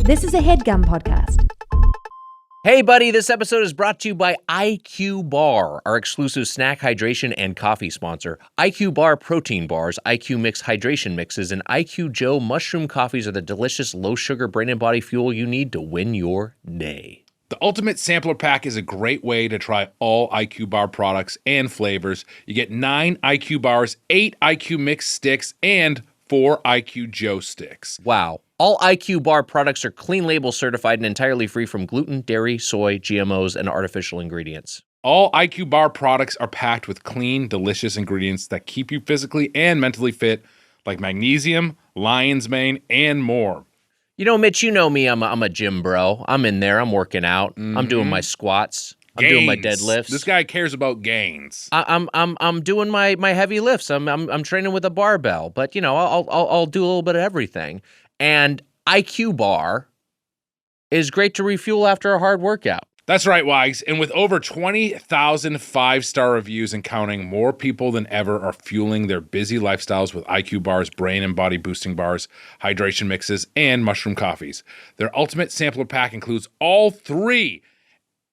This is a HeadGum podcast. Hey, buddy, this episode is brought to you by IQBAR, our exclusive snack, hydration, and coffee sponsor. IQBAR protein bars, IQ Mix hydration mixes, and IQ Joe mushroom coffees are the delicious low-sugar brain and body fuel you need to win your day. The Ultimate Sampler Pack is a great way to try all IQBAR products and flavors. You get 9 IQ bars, 8 IQ Mix sticks, and 4 IQ Joe sticks. Wow. All IQBAR products are clean label certified and entirely free from gluten, dairy, soy, GMOs, and artificial ingredients. All IQBAR products are packed with clean, delicious ingredients that keep you physically and mentally fit, like magnesium, lion's mane, and more. You know, Mitch, you know me. I'm a gym bro. I'm in there. I'm working out. I'm doing my squats. I'm doing my deadlifts. This guy cares about gains. I'm doing my heavy lifts. I'm training with a barbell, but you know, I'll do a little bit of everything. And IQBAR is great to refuel after a hard workout. That's right, Wags. And with over 20,000 5-star reviews and counting, more people than ever are fueling their busy lifestyles with IQBAR's brain and body boosting bars, hydration mixes, and mushroom coffees. Their Ultimate Sampler Pack includes all 3.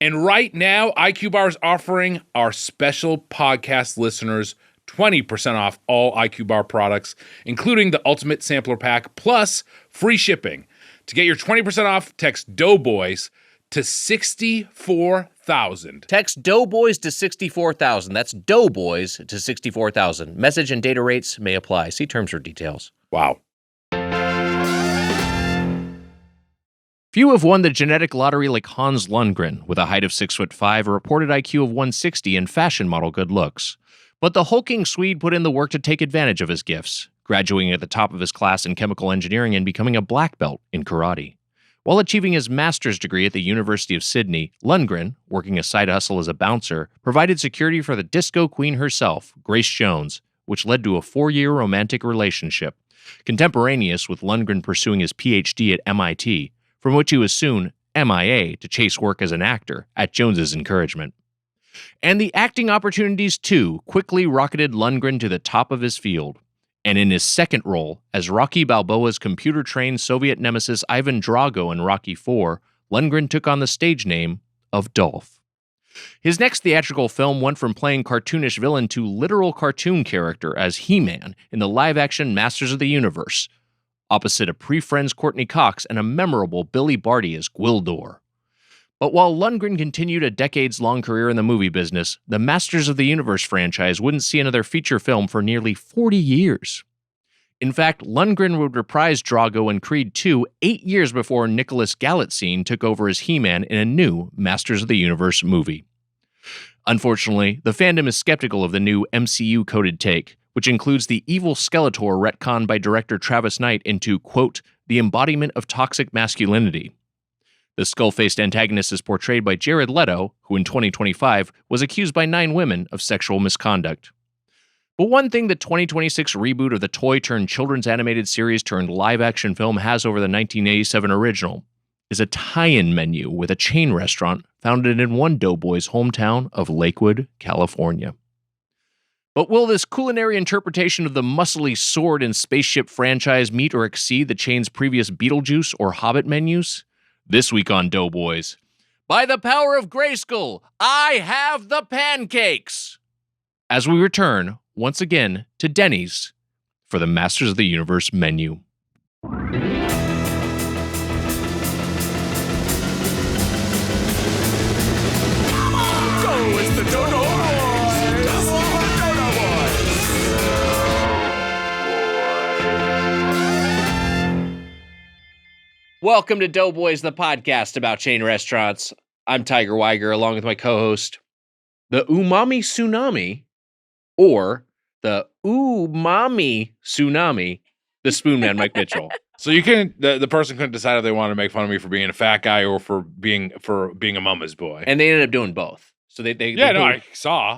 And right now, IQBAR is offering our special podcast listeners 20% off all IQBAR products, including the Ultimate Sampler Pack, plus free shipping. To get your 20% off, text Doughboys to 64,000. Text Doughboys to 64,000. That's Doughboys to 64,000. Message and data rates may apply. See terms for details. Wow. Few have won the genetic lottery like Hans Lundgren, with a height of 6'5", a reported IQ of 160, and fashion model good looks. But the hulking Swede put in the work to take advantage of his gifts, graduating at the top of his class in chemical engineering and becoming a black belt in karate. While achieving his master's degree at the University of Sydney, Lundgren, working a side hustle as a bouncer, provided security for the disco queen herself, Grace Jones, which led to a 4-year romantic relationship, contemporaneous with Lundgren pursuing his PhD at MIT, from which he was soon MIA to chase work as an actor at Jones's encouragement. And the acting opportunities, too, quickly rocketed Lundgren to the top of his field. And in his second role, as Rocky Balboa's computer-trained Soviet nemesis Ivan Drago in Rocky IV, Lundgren took on the stage name of Dolph. His next theatrical film went from playing cartoonish villain to literal cartoon character as He-Man in the live-action Masters of the Universe, opposite a pre-Friends Courtney Cox and a memorable Billy Barty as Gwildor. But while Lundgren continued a decades-long career in the movie business, the Masters of the Universe franchise wouldn't see another feature film for nearly 40 years. In fact, Lundgren would reprise Drago in Creed II 8 years before Nicholas Galitzine took over as He-Man in a new Masters of the Universe movie. Unfortunately, the fandom is skeptical of the new MCU-coded take, which includes the evil Skeletor retconned by director Travis Knight into, quote, the embodiment of toxic masculinity. The skull-faced antagonist is portrayed by Jared Leto, who in 2025 was accused by 9 women of sexual misconduct. But one thing the 2026 reboot of the toy-turned-children's animated series-turned-live-action film has over the 1987 original is a tie-in menu with a chain restaurant founded in one Doughboy's hometown of Lakewood, California. But will this culinary interpretation of the muscly sword and spaceship franchise meet or exceed the chain's previous Beetlejuice or Hobbit menus? This week on Doughboys, by the power of Grayskull, I have the pancakes! As we return, once again, to Denny's for the Masters of the Universe menu. It's the Doughboys! Welcome to Doughboys, the podcast about chain restaurants. I'm Tiger Weiger, along with my co-host, the Umami Tsunami, or the Umami Tsunami, the Spoonman, Mike Mitchell. So you couldn't, the person couldn't decide if they wanted to make fun of me for being a fat guy or for being a mama's boy. And they ended up doing both. So I saw.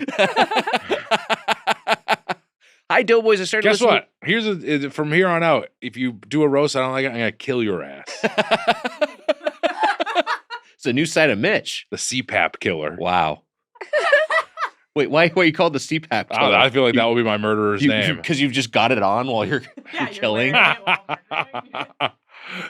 Hi, Doughboys. I started Guess what? From here on out, if you do a roast, I don't like it, I'm going to kill your ass. It's a new side of Mitch. The CPAP killer. Wow. Wait, why are you called the CPAP killer? I feel like that will be my murderer's name. Because you've just got it on while you're killing?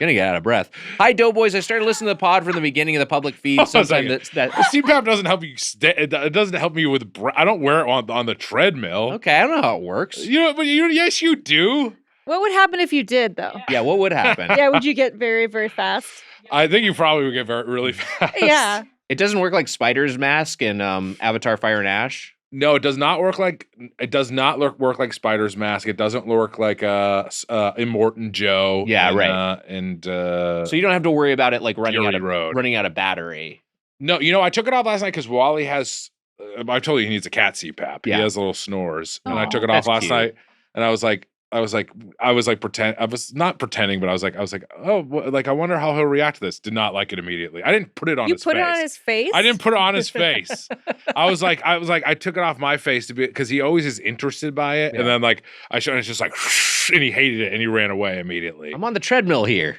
Gonna get out of breath. Hi, Doughboys. I started listening to the pod from the beginning of the public feed. Sometime The CPAP doesn't help you. It doesn't help me with. I don't wear it on the treadmill. Okay, I don't know how it works. Yes, you do. What would happen if you did, though? Yeah, what would happen? Yeah, would you get very, very fast? I think you probably would get really fast. Yeah. It doesn't work like Spider's mask in Avatar: Fire and Ash. No, it does not work like Spider's mask. It doesn't work like Immortan Joe. Yeah, right. So you don't have to worry about it like running out of battery. No, I took it off last night because Wally has. I told you he needs a cat CPAP. Yeah. He has little snores, and I Aw. took it off last cute. night, and I was not pretending, but I was like, oh, like I wonder how he'll react to this. Did not like it immediately. I didn't put it on his face. You put it on his face? I didn't put it on his face. I was like, I took it off my face because he always is interested by it, and then like I showed, it's just like, and he hated it, and he ran away immediately. I'm on the treadmill here.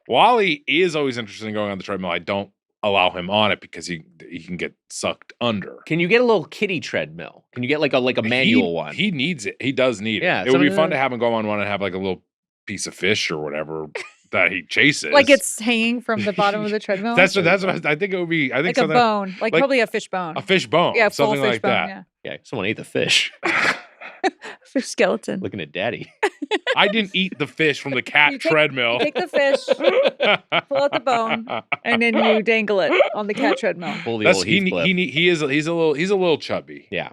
Wally is always interested in going on the treadmill. I don't allow him on it because he can get sucked under. Can you get a little kitty treadmill? Can you get like a manual one? He needs it. He does need Yeah, it. It would be fun to have him go on one and have like a little piece of fish or whatever that he chases. Like it's hanging from the bottom of the treadmill? That's what I think it would be. I think like a bone. Like probably a fish bone. A fish bone. Yeah, full something fish like bone, that. Yeah. Yeah, someone ate the fish. Fish skeleton. Looking at Daddy. I didn't eat the fish from the cat treadmill. You take the fish, pull out the bone, and then you dangle it on the cat treadmill. Pull the old Heathcliff. He's a little chubby. Yeah.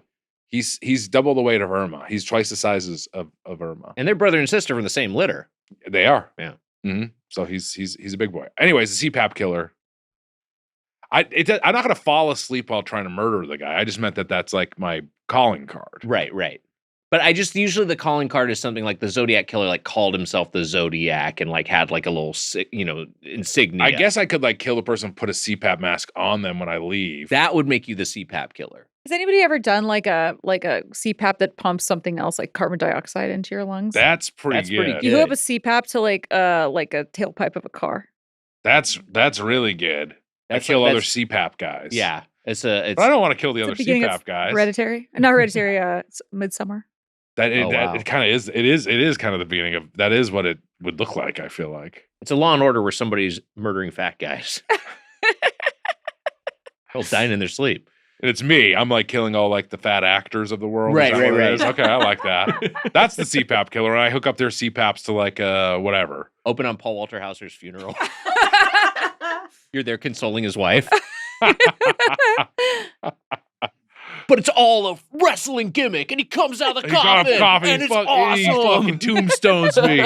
He's double the weight of Irma. He's twice the sizes of Irma. And they're brother and sister from the same litter. They are. Yeah. Mm-hmm. So he's a big boy. Anyways, the CPAP killer. I'm not going to fall asleep while trying to murder the guy. I just meant that's like my calling card. Right. But I just usually the calling card is something like the Zodiac killer like called himself the Zodiac and like had like a little insignia. I guess I could like kill the person, put a CPAP mask on them when I leave. That would make you the CPAP killer. Has anybody ever done like a CPAP that pumps something else like carbon dioxide into your lungs? That's pretty good. You hook up a CPAP to like a tailpipe of a car. That's really good. I kill other CPAP guys. Yeah. But I don't want to kill the other CPAP guys. Hereditary. Not Hereditary, it's Midsummer. It kind of is. It is kind of the beginning of that is what it would look like. I feel like it's a Law and Order where somebody's murdering fat guys. They'll dying in their sleep. And it's me. I'm like killing all like the fat actors of the world. Right. Okay, I like that. That's the CPAP killer. And I hook up their CPAPs to like whatever. Open on Paul Walter Hauser's funeral. You're there consoling his wife. But it's all a wrestling gimmick, and he comes out of the coffin, and it's awesome. He fucking tombstones me.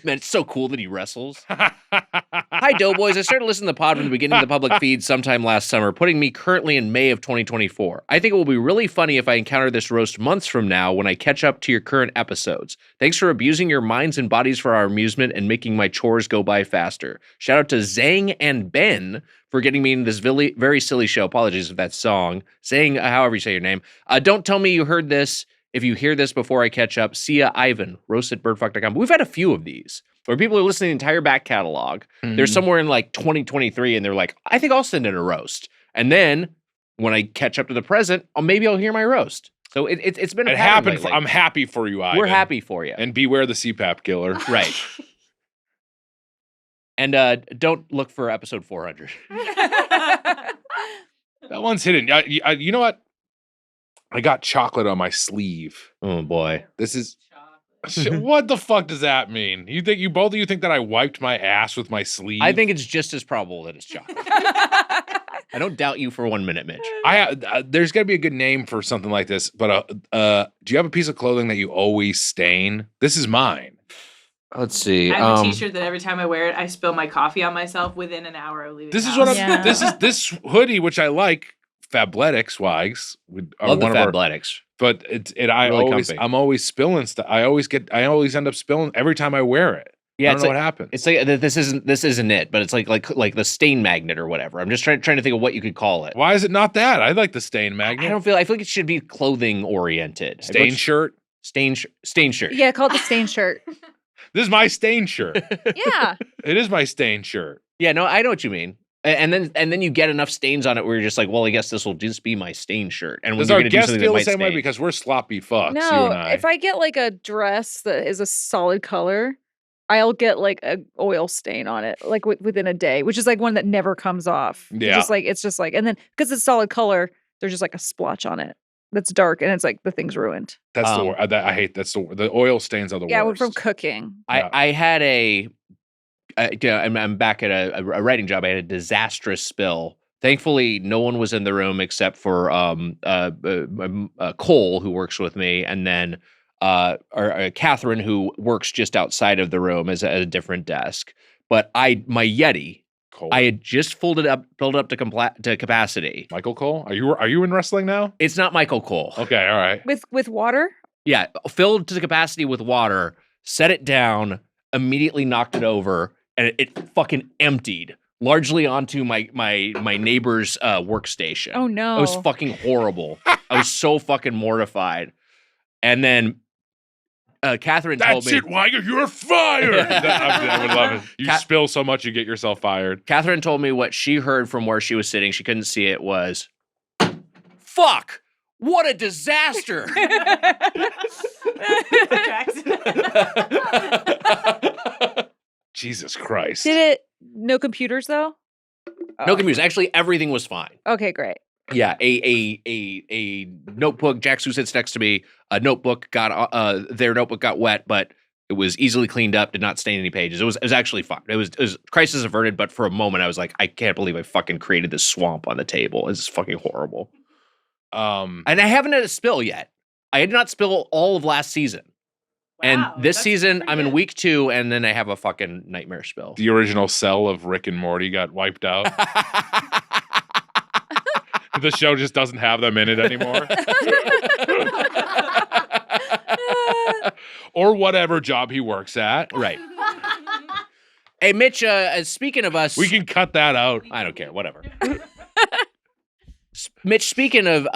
Man, it's so cool that he wrestles. Hi, Doughboys. I started listening to the pod from the beginning of the public feed sometime last summer, putting me currently in May of 2024. I think it will be really funny if I encounter this roast months from now when I catch up to your current episodes. Thanks for abusing your minds and bodies for our amusement and making my chores go by faster. Shout out to Zhang and Ben for getting me in this very silly show. Apologies if that's song. Zhang, however you say your name. Don't tell me you heard this. If you hear this before I catch up, see ya, Ivan, roast@birdfuck.com. We've had a few of these where people are listening to the entire back catalog. Mm-hmm. They're somewhere in like 2023 and they're like, I think I'll send in a roast. And then when I catch up to the present, maybe I'll hear my roast. So it's been a pattern lately. I'm happy for you, Ivan. We're happy for you. And beware the CPAP killer. Right. And don't look for episode 400. That one's hidden. You know what? I got chocolate on my sleeve. Oh boy. This is what the fuck does that mean? Both of you think that I wiped my ass with my sleeve? I think it's just as probable that it's chocolate. I don't doubt you for 1 minute, Mitch. There's got to be a good name for something like this. But do you have a piece of clothing that you always stain? This is mine. Let's see. I have a T-shirt that every time I wear it, I spill my coffee on myself within an hour of leaving. This the is house. what I'm. This hoodie, which I like, Fabletics wags. Love the Fabletics. But I'm always spilling stuff. I always end up spilling every time I wear it. Yeah, I don't know what happens. It's like this isn't it, but it's like the stain magnet or whatever. I'm just trying to think of what you could call it. Why is it not that? I like the stain magnet. I feel like it should be clothing oriented. Stain shirt. Stain shirt. Yeah, call it the stain shirt. This is my stain shirt. Yeah. It is my stain shirt. Yeah, no, I know what you mean. And then you get enough stains on it where you're just like, well, I guess this will just be my stain shirt. And does our guest feel the same way because we're sloppy fucks? No, you and I. if I get like a dress that is a solid color, I'll get like a oil stain on it, like within a day, which is like one that never comes off. Yeah. It's just like, and then because it's solid color, there's just like a splotch on it that's dark, and it's like the thing's ruined. That's the word. I hate the oil stains are the Yeah, worst. from cooking. I had I'm back at a writing job. I had a disastrous spill. Thankfully, no one was in the room except for Cole, who works with me, and then Catherine, who works just outside of the room as a different desk. But my Yeti, Cole. I had just filled it up to capacity. Michael Cole? Are you in wrestling now? It's not Michael Cole. Okay, all right. With water? Yeah, filled to the capacity with water, set it down, immediately knocked it over, and it fucking emptied largely onto my neighbor's workstation. Oh no. It was fucking horrible. I was so fucking mortified. And then Catherine told me, "That's it, Weiger, you're fired." I would love it. You spill so much, you get yourself fired. Catherine told me what she heard from where she was sitting. She couldn't see it. Was, "Fuck! What a disaster!" Jesus Christ. Did it? No computers though. No computers. Actually, everything was fine. Okay, great. Yeah, a notebook. Jax, who sits next to me, their notebook got wet, but it was easily cleaned up. Did not stain any pages. It was actually fine. It was crisis averted. But for a moment, I was like, I can't believe I fucking created this swamp on the table. It's fucking horrible. And I haven't had a spill yet. I did not spill all of last season. And this season, I'm in week 2, and then I have a fucking nightmare spill. The original cell of Rick and Morty got wiped out. The show just doesn't have them in it anymore. Or whatever job he works at. Right. Hey, Mitch, speaking of us... We can cut that out. I don't care. Whatever. Mitch, speaking of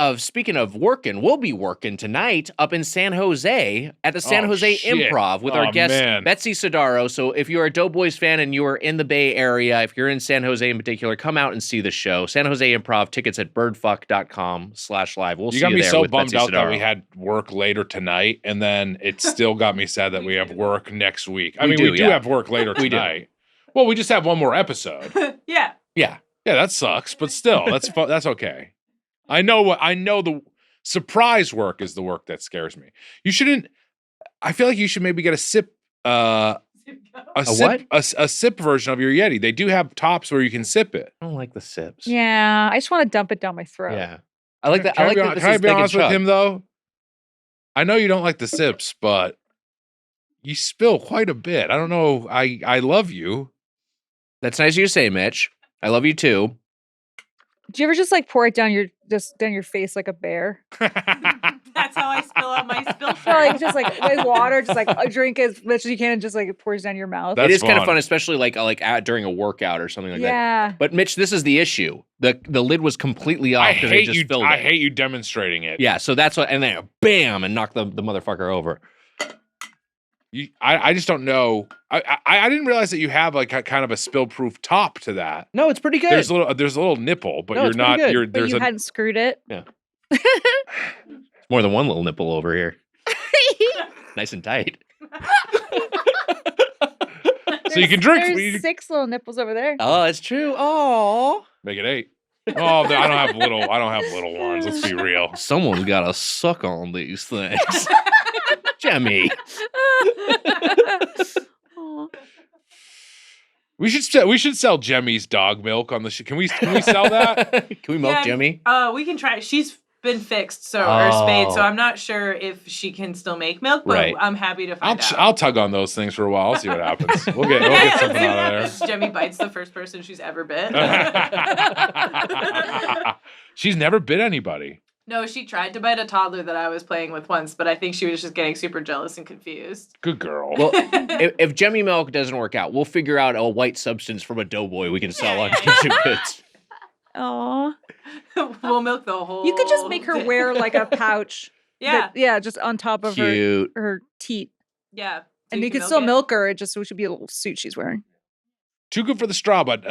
working, we'll be working tonight up in San Jose at the San Jose Improv with our guest, Betsy Sodaro. So if you're a Doughboys fan and you are in the Bay Area, if you're in San Jose in particular, come out and see the show. San Jose Improv, tickets at birdfuck.com/live. We'll see you there. You got me so with bummed Betsy out Sodaro. that we had work later tonight, and then it still got me sad that we have work next week. I We mean, do, we do yeah. have work later We do. tonight. Well, we just have one more episode. Yeah. Yeah. Yeah, that sucks, but still, that's okay. I know the surprise work is the work that scares me. You shouldn't. I feel like you should maybe get a sip version of your Yeti. They do have tops where you can sip it. I don't like the sips. Yeah, I just want to dump it down my throat. Yeah. I like that. Can I like that. Can I be honest with him though? I know you don't like the sips, but you spill quite a bit. I don't know. I love you. That's nice of you to say, Mitch. I love you too. Do you ever just like pour it down your face like a bear? That's how I spill out my spill. Or like just like with water, just like drink as much as you can and just like it pours down your mouth. That's it is kind of fun. fun, especially like during a workout or something like that. Yeah. But Mitch, this is the issue. The lid was completely off because they just filled it. I hate you demonstrating it. Yeah, so that's what, and then bam, and knock the motherfucker over. I just don't know. I didn't realize that you have like a kind of a spill-proof top to that. No, it's pretty good. There's a little nipple, but No, you're it's pretty not. good. You're But there's you a hadn't screwed it. Yeah. More than one little nipple over here. Nice and tight. so you can drink. There's 6 little nipples over there. Oh, it's true. Oh, Make it 8. Oh, I don't have little ones. Let's be real. someone's got to suck on these things. Jemmy. Aw. We should sell Jemmy's dog milk on the Can we sell that? Can we milk Jemmy? We can try. She's been fixed, or spayed, so Oh. I'm not sure if she can still make milk, but Right. I'm happy to find out. I'll tug on those things for a while. I'll see what happens. We'll get something out of Jemmy bites the first person she's ever bit. there. She's never bit anybody. No, she tried to bite a toddler that I was playing with once, but I think she was just getting super jealous and confused. Good girl. Well, if Jemmy milk doesn't work out, we'll figure out a white substance from a Doughboy we can sell on kitchen goods. Aw. We'll milk the whole. You could just make her wear like a pouch. Yeah, Yeah, just on top of Cute. her teat. yeah. So And you can could still it. milk her. It just should be a little suit she's wearing. Too good for the straw, but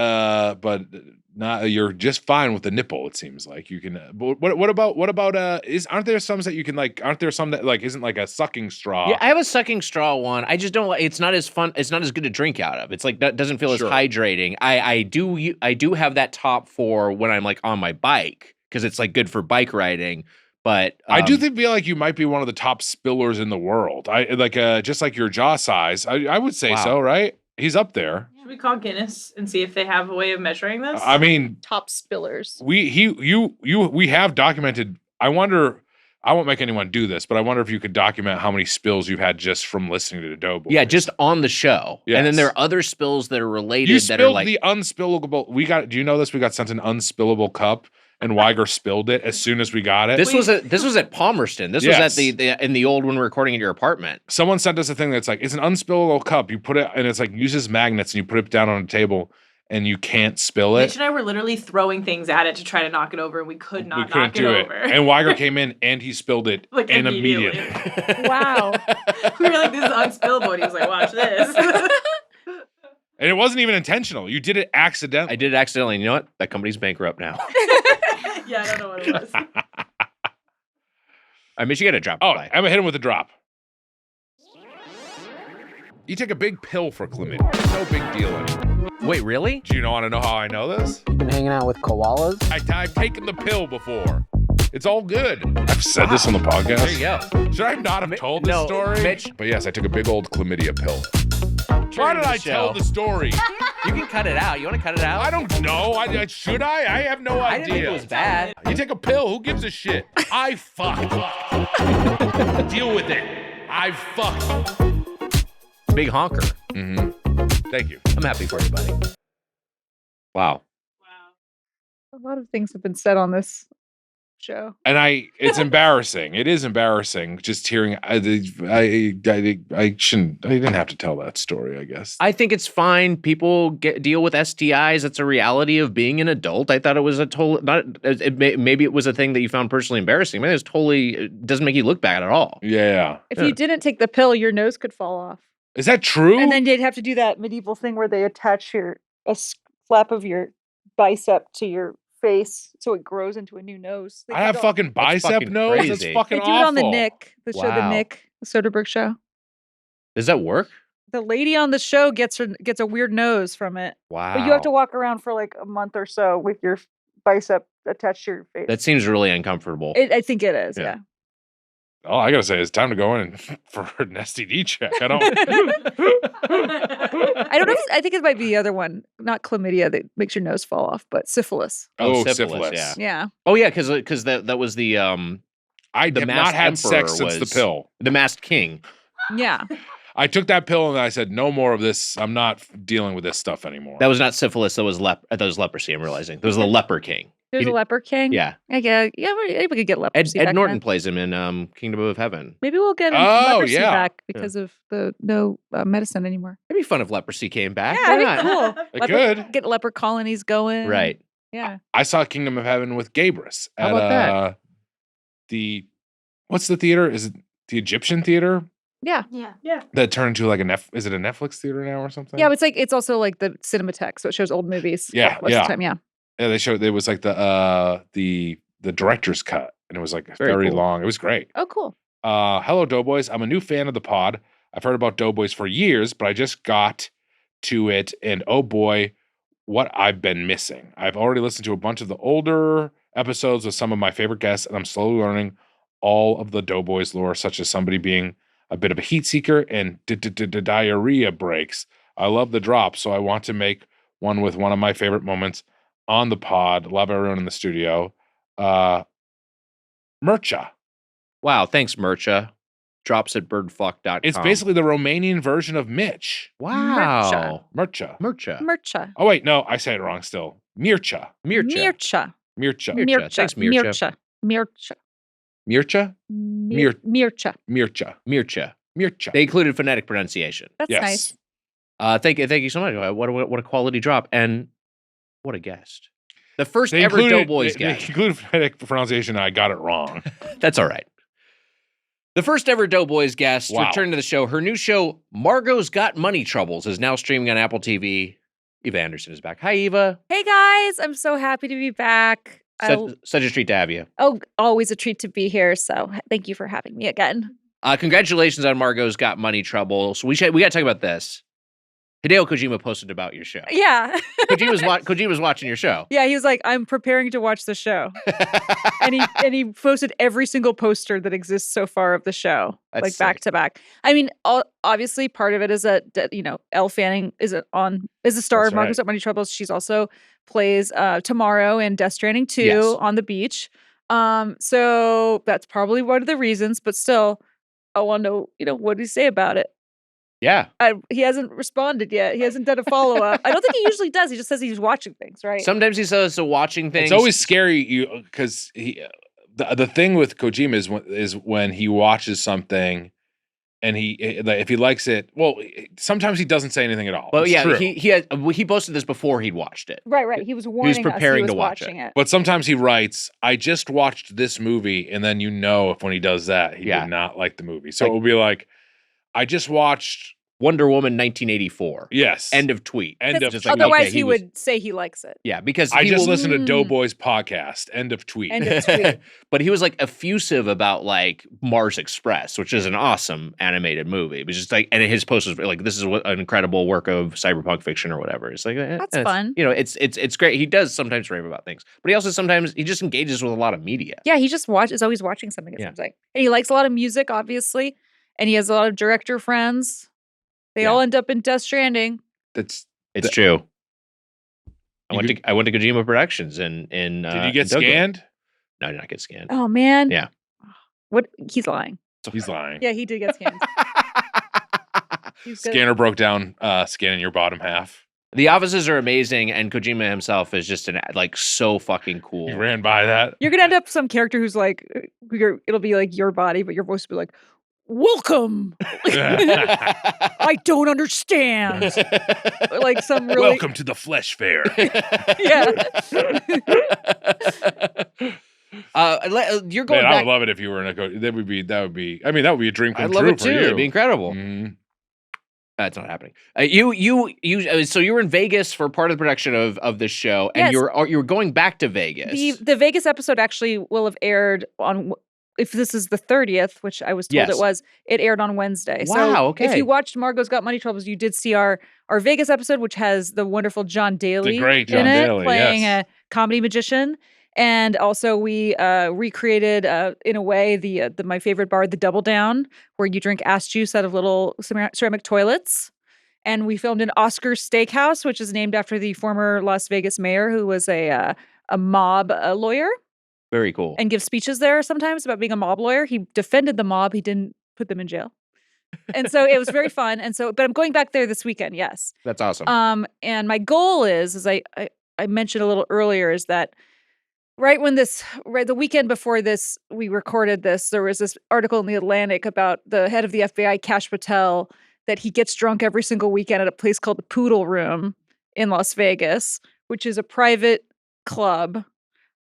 not. You're just fine with the nipple. It seems like you can. But what about aren't there some that you can like? Aren't there some that like isn't like a sucking straw? Yeah, I have a sucking straw one. I just don't like. It's not as fun. It's not as good to drink out of. It's like that doesn't feel Sure. as hydrating. I do have that top for when I'm like on my bike because it's like good for bike riding. But I do feel like you might be one of the top spillers in the world. I like just like your jaw size. I would say Wow. so, right? He's up there. Should we call Guinness and see if they have a way of measuring this? I mean, Top spillers. we have documented. I wonder. I won't make anyone do this, but I wonder if you could document how many spills you've had just from listening to the Doughboys. yeah, just on the show. Yes. And then there are other spills that are related you that are spilled like the unspillable. Do you know this? We got sent an unspillable cup, and Weiger spilled it as soon as we got it. this was at Palmerston. This Yes. was at in the old when we were recording at your apartment. Someone sent us a thing that's like it's an unspillable cup. You put it, and it's like uses magnets, and you put it down on a table, and you can't spill it. Mitch and I were literally throwing things at it to try to knock it over, and we could not we couldn't knock do it and over. And Weiger came in, and he spilled it, Like, and immediately. immediately. Wow. We were like, this is unspillable. And he was like, watch this. And it wasn't even intentional. You did it accidentally. I did it accidentally. And you know what? That company's bankrupt now. Yeah, I don't know what it was. I mean, you got to drop. Oh, by. I'm gonna hit him with a drop. You take a big pill for chlamydia. No big deal anymore. Wait, really? Do you want to know how I know this? You've been hanging out with koalas? I've taken the pill before. It's all good. I've said this on the podcast. There you go. Should I not have told this no, story? Mitch. But yes, I took a big old chlamydia pill. Why did the I tell show. the story? You can cut it out. You want to cut it out? I don't know. Should I? I have no I idea. didn't think it was bad. You take a pill. Who gives a shit? I fucked. Deal with it. I fucked. Big honker. Mm-hmm. Thank you. I'm happy for you, buddy. Wow. A lot of things have been said on this show. And it's embarrassing. It is embarrassing just hearing. I shouldn't. I didn't have to tell that story. I guess. I think it's fine. People deal with STIs. It's a reality of being an adult. I thought it was a total. Maybe it was a thing that you found personally embarrassing. Maybe it doesn't make you look bad at all. Yeah. If you didn't take the pill, your nose could fall off. Is that true? And then you'd have to do that medieval thing where they attach a flap of your bicep to your face so it grows into a new nose. They I do have it on- fucking bicep fucking nose. crazy. That's They fucking They awful. do it on the Nick, the show, the Wow. Nick, the Soderbergh show. Does that work? The lady on the show gets a weird nose from it. Wow. But you have to walk around for like a month or so with your bicep attached to your face. That seems really uncomfortable. I think it is, Yeah. yeah. All I gotta say is time to go in for an STD check. I don't. I don't know. I think it might be the other one, not chlamydia that makes your nose fall off, but syphilis. Oh, syphilis, syphilis. yeah. Yeah. Oh yeah, because that was the I The have not masked had emperor sex since the was- pill. the masked king. Yeah. I took that pill and I said, no more of this. I'm not dealing with this stuff anymore. That was not syphilis. That was that was leprosy. I'm realizing that was the leper king. There's He a did- leper king. Yeah, Yeah, anybody could get Ed, leprosy. Ed back Norton then. plays him in Kingdom of Heaven. Maybe we'll get Oh, leprosy yeah. back because of the no medicine anymore. It'd be fun if leprosy came back. Yeah, Why that'd be not? cool. It could. Get leper colonies going. Right. Yeah. I saw Kingdom of Heaven with Gabrus How at about that? What's the theater? Is it the Egyptian theater Yeah. Yeah. that turned into like is it a Netflix theater now or something? Yeah, but it's also like the Cinematheque, so it shows old movies. Yeah, most of the time, yeah. Yeah, they showed it was like the director's cut, and it was like Very very cool. long. It was great. Oh, cool. Hello, Doughboys. I'm a new fan of the pod. I've heard about Doughboys for years, but I just got to it, and oh boy, what I've been missing. I've already listened to a bunch of the older episodes with some of my favorite guests, and I'm slowly learning all of the Doughboys lore, such as somebody being a bit of a heat seeker and diarrhea breaks. I love the drop, so I want to make one with one of my favorite moments on the pod. Love everyone in the studio. Murcha. Wow. Thanks, Murcha. Drops at birdfuck.com. It's basically the Romanian version of Mitch. wow. Murcha. Murcha. Mircha. Oh, wait, no, I say it wrong still. Mircha. Mircha. Mircha. Mircha. Mircha. Thanks, Mircha. Mircha. Mircha? Mircha. Mircha. Mircha. Mircha. They included phonetic pronunciation. That's Yes. nice. Thank you so much. What a quality drop, and what a guest. The first They ever included, Doughboys they guest. included phonetic pronunciation. I got it wrong. That's all right. The first ever Doughboys guest Wow. returned to the show. Her new show, Margot's Got Money Troubles, is now streaming on Apple TV. Eva Anderson is back. Hi, Eva. Hey guys, I'm so happy to be back. Such a treat to have you. Oh, always a treat to be here. So thank you for having me again. Congratulations on Margot's Got Money Trouble. So we got to talk about this. Hideo Kojima posted about your show. Yeah. Kojima's watching your show. Yeah, he was like, I'm preparing to watch the show. and he posted every single poster that exists so far of the show, That's back sick. to back. I mean, obviously part of it is that, Elle Fanning is a star That's of Margot's Got Money Troubles. She's also plays Tomorrow in Death Stranding 2 Yes. on the beach. So that's probably one of the reasons, but still, I want to know, what did he say about it? Yeah. He hasn't responded yet. He hasn't done a follow-up. I don't think he usually does. He just says he's watching things, right? Sometimes he says watching things. It's always scary because the thing with Kojima is when he watches something and if he likes it, well, sometimes he doesn't say anything at all. Well, It's yeah, true. he posted this before he'd watched it. Right. He was warning preparing us he to was watch watching it. But sometimes he writes, I just watched this movie, and then if when he does that, he did not like the movie. So it will be like, I just watched Wonder Woman 1984. Yes. End of tweet. Otherwise, he would say he likes it. Yeah, because I just listened to Doughboys podcast. End of tweet. End of tweet. But he was effusive about Mars Express, which is an awesome animated movie. It was just and his post was this is an incredible work of cyberpunk fiction or whatever. It's that's fun. It's great. He does sometimes rave about things, but he also sometimes he just engages with a lot of media. Yeah, he just is always watching something. It seems like, and he likes a lot of music, obviously, and he has a lot of director friends. They all end up in Death Stranding. It's true. I went to Kojima Productions and did you get scanned? No, I did not get scanned. Oh man. Yeah. What? He's lying. He's lying. Yeah, he did get scanned. Scanner broke down scanning your bottom half. The offices are amazing, and Kojima himself is just so fucking cool. He ran by that. You're gonna end up some character who's it'll be your body, but your voice will be like, welcome. I don't understand. Some really Welcome to the Flesh Fair. Yeah. You're going Man, back. I would love it if you were in a that would be that would be a dream come I'd true love it for too. you. It'd be incredible. Mm-hmm. That's not happening. So you were in Vegas for part of the production of this show, and Yes. you're going back to Vegas. The Vegas episode actually will have aired on, if this is the 30th, which I was told it aired on Wednesday. Wow, so okay. If you watched Margot's Got Money Troubles, you did see our Vegas episode, which has the wonderful John Daly The great John in it, Daly, playing yes. a comedy magician. And also we recreated, in a way, my favorite bar, the Double Down, where you drink ass juice out of little ceramic toilets. And we filmed in Oscar's Steakhouse, which is named after the former Las Vegas mayor, who was a mob lawyer. Very cool. And gives speeches there sometimes about being a mob lawyer. He defended the mob. He didn't put them in jail. And so it was very fun. And so, but I'm going back there this weekend. Yes. That's awesome. And my goal is, as I mentioned a little earlier, is that the weekend before this, we recorded this, there was this article in The Atlantic about the head of the FBI, Kash Patel, that he gets drunk every single weekend at a place called the Poodle Room in Las Vegas, which is a private club,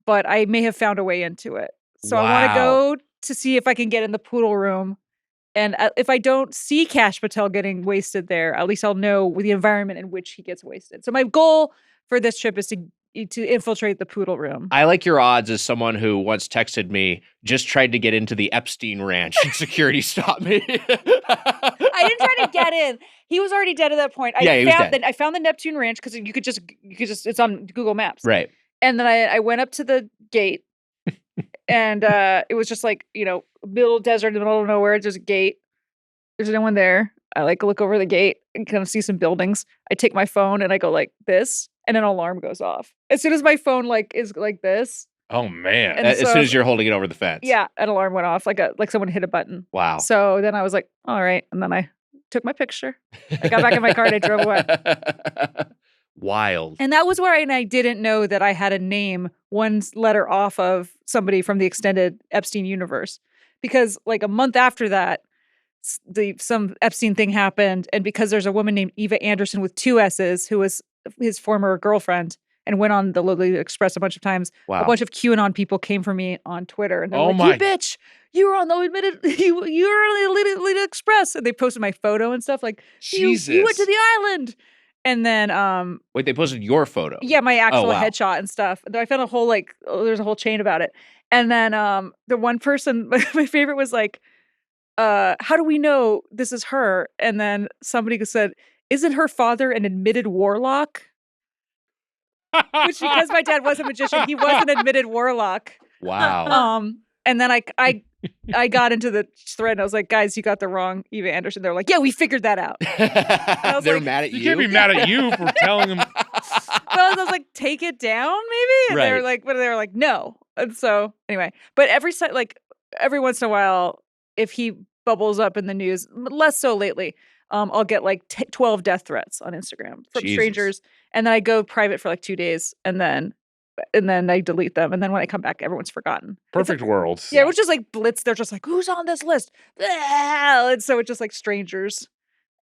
but I may have found a way into it. So I want to go to see if I can get in the Poodle Room. And if I don't see Kash Patel getting wasted there, at least I'll know the environment in which he gets wasted. So my goal for this trip is to infiltrate the Poodle Room. I like your odds as someone who once texted me, just tried to get into the Epstein Ranch and security stopped me. I didn't try to get in. He was already dead at that point. He was dead. I found the Neptune Ranch because you could just, it's on Google Maps. Right. And then I went up to the gate and it was just middle desert in the middle of nowhere. There's a gate. There's no one there. I look over the gate and kind of see some buildings. I take my phone and I go like this, and an alarm goes off. As soon as my phone is like this. Oh man. And as soon as you're holding it over the fence. Yeah, an alarm went off like someone hit a button. Wow. So then I was like, all right. And then I took my picture. I got back in my car and I drove away. Wild. And that was where I didn't know that I had a name one letter off of somebody from the extended Epstein universe. Because a month after that, some Epstein thing happened. And because there's a woman named Eva Anderson with 2 S's who was his former girlfriend and went on the Lily Express a bunch of times, Wow. a bunch of QAnon people came for me on Twitter. And they're Oh like, my- you bitch, you were on the you were on the Lily Express. And they posted my photo and stuff you Jesus. went to the island. And then Wait, they posted your photo. yeah, my actual wow. headshot and stuff. Though I found a whole there's a whole chain about it. And then the one person, my favorite was like, how do we know this is her? And then somebody said, isn't her father an admitted warlock? Which, because my dad was a magician, he was an admitted warlock. Wow. And then I got into the thread and I was like, guys, you got the wrong Eva Anderson. They're like, yeah, we figured that out. They're like, mad at you. You can't be mad at you for telling them. Well, I was like, take it down, maybe? And Right. they were like, no. And so anyway, but every once in a while, if he bubbles up in the news, less so lately, I'll get like 12 death threats on Instagram from Jesus. strangers. And then I go private for like 2 days and then I delete them. And then when I come back, everyone's forgotten. Perfect world. Yeah, it was just like blitz. They're just like, who's on this list? And so it's just like strangers.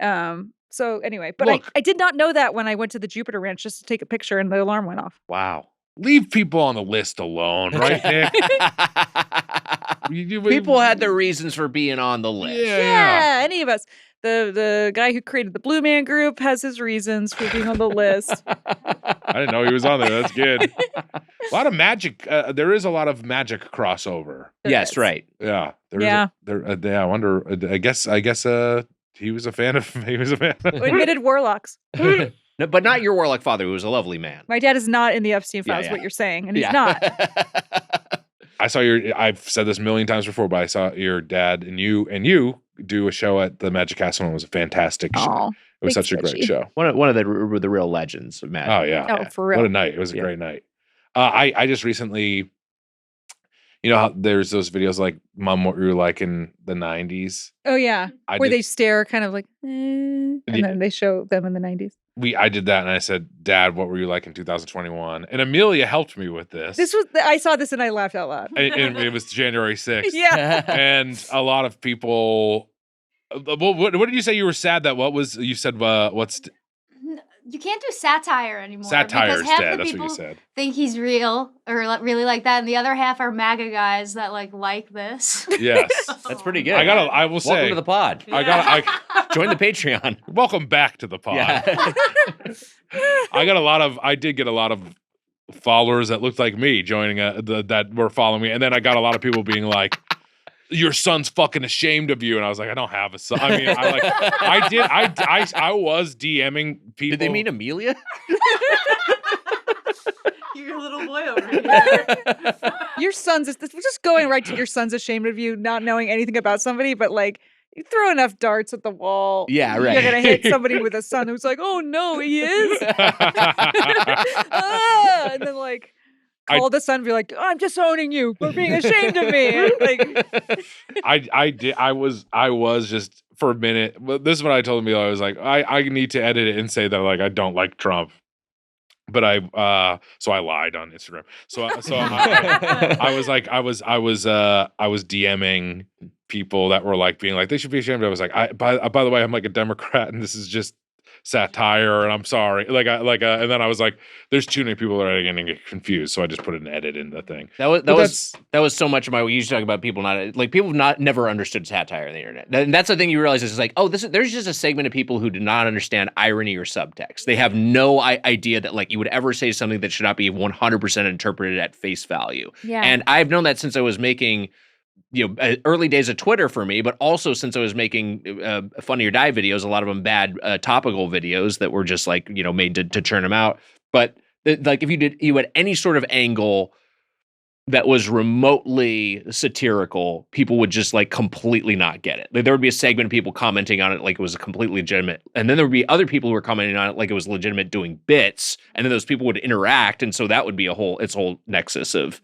So anyway, but Look. I did not know that when I went to the Jupiter Ranch just to take a picture and the alarm went off. Wow. Leave people on the list alone, right, Nick? People had their reasons for being on the list. Yeah. Any of us. The guy who created the Blue Man Group has his reasons for being on the list. I didn't know he was on there. That's good. A lot of magic. There is a lot of magic crossover. Yes, right. Yeah. Yeah. I wonder. I guess. He was a fan of. He was a fan. Admitted warlocks. No, but not your warlock father, who was a lovely man. My dad is not in the Epstein Yeah, files, yeah. what you're saying, and he's not. I saw I've said this a million times before, but I saw your dad and you do a show at the Magic Castle, and it was a fantastic show. Aw, It was thanks, such a great Richie. show. One of the real legends of magic. Oh yeah. Oh, for real. What a night. It was a Yeah. great night. I just recently, you know how there's those videos like Mom, what were you like in the 90s? Oh, yeah. I Where did- they stare kind of like, and Yeah. then they show them in the 90s. I did that and I said, Dad, what were you like in 2021? And Amelia helped me with this. I saw this and I laughed out loud. and it was January 6th. Yeah. And a lot of people, what did you say you were sad that you said, You can't do satire anymore. satire is because half dead. the That's people what you said. think he's real or really like that, and the other half are MAGA guys that like this. Yes. That's pretty good. I will say, Welcome to the pod. Join the Patreon. welcome back to the pod. Yeah. I did get a lot of followers that looked like me joining that were following me. And then I got a lot of people being like, your son's fucking ashamed of you. And I was like, I don't have a son. I mean, I was DMing people. Did they mean Amelia? Your little boy over here. Your son's, we're just going right to your son's ashamed of you, not knowing anything about somebody, but like, you throw enough darts at the wall. Yeah, right. You're going to hit somebody with a son who's like, oh no, he is. And then like, call the son and be like, I'm disowning you for being ashamed of me. And, like, I was just for a minute. This is what I told Amelia. I was like, I need to edit it and say that like I don't like Trump. But so I lied on Instagram. So I was like, I was DMing people that were like being like, they should be ashamed. I was like, by the way, I'm like a Democrat and this is just satire and I'm sorry. And then I was like, there's too many people that are going to get confused. So I just put an edit in the thing. That was so much of my, we used to talk about people never understood satire on the internet. And that's the thing you realize is like, there's just a segment of people who do not understand irony or subtext. They have no idea that like you would ever say something that should not be 100% interpreted at face value. yeah. And I've known that since I was making, early days of Twitter for me, but also since I was making Funny or Die videos, a lot of them bad topical videos that were just like, made to churn them out. But like if you had any sort of angle that was remotely satirical, people would just like completely not get it. Like, there would be a segment of people commenting on it like it was completely legitimate. And then there would be other people who were commenting on it like it was legitimate doing bits. And then those people would interact. And so that would be its whole nexus of,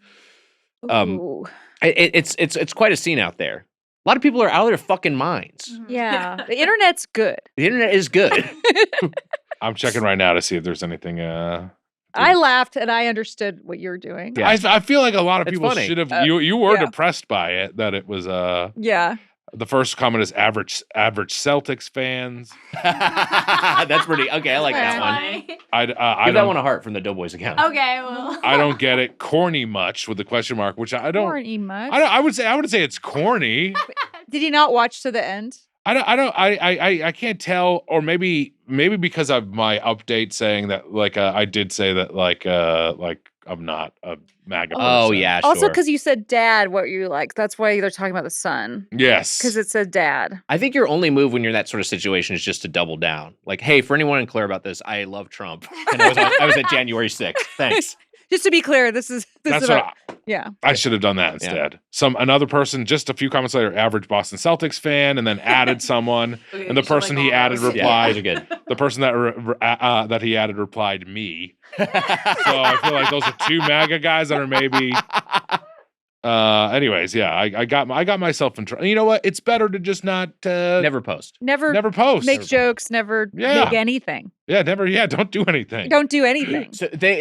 Ooh. it's quite a scene out there. A lot of people are out of their fucking minds. Yeah. The internet's good. The internet is good. I'm checking right now to see if there's anything. I laughed and I understood what you're doing. Yeah. I feel like a lot of It's people funny. should have. You were yeah. depressed by it that it was. Yeah. The first comment is average Celtics fans. That's pretty okay. I like that one. Funny. I Give that don't. one a heart from the Doughboys account. Okay, well. I don't get it. Corny much with the question mark, which I don't. Corny much. I would say it's corny. Did he not watch to the end? I can't tell, or maybe because of my update saying that, like, I did say that, like I'm not a MAGA person. Oh, yeah, Also, sure. because you said dad, what you like. That's why they're talking about the son. Yes. Because it said dad. I think your only move when you're in that sort of situation is just to double down. Like, hey, for anyone unclear about this, I love Trump. And I was at January 6th. Thanks. Just to be clear, this is That's about, what yeah. I should have done that instead. Another person, just a few comments later, average Boston Celtics fan, and then added someone, Okay, and the you should person like he all added those. Yeah, those replied. are good. The person that he added replied me. So I feel like those are two MAGA guys that are maybe. Anyways, yeah, I got myself in trouble. You know what? It's better to just not Never post. Never post. make jokes, never make anything. Yeah, never. Yeah, don't do anything. Don't do anything.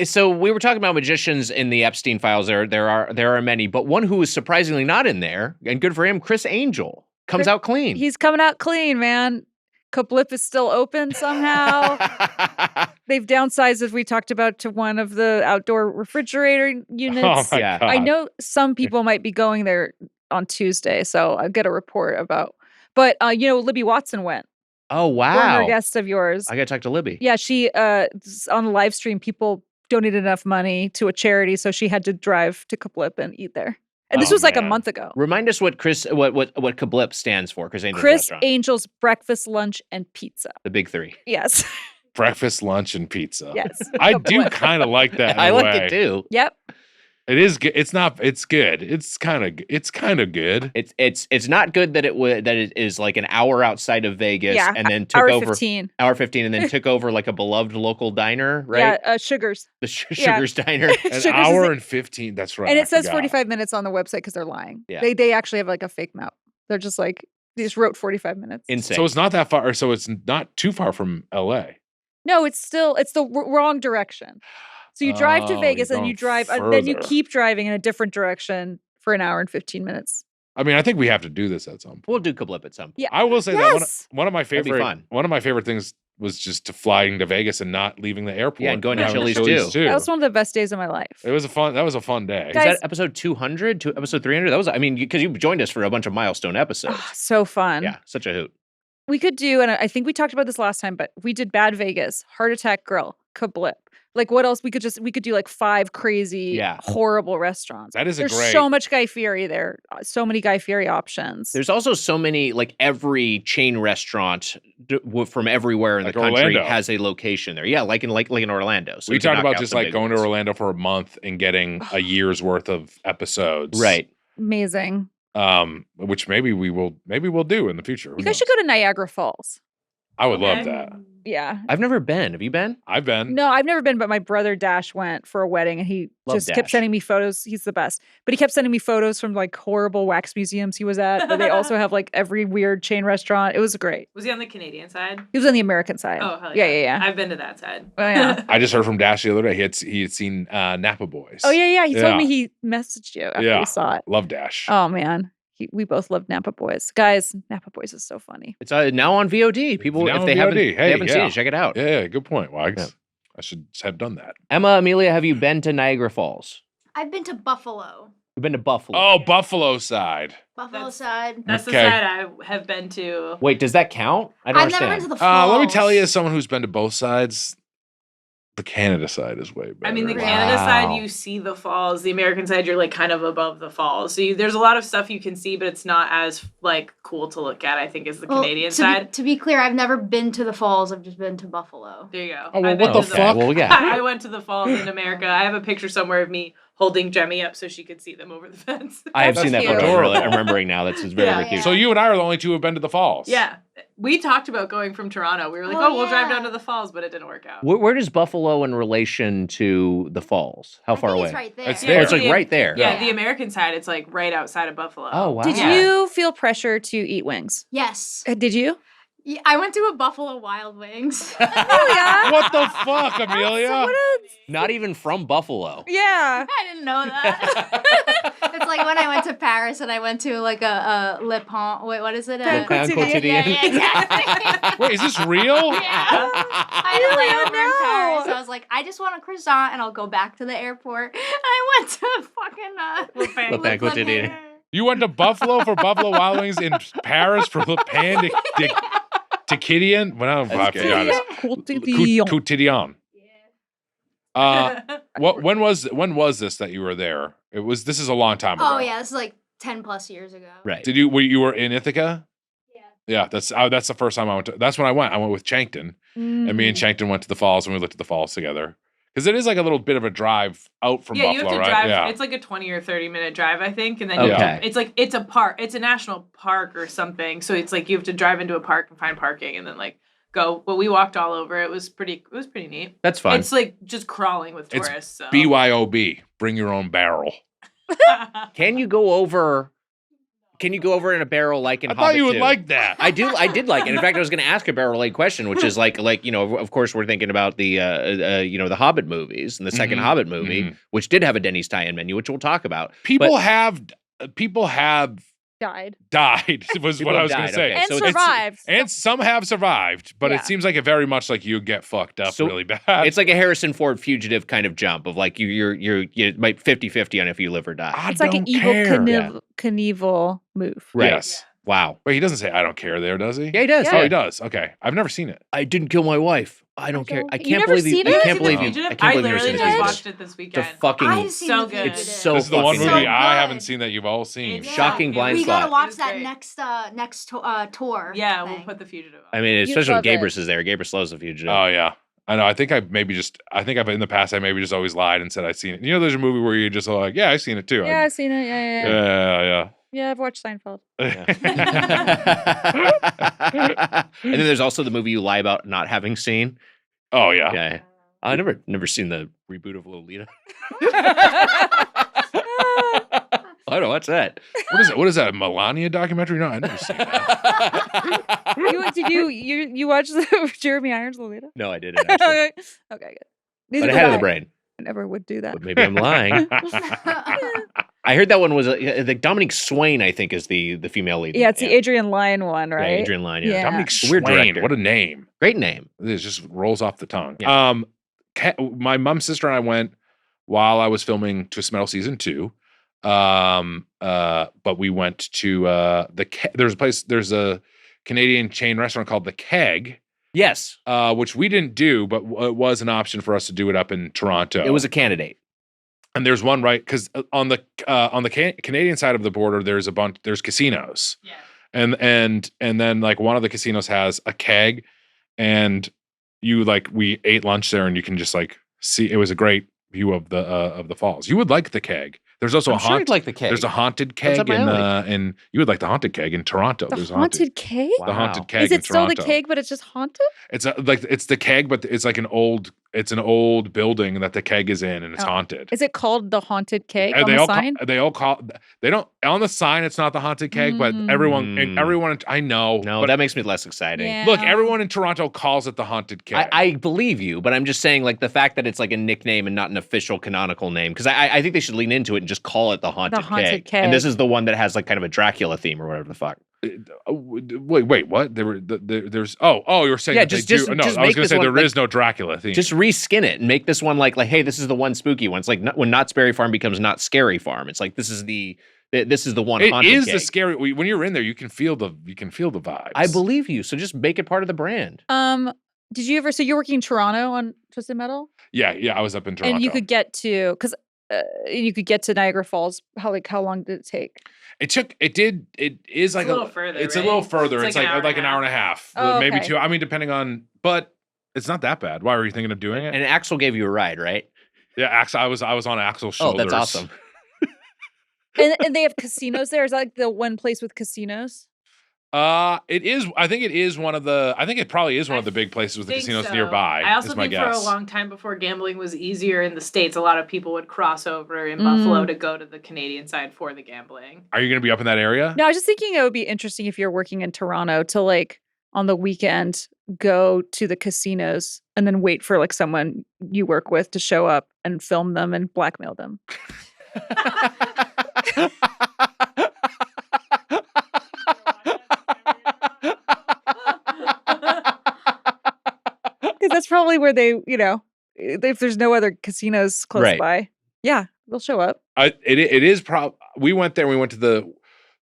So we were talking about magicians in the Epstein files. There are many, but one who is surprisingly not in there, and good for him, Chris Angel comes out clean. He's coming out clean, man. Kablip is still open somehow. They've downsized, as we talked about, to one of the outdoor refrigerator units. Oh my Yeah. God. I know some people might be going there on Tuesday, so I'll get a report about. But Libby Watson went. Oh, wow. Former guest of yours. I got to talk to Libby. Yeah, she on the live stream, people donated enough money to a charity, so she had to drive to Kablip and eat there. And this Oh, was like a man. month ago. Remind us what Kablip stands for. Chris Angel's Chris restaurant. Angel's breakfast, lunch, and pizza. The big three. Yes. Breakfast, lunch, and pizza. Yes. I do Kablip. kind of like that. In I a like way. it too. Yep. It is good. It's not. It's good. It's kind of good. It's not good that it is like an hour outside of Vegas Yeah, and then took hour over 15. hour 15 and then took over like a beloved local diner, right? Yeah, Sugars. The yeah. Sugar's Diner. An Sugars hour is- and 15. That's right. And I it says forgot. 45 minutes on the website because they're lying. Yeah. They actually have like a fake map. They're just like, they just wrote 45 minutes. Insane. So it's not that far. So it's not too far from L.A. No, it's the wrong direction. So you drive to Oh, Vegas you're and you going drive, then you further. keep driving in a different direction for an hour and 15 minutes. I mean, I think we have to do this at some point. We'll do Kablip at some point. Yeah. I will say Yes. that one of my That'd be favorite fun. things was just to flying to Vegas and not leaving the airport. Yeah, and going to having Chili's too. That was one of the best days of my life. That was a fun day. Is Guys- that episode 200 to episode 300? That was, I mean, because you joined us for a bunch of milestone episodes. Ah, so fun. Yeah, such a hoot. We could do, and I think we talked about this last time, but we did Bad Vegas, Heart Attack Grill, Kablip. Like what else? We could do like 5 crazy, Yeah. horrible restaurants. That is There's great. so much Guy Fieri there. So many Guy Fieri options. There's also so many, like every chain restaurant from everywhere in Like the country Orlando. has a location there. Yeah, like in Orlando. So we could talked knock about out just some like big going to ones. Orlando for a month and getting a year's worth of episodes. Right. Amazing. Which maybe we'll do in the future. Who You guys should go to Niagara Falls. I would love Okay. that. Yeah. I've never been. Have you been? I've been. No, I've never been, but my brother Dash went for a wedding and he Love just kept Dash. sending me photos. He's the best. But he kept sending me photos from like horrible wax museums he was at. But they also have like every weird chain restaurant. It was great. Was he on the Canadian side? He was on the American side. Oh, hell yeah, yeah. yeah, yeah. I've been to that side. Oh, yeah. I just heard from Dash the other day. He had seen Napa Boys. Oh, yeah, yeah. He Yeah. told me he messaged you after Yeah. he saw it. Love Dash. Oh, man. We both love Napa Boys. Guys, Napa Boys is so funny. It's now on VOD. People, now if on they haven't, VOD. they haven't seen Yeah. it, check it out. Yeah, good point, Wags. Yeah. I should have done that. Emma, Amelia, have you been to Niagara Falls? I've been to Buffalo. You've been to Buffalo. Oh, Buffalo side. Buffalo That's- side. That's the Okay. side I have been to. Wait, does that count? I don't I've never understand. been to the falls. Let me tell you, as someone who's been to both sides, the Canada side is way better. I mean, the Wow. Canada Wow. side, you see the falls. The American side, you're like kind of above the falls. So there's a lot of stuff you can see, but it's not as like cool to look at, I think, as the Well, Canadian to side. to be clear, I've never been to the falls. I've just been to Buffalo. There you go. Oh, well, I've been what the to fuck? Well, yeah. I went to the falls in America. I have a picture somewhere of me holding Jemmy up so she could see them over the fence. I have That's seen that cute. photo. I'm remembering now. That's very, Yeah. very cute. So you and I are the only two who have been to the falls. Yeah. We talked about going from Toronto. We were like, Oh, we'll drive yeah. down to the falls, but it didn't work out. Where does Buffalo in relation to the falls? How I far think away? It's right there. It's Oh, there. it's like the- right there. Yeah, Yeah. the American side, it's like right outside of Buffalo. Oh, wow. Did Yeah. you feel pressure to eat wings? Yes. Did you? Yeah, I went to a Buffalo Wild Wings. Oh, yeah. What the fuck, Amelia? Not even from Buffalo. Yeah. I didn't know that. It's like when I went to Paris and I went to like a Le Pont. Wait, what is it? Pain Pain quotidien. quotidien. Yeah, exactly. Wait, is this real? Yeah. I had a Really? layover in Paris. No. I was like, I just want a croissant and I'll go back to the airport. And I went to fucking Le Pain quotidien. You went to Buffalo for Buffalo Wild Wings, in Paris for Le Pan de Quotidien. Well, I forgot it. Quotidien. When was this that you were there? This is a long time ago. Oh yeah, this is like 10 plus years ago. Right. You were in Ithaca? Yeah. Yeah, that's the first time I went to. That's when I went. I went with Chankton, and me and Chankton went to the falls, and we looked at the falls together. Because it is like a little bit of a drive out from Buffalo, you have to right? drive. Yeah. It's like a 20 or 30 minute drive, I think, and then it's a park. It's a national park or something. So it's like you have to drive into a park and find parking, and then like go. But we walked all over. It was pretty neat. That's fun. It's like just crawling with It's tourists. So. BYOB. Bring your own barrel. Can you go over in a barrel like in I Hobbit thought you would 2? like that. I did like it. In fact, I was going to ask a barrel-like question, which is like of course, we're thinking about the the Hobbit movies and the second Hobbit movie, which did have a Denny's tie-in menu, which we'll talk about. People have Died. was People what I was have going to died, say. okay. And So it's- survived. And some have survived, but Yeah. it seems like it very much like you get fucked up So really bad. It's like a Harrison Ford fugitive kind of jump of like you might 50-50 on if you live or die. I It's like an don't evil care. Knievel move. Right. Yes. Wow. Wait, he doesn't say I don't care there, does he? Yeah, he does. Yeah. Oh, he does. Okay. I've never seen it. I didn't kill my wife. I don't care. I You can't never believe you. seen I it? can't believe you. Fugitive? I can't believe you've literally never just seen watched this. it this The weekend. fucking. I've seen So the good. Fugitive. It's so This is the one fucking movie good. I haven't seen that you've all seen. Yeah. Shocking blind We gotta spot. watch It's that great. next tour. Yeah, thing. we'll put the fugitive on. I mean, You'd especially when love it. Gabrus is there. Gabrus loves the fugitive. Oh yeah. I know. I think I've in the past I maybe just always lied and said I'd seen it. You know, there's a movie where you just are like, yeah, I've seen it too. Yeah, I've seen it. Yeah. Yeah. Yeah, I've watched Seinfeld. And then there's also the movie you lie about not having seen. Oh yeah. Yeah. I never seen the reboot of Lolita. I don't know what's that. What is that? Melania documentary? No, I never seen that. Did you watch the Jeremy Irons Lolita? No, I didn't actually. Okay, good. Neither But I did had it in the I. brain. I never would do that. But maybe I'm lying. I heard that one was the Dominique Swain, I think, is the female lead. Yeah, it's the Adrian Lyne one, right? Yeah, Adrian Lyne. Yeah. Yeah. Dominic Weird Swain. director. What a name. Great name. It just rolls off the tongue. Yeah. My mom, sister, and I went while I was filming Twisted Metal season 2. But we went to there's a Canadian chain restaurant called The Keg. Yes, Which we didn't do, but it was an option for us to do it up in Toronto. it was a candidate. And there's one right because on the Canadian side of the border, there's casinos. Yeah. And then like one of the casinos has a keg, and we ate lunch there, and you can just like see. It was a great view of the falls. You would like the keg. There's also I'm sure you'd like the keg. There's a haunted That's up keg my alley. and you would like the haunted keg in Toronto. The There's a haunted keg? the haunted Wow. keg Is in it still Toronto. the keg, but it's just haunted? It's it's the keg, but it's like an old building that the keg is in, and it's Oh. haunted. Is it called the haunted keg And on the sign? they don't on the sign. It's not the haunted keg, but everyone I know. No, but that makes me less exciting. Yeah. look, everyone in Toronto calls it the haunted keg. I believe you, but I'm just saying, like, the fact that it's like a nickname and not an official canonical name, because I think they should lean into it and just call it the haunted Haunted keg. And this Keg. is the one that has like kind of a Dracula theme or whatever the fuck. Wait, what? There's you were saying Yeah, that they just do. No, just I was make going to this say one, there is like- no Dracula theme. Just reskin it and make this one like, hey, this is the one spooky one. It's like when Knott's Berry Farm becomes Not Scary Farm. It's like this is the one. It haunted is keg. the scary. When you're in there, you can feel the vibes. I believe you. So just make it part of the brand. Did you ever? So you're working in Toronto on Twisted Metal, Yeah, I was up in Toronto. and you could get to Niagara Falls. How long did it take? It is like a little further, It's a right? little further. It's It's like like an an hour and a half, Oh, maybe okay. 2. I mean, depending on, but it's not that bad. Why were you thinking of doing it? And Axel gave you a ride, right? Yeah, Axel, I was on Axel's Oh, shoulders. that's awesome. And they have casinos there. Is that like the one place with casinos? It is. I think it is one of the. I think it probably is one of the big places with the Think casinos so. nearby. I also is my think guess. for a long time before gambling was easier in the States, a lot of people would cross over in Buffalo to go to the Canadian side for the gambling. Are you going to be up in that area? No, I was just thinking it would be interesting if you're working in Toronto to like on the weekend go to the casinos and then wait for like someone you work with to show up and film them and blackmail them. Because that's probably where they, if there's no other casinos close Right. by, yeah, they'll show up. It is. We went there. We went to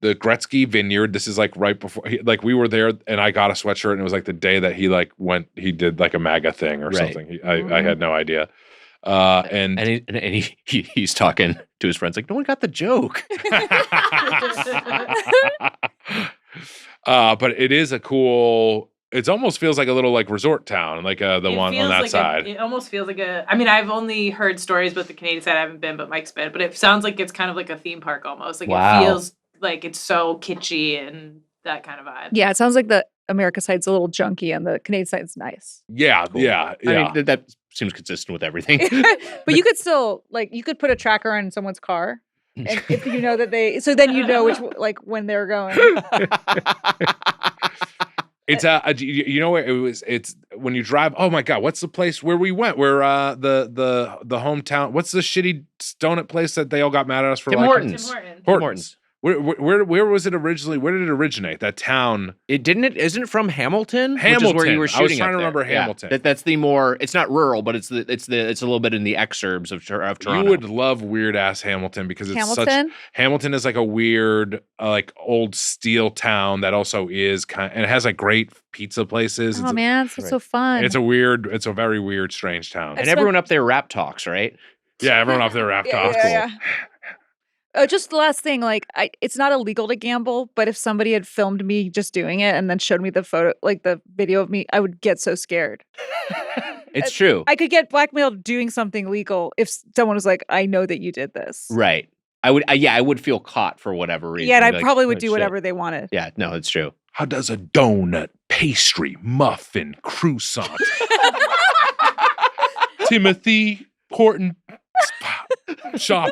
the Gretzky Vineyard. This is like right before, like we were there, and I got a sweatshirt, and it was like the day that he like he did like a MAGA thing or something. I had no idea. He's talking to his friends like, no one got the joke. But it is a cool. It almost feels like a little like resort town, like the one on that side. It almost feels like I mean, I've only heard stories about the Canadian side. I haven't been, but Mike's been. But it sounds like it's kind of like a theme park almost. Like it feels like it's so kitschy and that kind of vibe. Yeah, it sounds like the America side's a little junky and the Canadian side's nice. Yeah, cool. yeah. I mean, that seems consistent with everything. But you could still you could put a tracker on someone's car. And if you know that then you know which when they're going. It's you know where it's when you drive. Oh my God, what's the place where we went? Where the hometown? What's the shitty donut place that they all got mad at us for? Tim Hortons. Tim Hortons. Where was it originally? Where did it originate? That town? Isn't it from Hamilton? Hamilton. Which is where you were shooting. I was trying to remember Hamilton. Yeah. That's the more. It's not rural, but it's a little bit in the exurbs of Toronto. You would love weird ass Hamilton because it's Hamilton is like a weird like old steel town that also is and it has like great pizza places. Oh man, it's so fun. It's a very weird, strange town. And everyone up there rap talks, right? Yeah, everyone up there rap talks. Yeah. Just the last thing, it's not illegal to gamble, but if somebody had filmed me just doing it and then showed me the photo, the video of me, I would get so scared. It's true. I could get blackmailed doing something legal if someone was like, I know that you did this. Right. I would feel caught for whatever reason. Yeah, and I probably would do whatever they wanted. Yeah, no, it's true. How does a donut, pastry, muffin, croissant, Timothy Horton shop?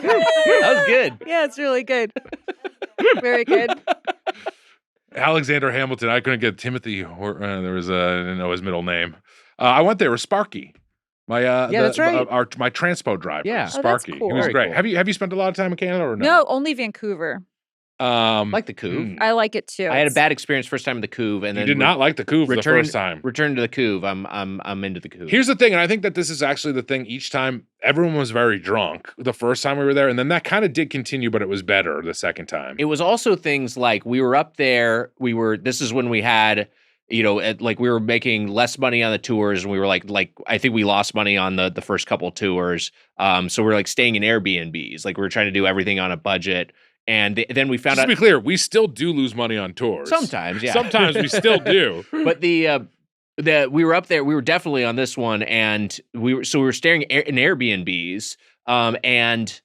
That was good. Yeah, it's really good. Very good. Alexander Hamilton. I couldn't get Timothy. There was I didn't know his middle name. I went there with Sparky. That's right. My transpo driver. Yeah, Sparky. That's cool. He was Very great. cool. Have you spent a lot of time in Canada or no? No, only Vancouver. Like the Couve. I like it too. I had a bad experience first time in the Couve, and then did not like the Couve the first time. Return to the Couve. I'm into the Couve. Here's the thing, and I think that this is actually the thing. Each time, everyone was very drunk the first time we were there, and then that kind of did continue, but it was better the second time. It was also things like we were up there. This is when we had. We were making less money on the tours, and we were like I think we lost money on the first couple tours. So we're staying in Airbnbs. We were trying to do everything on a budget. And then we found out. Just to be clear, we still do lose money on tours. Sometimes, yeah. Sometimes we still do. But we were up there. We were definitely on this one, and we were staying in Airbnbs. And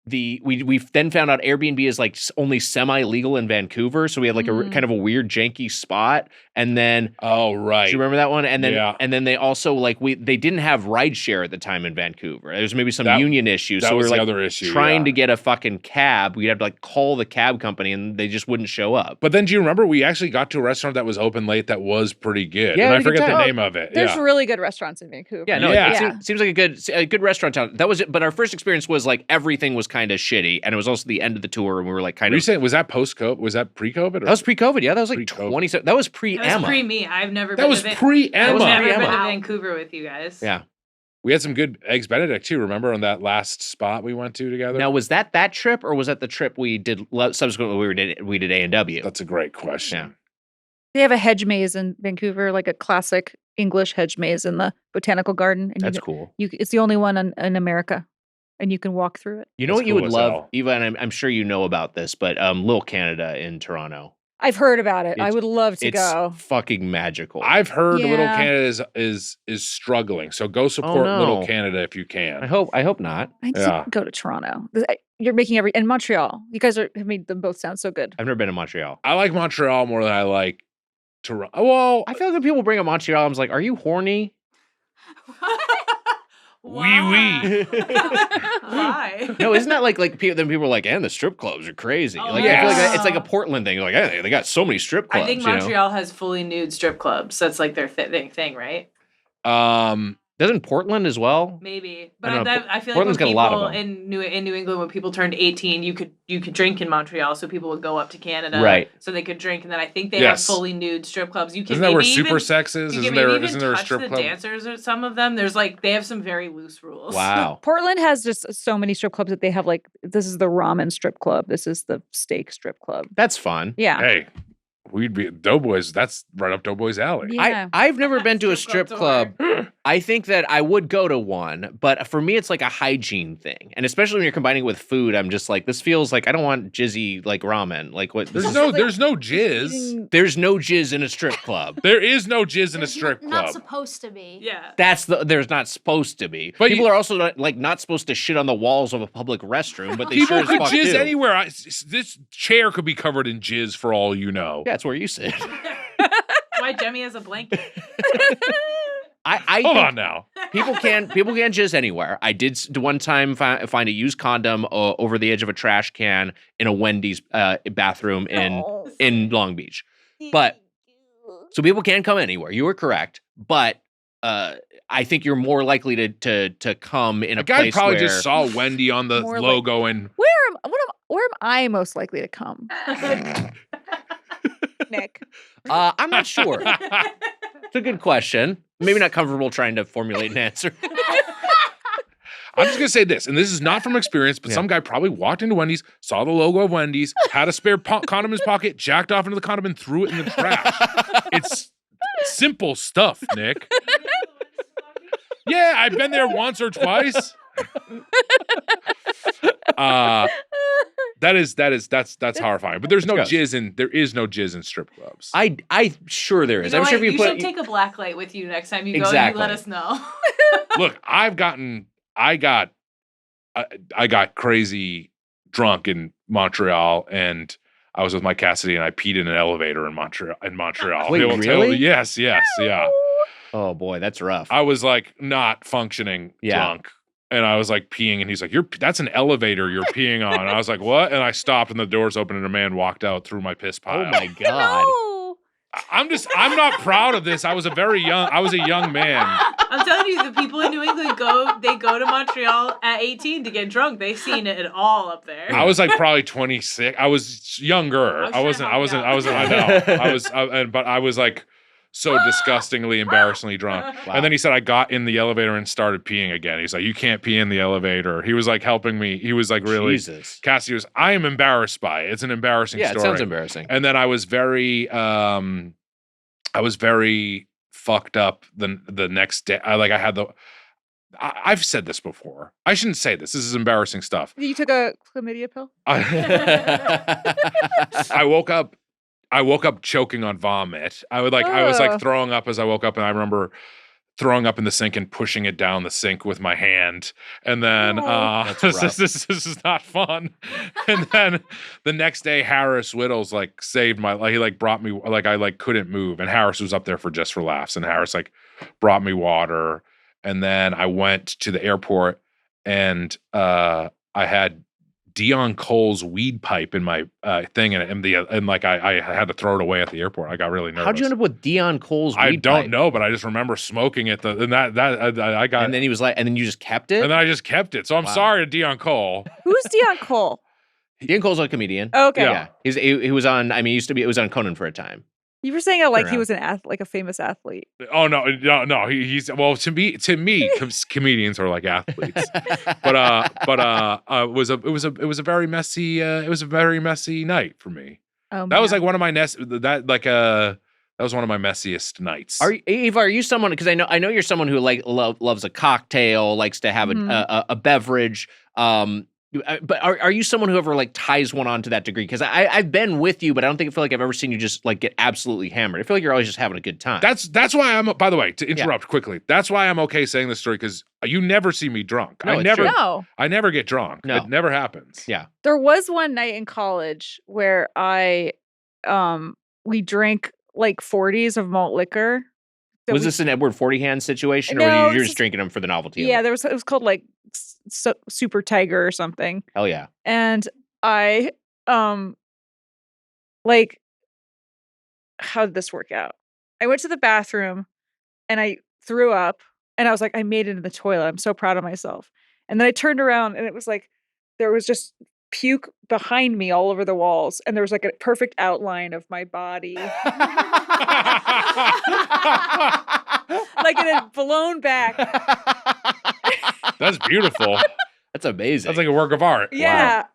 we then found out Airbnb is only semi-legal in Vancouver, so we had a kind of a weird janky spot. And then oh right, do you remember that one? And then yeah. And then they also they didn't have rideshare at the time in Vancouver. There was maybe some union issues, that so we was were the other issue, trying to get a fucking cab. We'd have to call the cab company, and they just wouldn't show up. But then do you remember we actually got to a restaurant that was open late that was pretty good? Yeah, and I forget the name of it. There's really good restaurants in Vancouver. Yeah, no, it seems like a good restaurant town. That was it. But our first experience was everything was kind of shitty, and it was also the end of the tour, and we were kind of. You saying was that post-COVID? Was that pre-COVID? That was pre-COVID. Yeah, that was 20. That was pre-Emma. That was pre-me. I've never. That was pre-Emma. I've never been to Vancouver with you guys. Yeah, we had some good eggs Benedict too. Remember on that last spot we went to together? Now was that trip, or was that the trip we did subsequently? We did A&W. That's a great question. Yeah. They have a hedge maze in Vancouver, like a classic English hedge maze in the botanical garden. And that's cool. It's the only one in America, and you can walk through it. You know what you would love, Eva, and I'm sure you know about this, but Little Canada in Toronto. I've heard about it. I would love to go. It's fucking magical. I've heard Little Canada is struggling, so go support Little Canada if you can. I hope not. I just go to Toronto. You're making and Montreal. You guys have made them both sound so good. I've never been to Montreal. I like Montreal more than I like Toronto. Well, I feel like when people bring up Montreal, I'm like, are you horny? Wee. Why? No, isn't that like then people are like, and the strip clubs are crazy. Oh, I feel like it's like a Portland thing. Like, hey, they got so many strip clubs. I think Montreal has fully nude strip clubs. That's their thing, right? Doesn't Portland as well? Maybe, I but don't know. I feel like Portland's when got a lot people of them. in New England, when people turned 18, you could drink in Montreal, so people would go up to Canada, Right. so they could drink, and then I think they have fully nude strip clubs. You can Isn't that where maybe Super even, Sex is? you can Isn't maybe there even isn't there a touch strip the club? dancers or some of them. There's like they have some very loose rules. Wow. Portland has just so many strip clubs that they have like this is the ramen strip club, this is the steak strip club. That's fun. Yeah. Hey, we'd be Doughboys. That's right up Doughboys' alley. Yeah. I've never been to a strip Strip club. club I think that I would go to one, but for me, it's like a hygiene thing, and especially when you're combining it with food, I'm just like, this feels like I don't want jizzy like ramen. Like what? There's no jizz. There's no jizz in a strip club. There is no jizz in a There's strip not club. supposed to be. Yeah. There's not supposed to be. But People are also not supposed to shit on the walls of a public restroom, but they People sure as could fuck jizz do. anywhere. This chair could be covered in jizz for all you know. Yeah, it's where you sit. Why Jemmy has a blanket? I Hold think on now. people can jizz anywhere. I did one time find a used condom over the edge of a trash can in a Wendy's bathroom in Long Beach. But so people can come anywhere. You were correct, but I think you're more likely to come in a A guy place probably where just saw Wendy on the More logo and Where am I most likely to come? Nick. I'm not sure. It's a good question. Maybe not comfortable trying to formulate an answer. I'm just gonna say this, and this is not from experience, but some guy probably walked into Wendy's, saw the logo of Wendy's, had a spare condom in his pocket, jacked off into the condom, and threw it in the trash. It's simple stuff, Nick. Yeah, I've been there once or twice. That's horrifying. But there's no jizz in strip clubs. I sure there is. You know I'm sure what? if you should take a black light with you next time you go. Exactly. And you let us know. Look, I got crazy drunk in Montreal, and I was with my Cassidy, and I peed in an elevator in Montreal. Wait, They will tell really? you- Yes, yeah. Oh boy, that's rough. I was like not functioning drunk. And I was like peeing, and he's like, that's an elevator you're peeing on. And I was like, what? And I stopped, and the doors opened, and a man walked out through my piss pile. Oh my god. No. I'm not proud of this. I was a young man. I'm telling you, the people in New England go to Montreal at 18 to get drunk. They've seen it all up there. I was like probably 26. I was younger. I wasn't. I know. But I was like so disgustingly, embarrassingly drunk. Wow. And then he said I got in the elevator and started peeing again. He's like, you can't pee in the elevator. He was like helping me. He was like really. Jesus. Cassie was. I am embarrassed by it. It's an embarrassing story. Yeah, it sounds embarrassing. And then I was very fucked up the next day. I've said this before. I shouldn't say this. This is embarrassing stuff. You took a chlamydia pill? I woke up choking on vomit. I was like throwing up as I woke up, and I remember throwing up in the sink and pushing it down the sink with my hand. And then this is not fun. And then the next day, Harris Whittles saved my he brought me I couldn't move, and Harris was up there for laughs, and Harris brought me water. And then I went to the airport, and I had Dion Cole's weed pipe in my thing, and I had to throw it away at the airport. I got really nervous. How'd you end up with Dion Cole's weed I don't pipe? know, but I just remember smoking it. And then he was like, and then you just kept it? And then I just kept it. So I'm sorry to Dion Cole. Who's Dion Cole? Dion Cole's a comedian. Oh, okay. Yeah. He was on, it was on Conan for a time. You were saying it he was a famous athlete. Oh no. He's to me, comedians are like athletes. It was a very messy night for me. Oh, that was one of my that was one of my messiest nights. Eva, are you someone? Because I know you're someone who loves a cocktail, likes to have a beverage. But are you someone who ever ties one on to that degree? Because I've been with you, but I don't feel like I've ever seen you just get absolutely hammered. I feel like you're always just having a good time. That's why I'm. By the way, to interrupt quickly, that's why I'm okay saying this story, because you never see me drunk. No, I never get drunk. No. It never happens. Yeah. There was one night in college where we drank 40s of malt liquor. Was this an Edward 40 hand situation, or were you just drinking them for the novelty? Yeah, it was called Super Tiger or something. Hell yeah. And I how did this work out? I went to the bathroom and I threw up And I was like, I made it in the toilet. I'm so proud of myself. And then I turned around and it was like, there was just puke behind me all over the walls. And there was like a perfect outline of my body. Like it had blown back. That's beautiful. That's amazing. That's like a work of art. Yeah. Wow.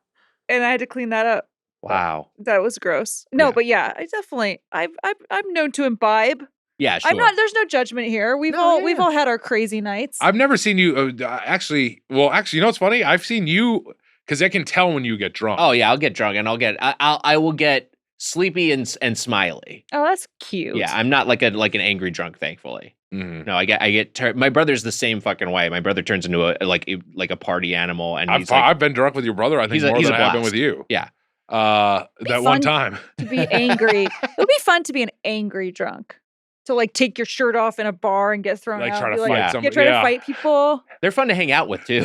And I had to clean that up. Wow. That was gross. No, Yeah. but yeah, I definitely I'm known to imbibe. Yeah, sure. There's no judgment here. We've No, all yeah. all had our crazy nights. I've never seen you actually, you know what's funny? I've seen you because I can tell when you get drunk. Oh yeah, I'll get drunk and I will get sleepy and smiley. Oh, that's cute. Yeah, I'm not like an angry drunk, thankfully. Mhm. No, I get my brother's the same fucking way. My brother turns into a party animal, and I've been drunk with your brother, I think, more he's than a I have been blast. with you. Yeah. That fun one time. To be angry. It would be fun to be an angry drunk. To like take your shirt off in a bar and get thrown Like out. try to Be fight like, somebody. try to fight people. They're fun to hang out with too.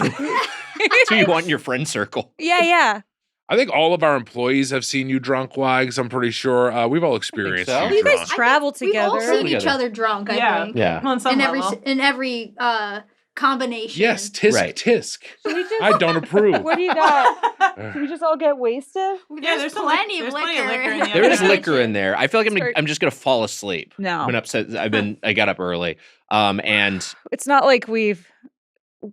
So you want in your friend circle. Yeah. I think all of our employees have seen you drunk, Wags. I'm pretty sure. We've all experienced so. you You guys drunk. travel We've all together. seen each Together. other drunk, I Yeah. think. Yeah. On some level. In every combination. Yes, tisk Right. tisk. Should we just, I don't approve. what do you got? Should we just all get wasted? Yeah, There's plenty of liquor. in the There is other liquor in there. I feel like Start- I'm just gonna fall asleep. No. I've been upset. I got up early. And It's not like we've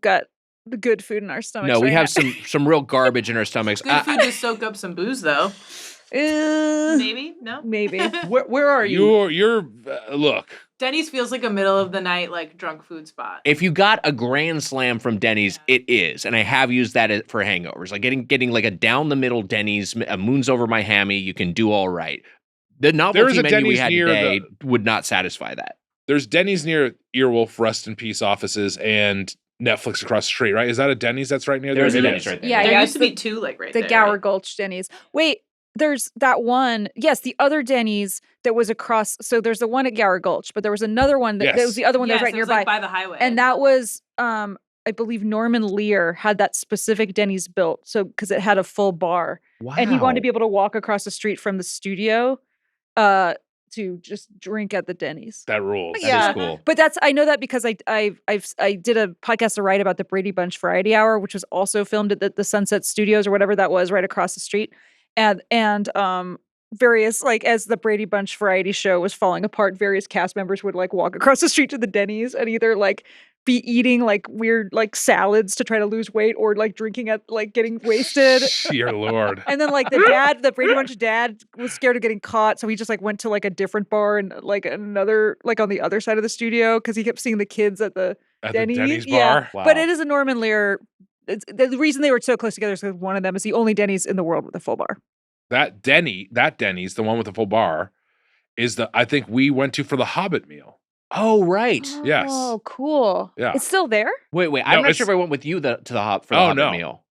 got the good food in our stomachs. no, we right have now. some real garbage in our stomachs. Good food to soak up some booze, though. Maybe? No? Maybe. Where are you? You're look. Denny's feels like a middle of the night, like, drunk food spot. If you got a grand slam from Denny's, it is, and I have used that for hangovers. Like getting like a down the middle Denny's, a moons over my hammy, you can do all right. The There novelty is a menu we Denny's had near today would not satisfy that. There's Denny's near Earwolf Rest in Peace offices and Netflix across the street, right? Is that a Denny's that's right near there? There is a It Denny's is. right there. Yeah, There yeah. used to it's be two, like, right the there. Gower right? Gulch Denny's. Wait, there's that one. Yes, the other Denny's that was across. So there's the one at Gower Gulch, but there was another one that was the other one that was Yes, right it was, nearby. like, by the highway. And that was, I believe Norman Lear had that specific Denny's built. So because it had a full bar, Wow. and he wanted to be able to walk across the street from the studio, to just drink at the Denny's. That rules. That Yeah. is cool. But I know that because I did a podcast to write about the Brady Bunch Variety Hour, which was also filmed at the Sunset Studios or whatever that was, right across the street, and various, like, as the Brady Bunch variety show was falling apart, various cast members would like walk across the street to the Denny's and either like be eating like weird like salads to try to lose weight or like drinking at like getting wasted. Dear Lord. And then like the Brady Bunch dad was scared of getting caught, so he just like went to like a different bar and like another like on the other side of the studio because he kept seeing the kids at the At Denny's. the Denny's Yeah. bar. Wow. But it is a Norman Lear. The reason they were so close together is because one of them is the only Denny's in the world with a full bar. That Denny's, the one with the full bar, is I think we went to for the Hobbit meal. Oh, right. Yes. Oh, cool. Yeah. It's still there? Wait. No, I'm not it's- sure if I went with you to the Hobbit no. meal.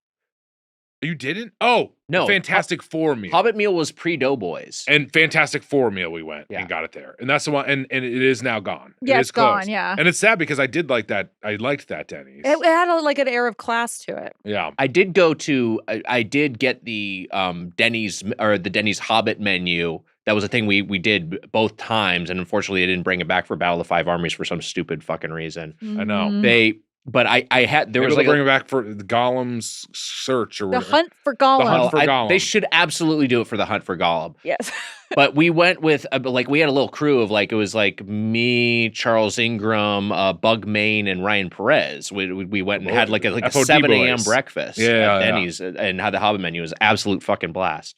You didn't? Oh, No. Fantastic Four meal. Hobbit meal was pre-Doughboys. And Fantastic Four meal we went Yeah. and got it there. And that's the one and it is now gone. Yeah, It it's is closed. gone, yeah. And it's sad because I did like that. I liked that Denny's. It had like an air of class to it. Yeah. I did go to. I did get the Denny's or the Denny's Hobbit menu. That was a thing we did both times, and unfortunately, I didn't bring it back for Battle of the Five Armies for some stupid fucking reason. I know. Mhm. But I had there Maybe was they'll like bring it back for the Gollum's search or The whatever. hunt for Gollum. hunt for Gollum. They should absolutely do it for the hunt for Gollum. Yes. But we went with like we had a little crew of like it was like me, Charles Ingram, Bug Main, and Ryan Perez. We went and had like a FOD 7 a.m. boys. breakfast Yeah, at yeah. Denny's and had the Hobbit menu. It was an absolute fucking blast.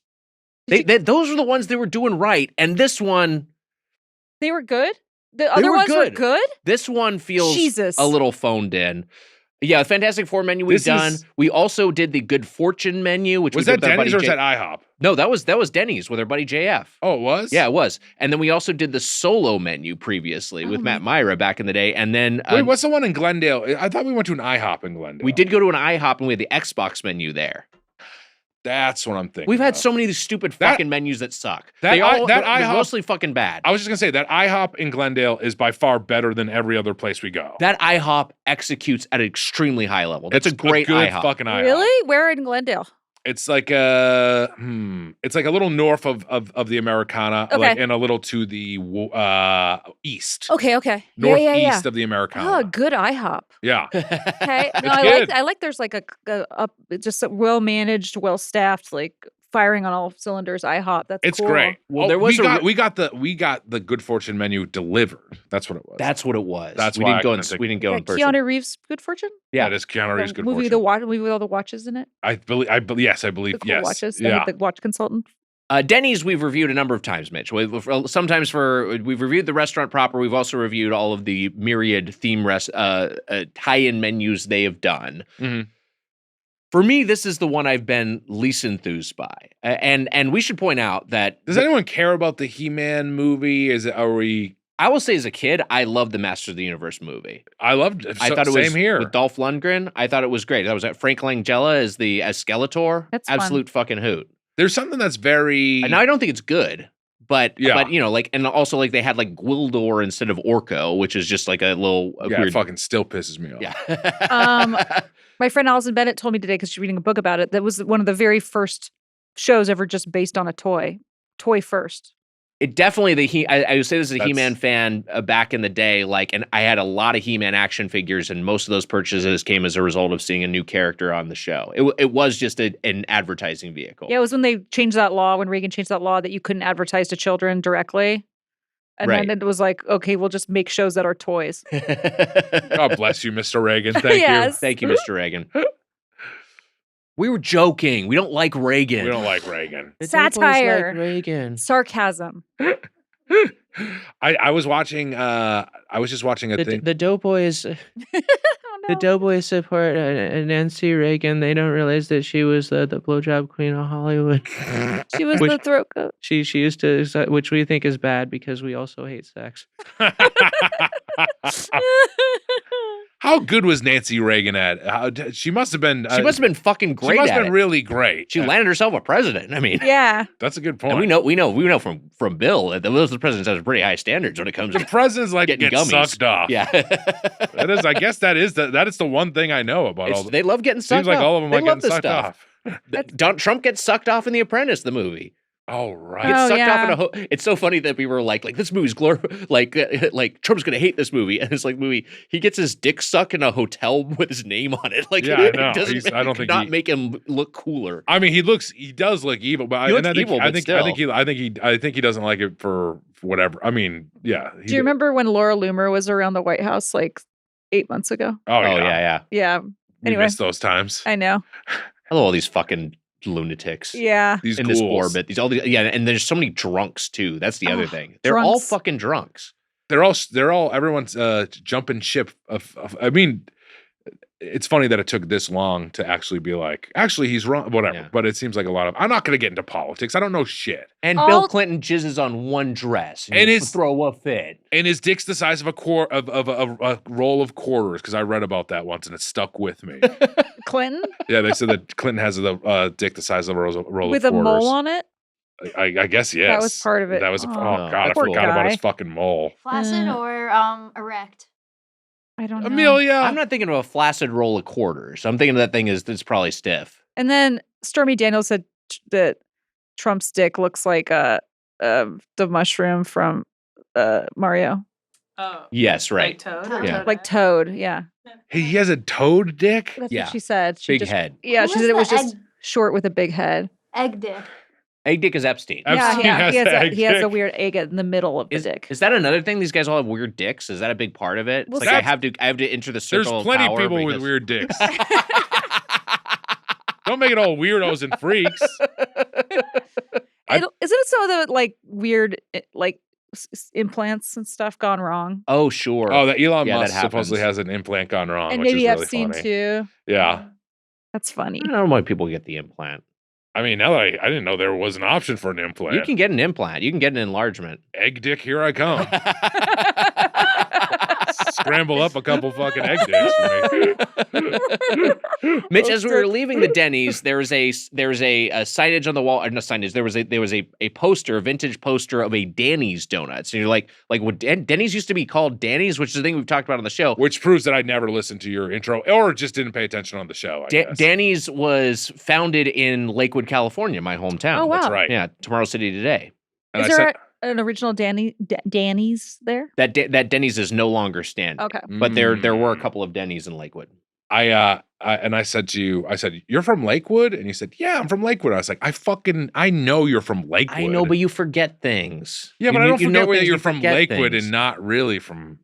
Those were the ones they were doing right, and this one, They were good? The other were ones were good. good? this one feels Jesus. a little phoned in. Yeah, the Fantastic Four menu we've This done. is- We also did the Good Fortune menu, which Was we that did with our Denny's or buddy was that IHOP? No, that was Denny's with our buddy JF. Oh, it was? Yeah, it was. And then we also did the solo menu previously with Oh, Matt Myra back in the day. And then Wait, what's the one in Glendale? I thought we went to an IHOP in Glendale. we did go to an IHOP and we had the Xbox menu there. That's what I'm thinking. We've had of. so many of these stupid That- fucking menus that suck. that They all, that they're IHOP mostly fucking bad. I was just gonna say that IHOP in Glendale is by far better than every other place we go. That IHOP executes at an extremely high level. That's It's a great good IHOP. fucking IHOP. Really? Where in Glendale? It's like it's like a little north of the Americana, Okay. like, and a little to the east. Okay. Northeast of the Americana. Oh, good IHOP. Yeah. Okay. No, It's good. I like there's like just a well managed, well staffed, like firing on all cylinders IHOP. That's It's cool. great. Well, there was we got the Good Fortune menu delivered. That's what it was. That's what it was. That's we why didn't go I in. couldn't We didn't go in Got person. Keanu Reeves' Good Fortune. Yeah, it is Keanu Reeves' Good movie, Fortune. movie with all the watches in it. I believe The cool yes. watches. Yeah. The watch consultant. Denny's we've reviewed a number of times, Mitch. Sometimes we've reviewed the restaurant proper. We've also reviewed all of the myriad theme tie-in menus they have done. Mhm. For me, this is the one I've been least enthused by, and we should point out that Does anyone care about the He-Man movie? Are we? I will say, as a kid, I loved the Masters of the Universe movie. I loved it. I thought it was same here. with Dolph Lundgren. I thought it was great. That was Frank Langella as Skeletor. That's fun. Absolute fucking hoot. There's something that's very. Now I don't think it's good, but Yeah. but and also like they had like Gwildor instead of Orko, which is just like a little Yeah, weird. it fucking still pisses me off. Yeah. My friend Allison Bennett told me today because she's reading a book about it. That was one of the very first shows ever just based on a toy first. It definitely I would say this as a That's- He-Man fan back in the day, like, and I had a lot of He-Man action figures, and most of those purchases came as a result of seeing a new character on the show. It was just an advertising vehicle. Yeah, it was when they changed that law, when Reagan changed that law that you couldn't advertise to children directly. And Right. then it was like, okay, we'll just make shows that are toys. God bless you, Mr. Reagan. Thank Yes. Thank you, Mr. Reagan. We were joking. We don't like you. Reagan. We don't like Reagan. The Doughboys Satire. like Reagan. Sarcasm. I was watching. I was just watching a thing. The Doughboys. Oh, The no. Doughboys support Nancy Reagan. They don't realize that she was the blowjob queen of Hollywood. She was Which- the throat goat. She used to, which we think is bad because we also hate sex. How good was Nancy Reagan at? She must have been. She must have been fucking She great must at have been it. really great. She landed herself a president. I mean, Yeah. That's a good point. and we know from Bill that the president has pretty high standards when it comes the to president's like getting getting gummies. sucked off. Yeah, That is. I guess that is the one thing I know about all. they love getting sucked Seems like off. all of them They like love getting this sucked stuff. off. Trump gets sucked off in The Apprentice, the movie. Oh right. Gets Oh, sucked off yeah. in it's so funny that people were like this movie's like Trump's gonna hate this movie, and it's like movie he gets his dick sucked in a hotel with his name on it. Like Yeah, I it know. doesn't I don't think not he- make him look cooler. I mean, he does look evil, but He and looks I think evil, I but think still. I think he doesn't like it for whatever. I mean, yeah. Do you remember when Laura Loomer was around the White House like 8 months ago? Oh Oh yeah. yeah. Yeah. We Anyway. missed those times. I know. I love all these fucking lunatics. Yeah. These in this ghouls. orbit, and there's so many drunks too. That's the other Oh, thing. They're all drunks. fucking drunks. They're all everyone's jumping ship I mean, it's funny that it took this long to actually be like, actually he's wrong, whatever. Yeah. But it seems like a lot of I'm not gonna get into politics. I don't know shit. And All- Bill Clinton jizzes on one dress And you his- throw a fit. And his dick's the size of a roll of quarters, because I read about that once and it stuck with me. Clinton Yeah, they said that Clinton has a dick the size of a roll with of a quarters. mole on it. I guess yes. That was part of it. That was Oh, God, I poor forgot about his guy. fucking mole. Flaccid Mm. or erect? I don't know. Amelia. I'm not thinking of a flaccid roll of quarters. I'm thinking that thing it's probably stiff. And then Stormy Daniels said that Trump's dick looks like the mushroom from Mario, Oh, Yes, right. like Toad. Toad. Yeah. like Toad. Yeah, He has a toad dick? that's Yeah. what she said. She Big just, head. Yeah, Who she has said it the was just egg- short with a big head. Egg dick. Egg dick is Epstein. Epstein Yeah, has he has the egg he has a dick. weird egg in the middle of the Is dick. that another thing? These guys all have weird dicks. Is that a big part of it? Well, It's like that's- I have to enter the There's circle. plenty of of power people with because- weird dicks. Don't make it all weirdos and freaks. I- Isn't it some of the like weird like implants and stuff gone wrong? Oh sure. Oh, that Elon Yeah, that Musk supposedly happens. has an implant gone wrong, And which maybe is really Epstein funny. too. Yeah. That's funny. I don't know why people get the implant. I mean, now that I didn't know there was an option for an implant. You can get an implant. You can get an enlargement. Egg dick, here I come. Scramble up a couple fucking egg dicks for me. Mitch, as we were leaving the Denny's, there was a signage on the wall. Or not signage. There was a poster, a vintage poster of a Danny's donuts. And you're like what Denny's used to be called Danny's, which is the thing we've talked about on the show. Which proves that I never listened to your intro or just didn't pay attention on the show. I guess. Danny's was founded in Lakewood, California, my hometown. Oh, wow. That's right. Yeah, Tomorrow City today. And Is there an original Danny's there? That Denny's is no longer standing. Okay. But there were a couple of Denny's in Lakewood. I said to you, you're from Lakewood? And you said, yeah, I'm from Lakewood. I was like, I know you're from Lakewood. I know, but you forget things. Yeah, but I don't forget that you're from Lakewood things. and you're not really from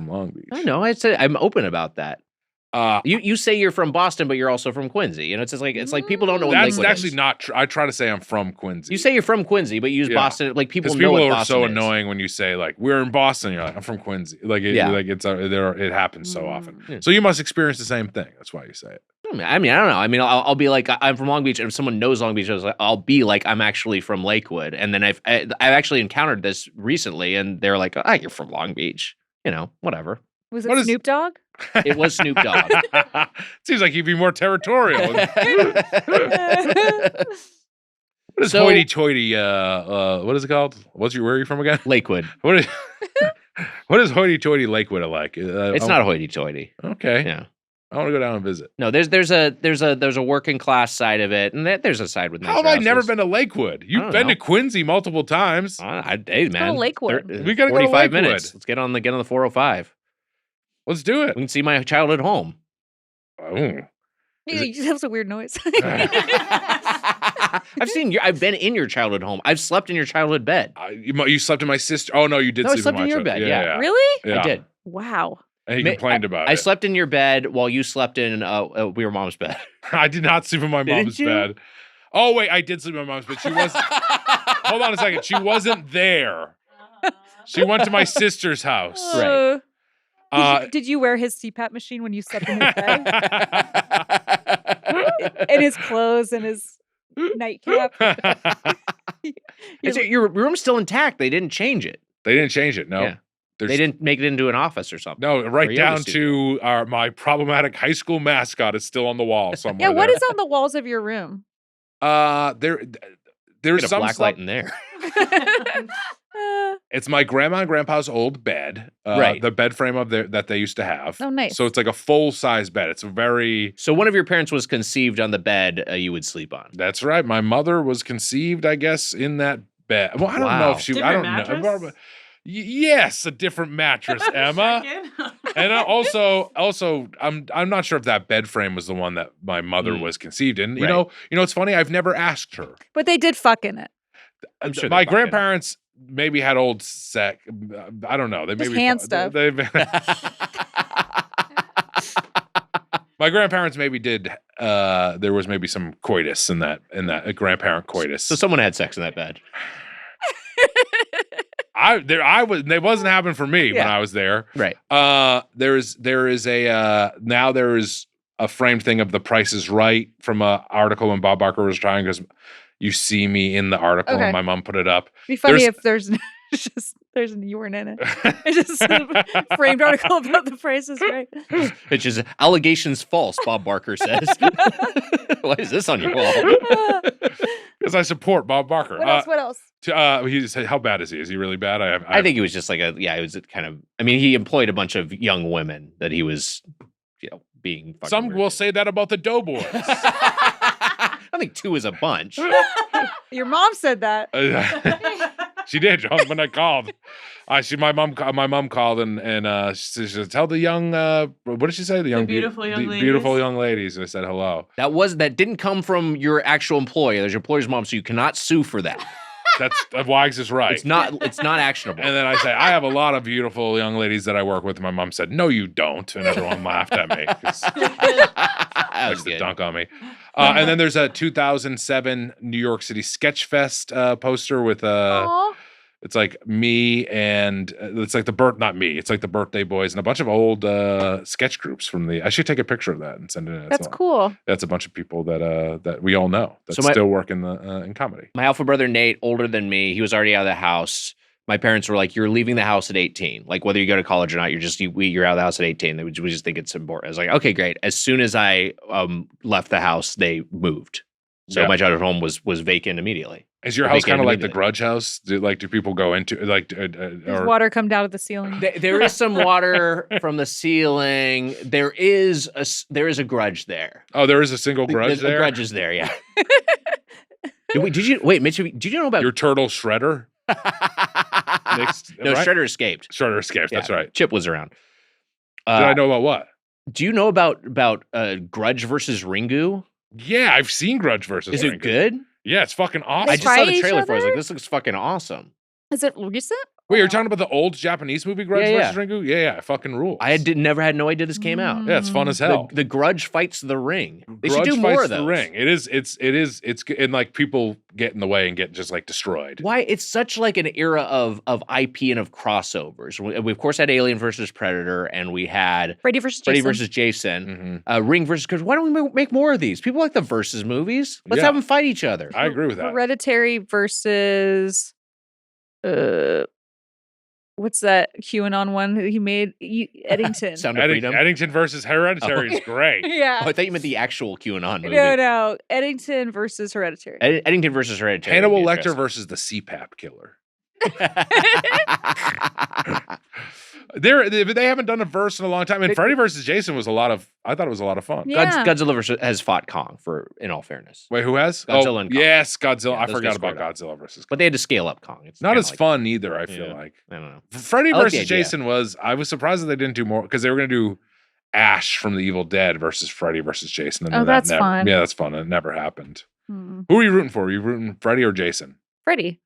Long Beach. I know. I'm open about that. You say you're from Boston, but you're also from Quincy. You know, it's like people don't know what That's Lakewood actually is. not true. I try to say I'm from Quincy. You say you're from Quincy, but you use Boston. Like people know what Boston so is. annoying when you say like we're in Boston. You're like I'm from Quincy. It happens so often. Yeah. So you must experience the same thing. That's why you say it. I mean, I don't know. I mean, I'll be like I'm from Long Beach, and if someone knows Long Beach, I'll be like I'm actually from Lakewood. And then I've actually encountered this recently, and they're like, you're from Long Beach. You know, whatever. Was it Snoop Dogg? It was Snoop Dogg. Seems like you'd be more territorial. What is So- hoity-toity? What is it called? Where are you from again? Lakewood. What is hoity-toity Lakewood like? It's not hoity-toity. Okay. Yeah. I want to go down and visit. No, there's a working class side of it, and there's a side with. How have I never been to Lakewood? You've been know. to Quincy multiple times. Hey man, go to Lakewood. We gotta go to 45 Lakewood. minutes. Let's get on the 405. Let's do it. We can see my childhood home. Oh. That was a weird noise. I've been in your childhood home. I've slept in your childhood bed. You slept in my sister. Oh no, you did. No, I sleep slept in in my your bed, yeah. Really? Yeah. I did. Wow. And he complained about it. I slept in your bed while you slept in we were mom's bed. I did not sleep in my mom's bed. Oh wait, I did sleep in my mom's bed. She was. Hold on a second. She wasn't there. She went to my sister's house. Right. Did you wear his CPAP machine when you slept in your bed? And his clothes and his nightcap? Your room's still intact. They didn't change it. They didn't change it. No. Yeah. They didn't make it into an office or something. No, right Or down yoga studio. to my problematic high school mascot is still on the wall somewhere. Yeah, what is on the walls of your room? There's Get a some black stuff. light in there. It's my grandma and grandpa's old bed, Right. The bed frame that they used to have. Oh, nice. So it's like a full size bed. It's a very. So one of your parents was conceived on the bed you would sleep on. That's right. My mother was conceived, I guess, in that bed. Well, I don't know Wow. if she. Different I don't mattress? know. Yes, a different mattress, Emma. And also, I'm not sure if that bed frame was the one that my mother was conceived in. You Right. know, it's funny. I've never asked her. But they did fuck in it. I'm sure My they fucked in it. grandparents maybe had old sex. I don't know. They Just maybe hand stuff. My grandparents maybe did. There was maybe some coitus in that grandparent coitus. So someone had sex in that bed. It wasn't happening for me when I was there. Right. There is now there is a framed thing of The Price is Right from an article when Bob Barker was trying, because you see me in the article Okay. and my mom put it up. It'd be funny There's- if you weren't in it. It's just a framed article about The Price is Right. Which is allegations false, Bob Barker says. Why is this on your wall? Because I support Bob Barker. What else? How bad is he? Is he really bad? I think he was just like it was kind of, I mean, he employed a bunch of young women that he was, being fucking some weird will to. say that about the Doughboys. I think two is a bunch. Your mom said that. She did, John, when I called. My mom called and she said, tell the young what did she say? The beautiful young ladies. Beautiful young ladies. And I said hello. That didn't come from your actual employer. There's your employer's mom, so you cannot sue for that. That's Wags is right. It's not actionable. And then I say, I have a lot of beautiful young ladies that I work with. And my mom said, no, you don't. And everyone laughed at me. That was Likes to good. dunk on me. And then there's a 2007 New York City Sketch Fest poster with Aw. it's like me and it's like not me. It's like the Birthday Boys and a bunch of old sketch groups from I should take a picture of that and send it in. That's cool. That's a bunch of people that we all know that So still work in comedy. My alpha brother Nate, older than me, he was already out of the house. My parents were like, "You're leaving the house at 18. Like whether you go to college or not, you're out of the house at 18." We just think it's important. I was like, "Okay, great." As soon as I left the house, they moved. So my childhood home was vacant immediately. Is your house kind of like the Grudge house? Do people go into Does water come down of the ceiling? There is some water from the ceiling. There is a Grudge there. Oh, there is a single Grudge there? The Grudge is there, yeah. Mitch, did you know about your turtle Shredder? No, right? Shredder escaped. Shredder escaped, that's right. Chip was around. Did I know about what? Do you know about Grudge versus Ringu? Yeah, I've seen Grudge versus Ringu. Is it good? Yeah, it's fucking awesome. I just saw the trailer for it. I was like, this looks fucking awesome. Is it recent? Wait, you're talking about the old Japanese movie Grudge versus Ringu? Yeah, it fucking rules. I never had no idea this came out. Yeah, it's fun as hell. The Grudge fights the Ring. They Grudge should do more of those. The Ring. It's and like people get in the way and get just like destroyed. Why? It's such like an era of IP and of crossovers. We of course had Alien versus Predator, and we had Freddy versus Jason. Ring versus Grudge. Why don't we make more of these? People like the versus movies. Let's have them fight each other. I agree with that. Hereditary versus what's that QAnon one that he made? Eddington. Sound of Freedom. Eddington versus Hereditary is great. Yeah. Oh, I thought you meant the actual QAnon movie. No. Eddington versus Hereditary. Eddington versus Hereditary. Hannibal Lecter versus the CPAP killer. They haven't done a verse in a long time. And Freddy versus Jason was I thought it was a lot of fun. Yeah. Godzilla has fought Kong, in all fairness. Wait, who has? Godzilla and Kong. Yes, Godzilla. Yeah, I forgot about Godzilla versus Kong. But they had to scale up Kong. It's not as fun either, I feel like. I don't know. Freddy versus Jason I was surprised that they didn't do more, because they were going to do Ash from The Evil Dead versus Freddy versus Jason. And that's fun. Yeah, that's fun. It never happened. Who are you rooting for? Are you rooting Freddy or Jason? Freddy.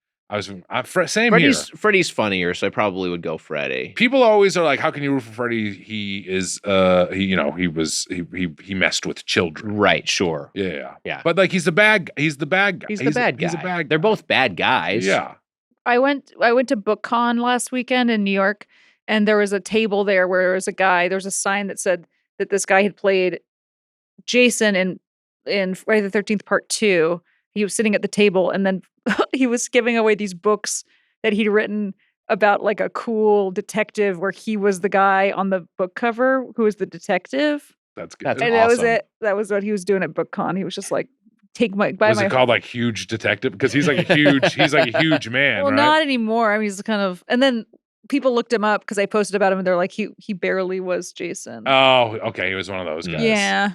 Same here. Freddy's funnier, so I probably would go Freddy. People always are like, "How can you root for Freddy? He is, he messed with children." Right? Sure. Yeah. But like, he's the bad guy. He's the bad guy. He's a bad guy. They're both bad guys. Yeah. I went to BookCon last weekend in New York, and there was a table there where there was a guy. There was a sign that said that this guy had played Jason in Friday the 13th Part 2. He was sitting at the table, and then he was giving away these books that he'd written about like a cool detective where he was the guy on the book cover who was the detective. That's good. That's and awesome. that was it. That was what he was doing at BookCon. He was just like, was it called like Huge Detective? Because he's like a huge man. Well, right? not anymore. I mean, he's kind of, and then people looked him up because I posted about him, and they're like, he barely was Jason. Oh, okay. He was one of those guys. Yeah.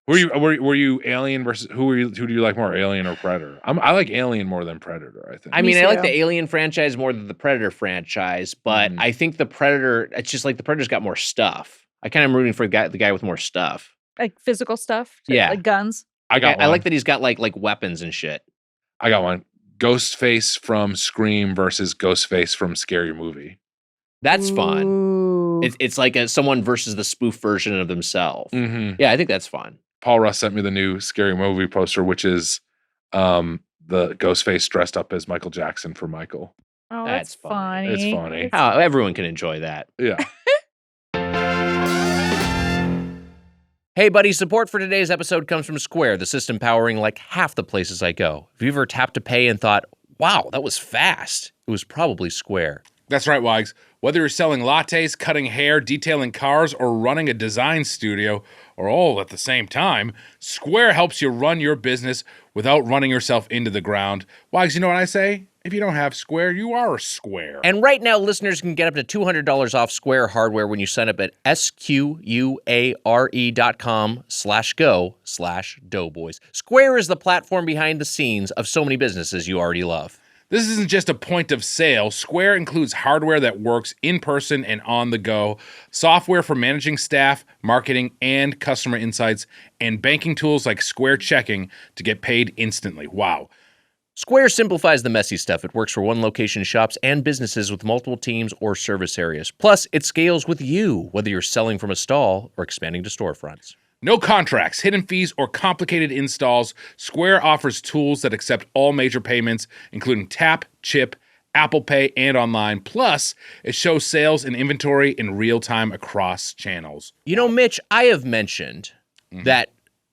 Were you Alien versus who do you like more, Alien or Predator? I like Alien more than Predator, I think. I mean, I like the Alien franchise more than the Predator franchise, but I think the Predator, it's just like the Predator's got more stuff. I kind of am rooting for the guy with more stuff. Like physical stuff? Yeah. Like guns? I like that he's got like weapons and shit. I got one. Ghostface from Scream versus Ghostface from Scary Movie. That's fun. Ooh. It's like someone versus the spoof version of themselves. Mm-hmm. Yeah, I think that's fun. Paul Russ sent me the new Scary Movie poster, which is the Ghostface dressed up as Michael Jackson for Michael. Oh, that's funny. It's funny. How everyone can enjoy that. Yeah. Hey, buddy, support for today's episode comes from Square, the system powering like half the places I go. Have you ever tapped to pay and thought, wow, that was fast? It was probably Square. That's right, Wags. Whether you're selling lattes, cutting hair, detailing cars, or running a design studio, or all at the same time, Square helps you run your business without running yourself into the ground. Wags, you know what I say? If you don't have Square, you are a square. And right now, listeners can get up to $200 off Square hardware when you sign up at square.com/go/Doughboys. Square is the platform behind the scenes of so many businesses you already love. This isn't just a point of sale. Square includes hardware that works in person and on the go, software for managing staff, marketing, and customer insights, and banking tools like Square Checking to get paid instantly. Wow. Square simplifies the messy stuff. It works for one location shops and businesses with multiple teams or service areas. Plus, it scales with you, whether you're selling from a stall or expanding to storefronts. No contracts, hidden fees, or complicated installs. Square offers tools that accept all major payments, including Tap, Chip, Apple Pay, and online. Plus, it shows sales and inventory in real time across channels. You know, Mitch, I have mentioned that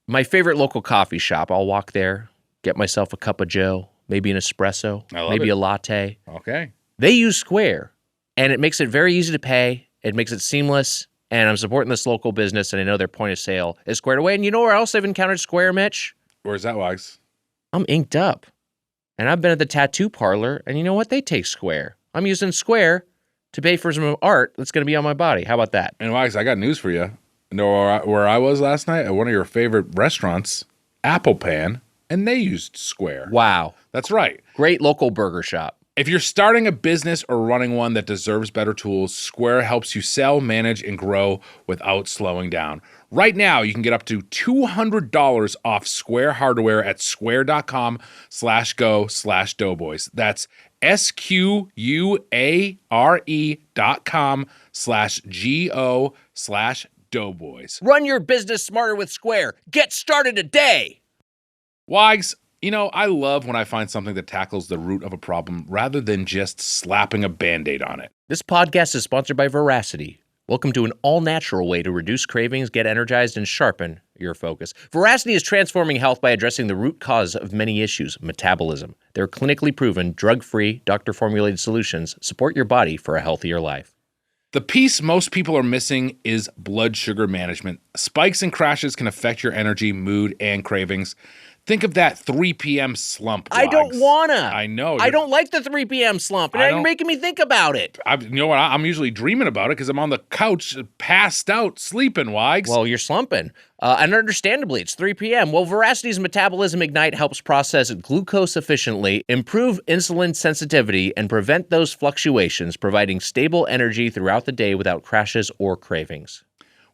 my favorite local coffee shop, I'll walk there, get myself a cup of joe, maybe an espresso, maybe a latte. Okay. They use Square, and it makes it very easy to pay. It makes it seamless, and I'm supporting this local business, and I know their point of sale is squared away. And you know where else I've encountered Square, Mitch? Where's that, Wags? I'm inked up, and I've been at the tattoo parlor, and you know what? They take Square. I'm using Square to pay for some art that's going to be on my body. How about that? And Wags, I got news for you. You know where I was last night? At one of your favorite restaurants, Apple Pan, and they used Square. Wow. That's right. Great local burger shop. If you're starting a business or running one that deserves better tools, Square helps you sell, manage, and grow without slowing down. Right now, you can get up to $200 off Square hardware at square.com/go/doughboys. That's SQUARE.com/GO/doughboys. Run your business smarter with Square. Get started today. Wags, you know, I love when I find something that tackles the root of a problem rather than just slapping a Band-Aid on it. This podcast is sponsored by Veracity. Welcome to an all-natural way to reduce cravings, get energized, and sharpen your focus. Veracity is transforming health by addressing the root cause of many issues, metabolism. Their clinically proven, drug-free, doctor-formulated solutions support your body for a healthier life. The piece most people are missing is blood sugar management. Spikes and crashes can affect your energy, mood, and cravings. Think of that 3 p.m. slump, Wags. I don't wanna. I know. I don't like the 3 p.m. slump, and now you're making me think about it. You know what? I'm usually dreaming about it because I'm on the couch, passed out, sleeping, Wags. Well, you're slumping. And understandably, it's 3 p.m. Well, Veracity's Metabolism Ignite helps process glucose efficiently, improve insulin sensitivity, and prevent those fluctuations, providing stable energy throughout the day without crashes or cravings.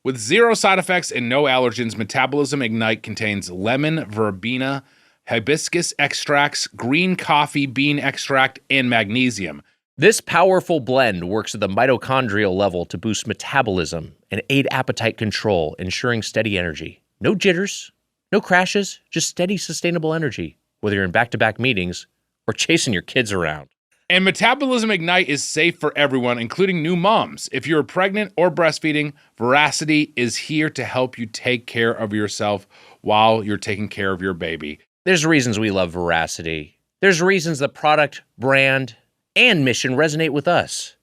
With 0 side effects and no allergens, Metabolism Ignite contains lemon, verbena, hibiscus extracts, green coffee bean extract, and magnesium. This powerful blend works at the mitochondrial level to boost metabolism and aid appetite control, ensuring steady energy. No jitters, no crashes, just steady, sustainable energy, whether you're in back-to-back meetings or chasing your kids around. And Metabolism Ignite is safe for everyone, including new moms. If you're pregnant or breastfeeding, Veracity is here to help you take care of yourself while you're taking care of your baby. There's reasons we love Veracity. There's reasons the product, brand, and mission resonate with us.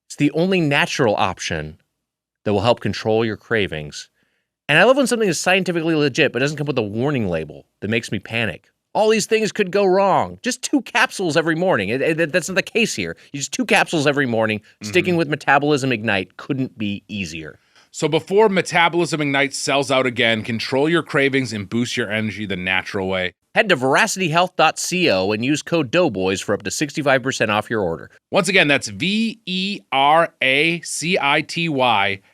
It's the only natural option that will help control your cravings. And I love when something is scientifically legit but doesn't come with a warning label that makes me panic. All these things could go wrong. Just 2 capsules every morning. That's not the case here. You just 2 capsules every morning. Sticking with Metabolism Ignite couldn't be easier. So before Metabolism Ignite sells out again, control your cravings and boost your energy the natural way. Head to veracityhealth.co and use code Doughboys for up to 65% off your order. Once again, that's VERACITY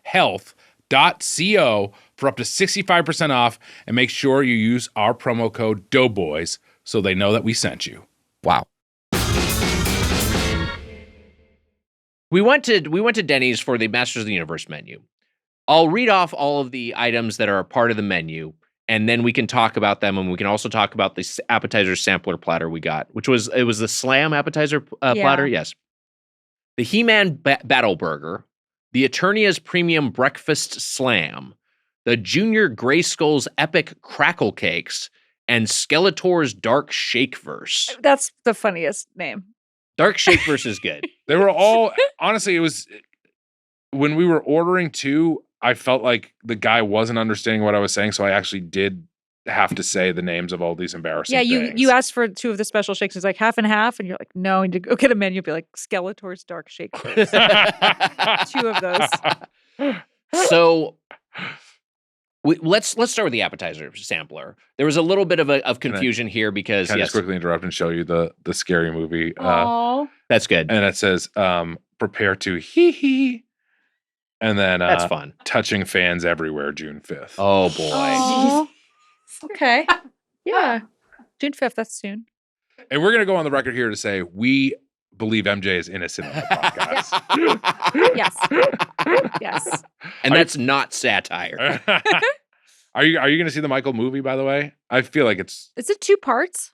health.co for up to 65% off, and make sure you use our promo code Doughboys so they know that we sent you. Wow. We went to Denny's for the Masters of the Universe menu. I'll read off all of the items that are a part of the menu, and then we can talk about them, and we can also talk about the appetizer sampler platter we got, which was the Slam appetizer platter. Yes. The He-Man Battle Burger, the Eternia's Premium Breakfast Slam, the Junior Grayskull's Epic Crackle Cakes, and Skeletor's Dark Shakeverse. That's the funniest name. Dark Shakeverse is good. They were all, honestly, it was, when we were ordering too, I felt like the guy wasn't understanding what I was saying, so I actually did have to say the names of all these embarrassing things. You asked for 2 of the special shakes. It's like half and half, and you're like, no, and you go get a menu, be like, Skeletor's Dark Shakeverse. 2 of those. So let's start with the appetizer sampler. There was a little bit of confusion here because can I just quickly interrupt and show you the scary movie? That's good. And it says, prepare to hee. And then that's fun. Touching fans everywhere, June 5th. Oh boy. Okay. Yeah. June 5th, that's soon. And we're gonna go on the record here to say we believe MJ is innocent on the podcast. Yes. And that's not satire. Are you going to see the Michael movie, by the way? I feel like it's... Is it 2 parts?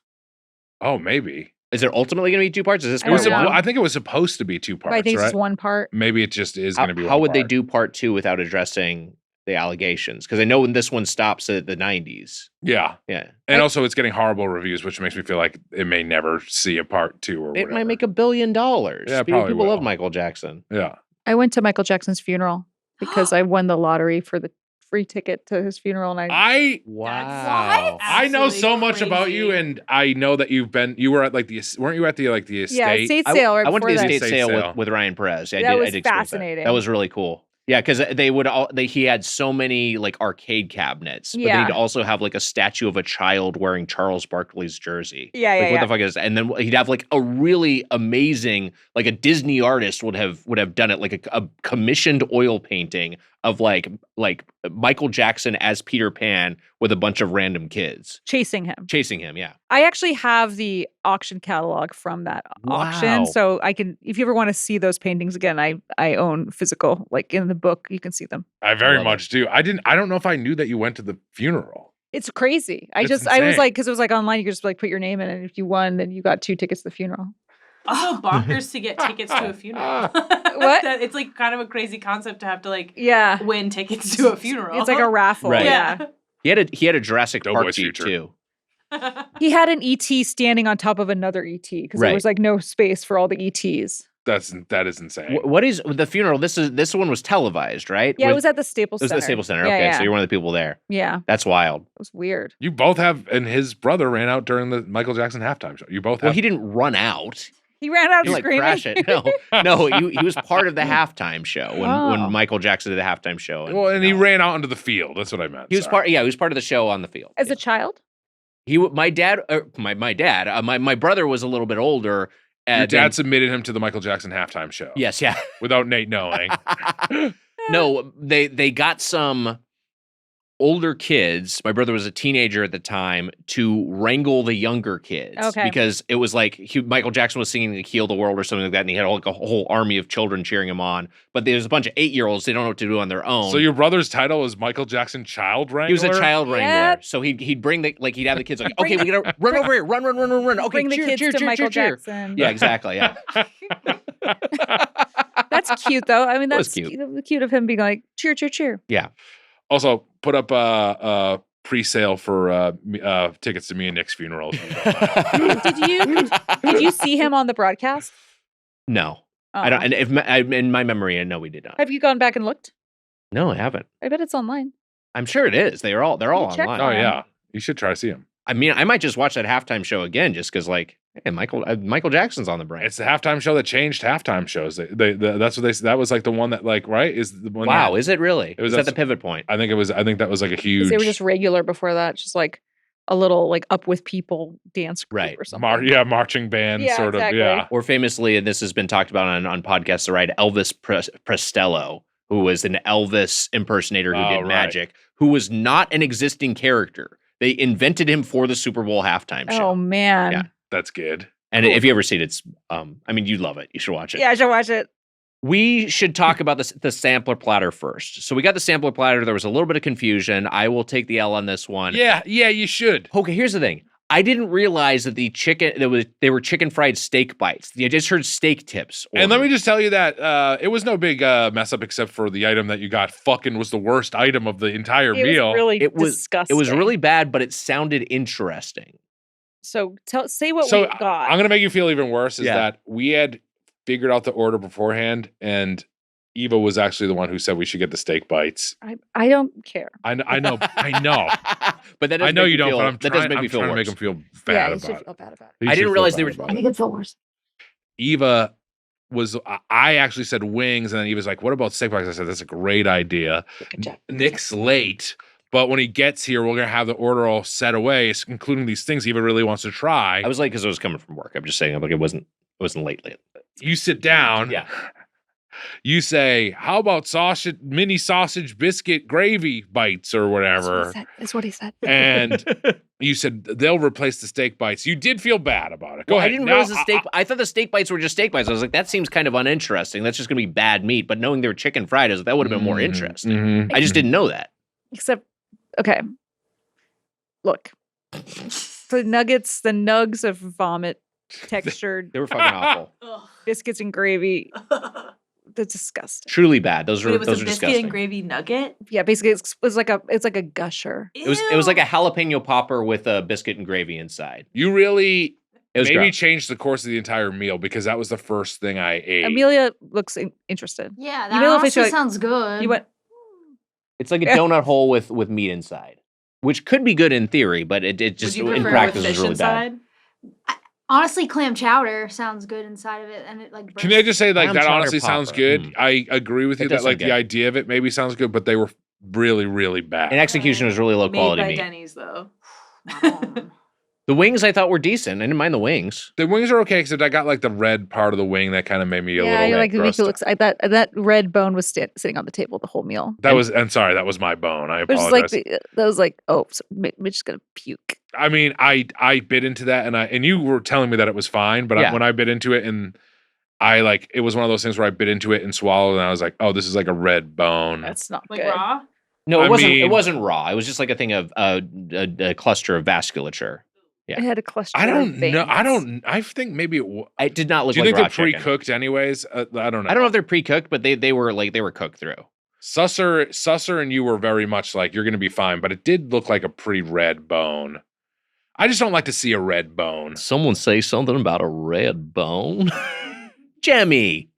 Oh, maybe. Is it ultimately going to be 2 parts? Is this part 1? I think it was supposed to be 2 parts, I think right? it's 1 part. Maybe it just is going to be 1 How would part. they do part 2 without addressing the allegations, because I know when this one stops at the 90s. Yeah. And also it's getting horrible reviews, which makes me feel like it may never see a part 2 or whatever. It might make $1 billion. Yeah, People love Michael Jackson. Yeah. I went to Michael Jackson's funeral because I won the lottery for the free ticket to his funeral, and Wow. I know so much about you, and I know that you were at weren't you at the estate? Yeah, estate sale. I went to the that. estate sale with Ryan Perez. That was I fascinating. That was really cool. Yeah, because he had so many like arcade cabinets, but then he'd also have like a statue of a child wearing Charles Barkley's jersey. What the fuck is? And then he'd have like a really amazing, like a Disney artist would have done it, like a commissioned oil painting of like Michael Jackson as Peter Pan with a bunch of random kids chasing him. Yeah. I actually have the auction catalog from that auction, so I can, if you ever want to see those paintings again, I own physical, like in the book, you can see them. I very much do. I don't know if I knew that you went to the funeral. It's crazy. I was like, because it was like online, you could just like put your name in, and if you won, then you got 2 tickets to the funeral. Also bonkers to get tickets to a funeral. What? It's like kind of a crazy concept to have to like win tickets to a funeral. It's like a raffle. Right. Yeah. He had a Jurassic Park Doughboys Jeep future. too. He had an ET standing on top of another ET because there was like no space for all the ETs. That is insane. What is the funeral? This one was televised, right? Yeah, it was at the Staples Center. It was at the Staples Center. Okay, so you're one of the people there. Yeah. That's wild. It was weird. You both have, and his brother ran out during the Michael Jackson halftime show. You both have. Well, he didn't run out. He ran out screaming. Crash it. No, he was part of the halftime show when Michael Jackson did the halftime show. And he ran out onto the field. That's what I meant. He was part. Yeah, he was part of the show on the field. As a child? My brother was a little bit older. Your dad submitted him to the Michael Jackson halftime show. Yes, yeah. Without Nate knowing. No, they got some older kids. My brother was a teenager at the time to wrangle the younger kids. Okay. Because it was like Michael Jackson was singing like Heal the World or something like that, and he had like a whole army of children cheering him on. But there's a bunch of 8-year-olds, they don't know what to do on their own. So your brother's title was Michael Jackson Child Wrangler? He was a child wrangler. So he'd bring he'd have the kids like, okay, we gotta run over here, run. Okay, bring the kids to Michael Jackson. Yeah, exactly. Yeah. That's cute though. I mean, that's cute of him being like, cheer, cheer, cheer. Yeah. Also, put up a pre-sale for tickets to me and Nick's funeral. Did you see him on the broadcast? No, I don't. And in my memory, I know we did not. Have you gone back and looked? No, I haven't. I bet it's online. I'm sure it is. They're all online. Oh yeah, you should try to see him. I mean, I might just watch that halftime show again, just because, like, hey, Michael Jackson's on the brain. It's the halftime show that changed halftime shows. That's what they. That was like the one that, like, right, is the one. Wow, is it really? It was at the pivot point. I think it was. I think that was like a huge. They were just regular before that, just like a little like Up With People dance group or something. Marching band sort of. Or famously, and this has been talked about on podcasts, the right? Elvis Prestello, who was an Elvis impersonator who did magic, who was not an existing character. They invented him for the Super Bowl halftime show. Oh, man. Yeah. That's good. And if you ever see it, it's, I mean, you love it. You should watch it. Yeah, I should watch it. We should talk about the sampler platter first. So we got the sampler platter. There was a little bit of confusion. I will take the L on this one. Yeah, you should. Okay, here's the thing. I didn't realize that they were chicken fried steak bites. I just heard steak tips. And let me just tell you that it was no big mess up, except for the item that you got. Fucking was the worst item of the entire meal. It was disgusting. It was really bad, but it sounded interesting. So say what we got. I'm gonna make you feel even worse. Is that we had figured out the order beforehand, and Eva was actually the one who said we should get the steak bites. I don't care. I know. But that I know you don't. But I'm trying to make them feel bad about it. Feel bad about it. I didn't realize they were. I think it feel worse. Eva was. I actually said wings, and then Eva's like, "What about steak bites?" I said, "That's a great idea." Nick's late, but when he gets here, we're gonna have the order all set away, including these things Eva really wants to try. I was late because I was coming from work. I'm just saying, like, it wasn't late. You sit down. Yeah. You say, how about mini sausage biscuit gravy bites or whatever? That's what he said. And you said they'll replace the steak bites. You did feel bad about it. Go ahead. I didn't realize I thought the steak bites were just steak bites. I was like, that seems kind of uninteresting. That's just going to be bad meat. But knowing they were chicken fried, that would have been more interesting. Mm-hmm. I just didn't know that. Except, okay, look, the nugs of vomit textured. They were fucking awful. Biscuits and gravy. That's disgusting. Truly bad. Those But are it was those a are biscuit disgusting. and gravy nugget. Yeah, basically it's like a gusher. It was like a jalapeno popper with a biscuit and gravy inside. You really maybe gross. changed the course of the entire meal because that was the first thing I ate. Amelia looks interested. Yeah, that Amelia honestly like, sounds good. You went. It's like a donut hole with meat inside, which could be good in theory, but it just in practice is really bad. Honestly, clam chowder sounds good inside of it, and it like. Can I just say, like, Clam that chowder honestly sounds good? popper. I agree with you It that, does like, sound the good. idea of it maybe sounds good, but they were really, really bad. And execution was really low quality Made by meat. Denny's though. The wings I thought were decent. I didn't mind the wings. The wings are okay, except I got like the red part of the wing that kind of made me a little Like grossed Vicky out. looks. That red bone was sitting on the table the whole meal. I'm sorry, that was my bone. I It was apologize. like that was like, oh, so Mitch is gonna puke. I mean, I bit into that, and you were telling me that it was fine, but Yeah. when I bit into it, and I like, it was one of those things where I bit into it and swallowed, and I was like, oh, this is like a red bone. That's not Like good. raw. No, I it mean- wasn't raw. It was just like a thing of a cluster of vasculature. Yeah. It had a cluster. I of don't know. veins. I think maybe it. It did not look Do you like think raw they're chicken. pre-cooked anyways? I don't know. I don't know if they're pre-cooked, but they were cooked through. Susser and you were very much like, you're going to be fine, but it did look like a pretty red bone. I just don't like to see a red bone. Someone say something about a red bone. Jemmy.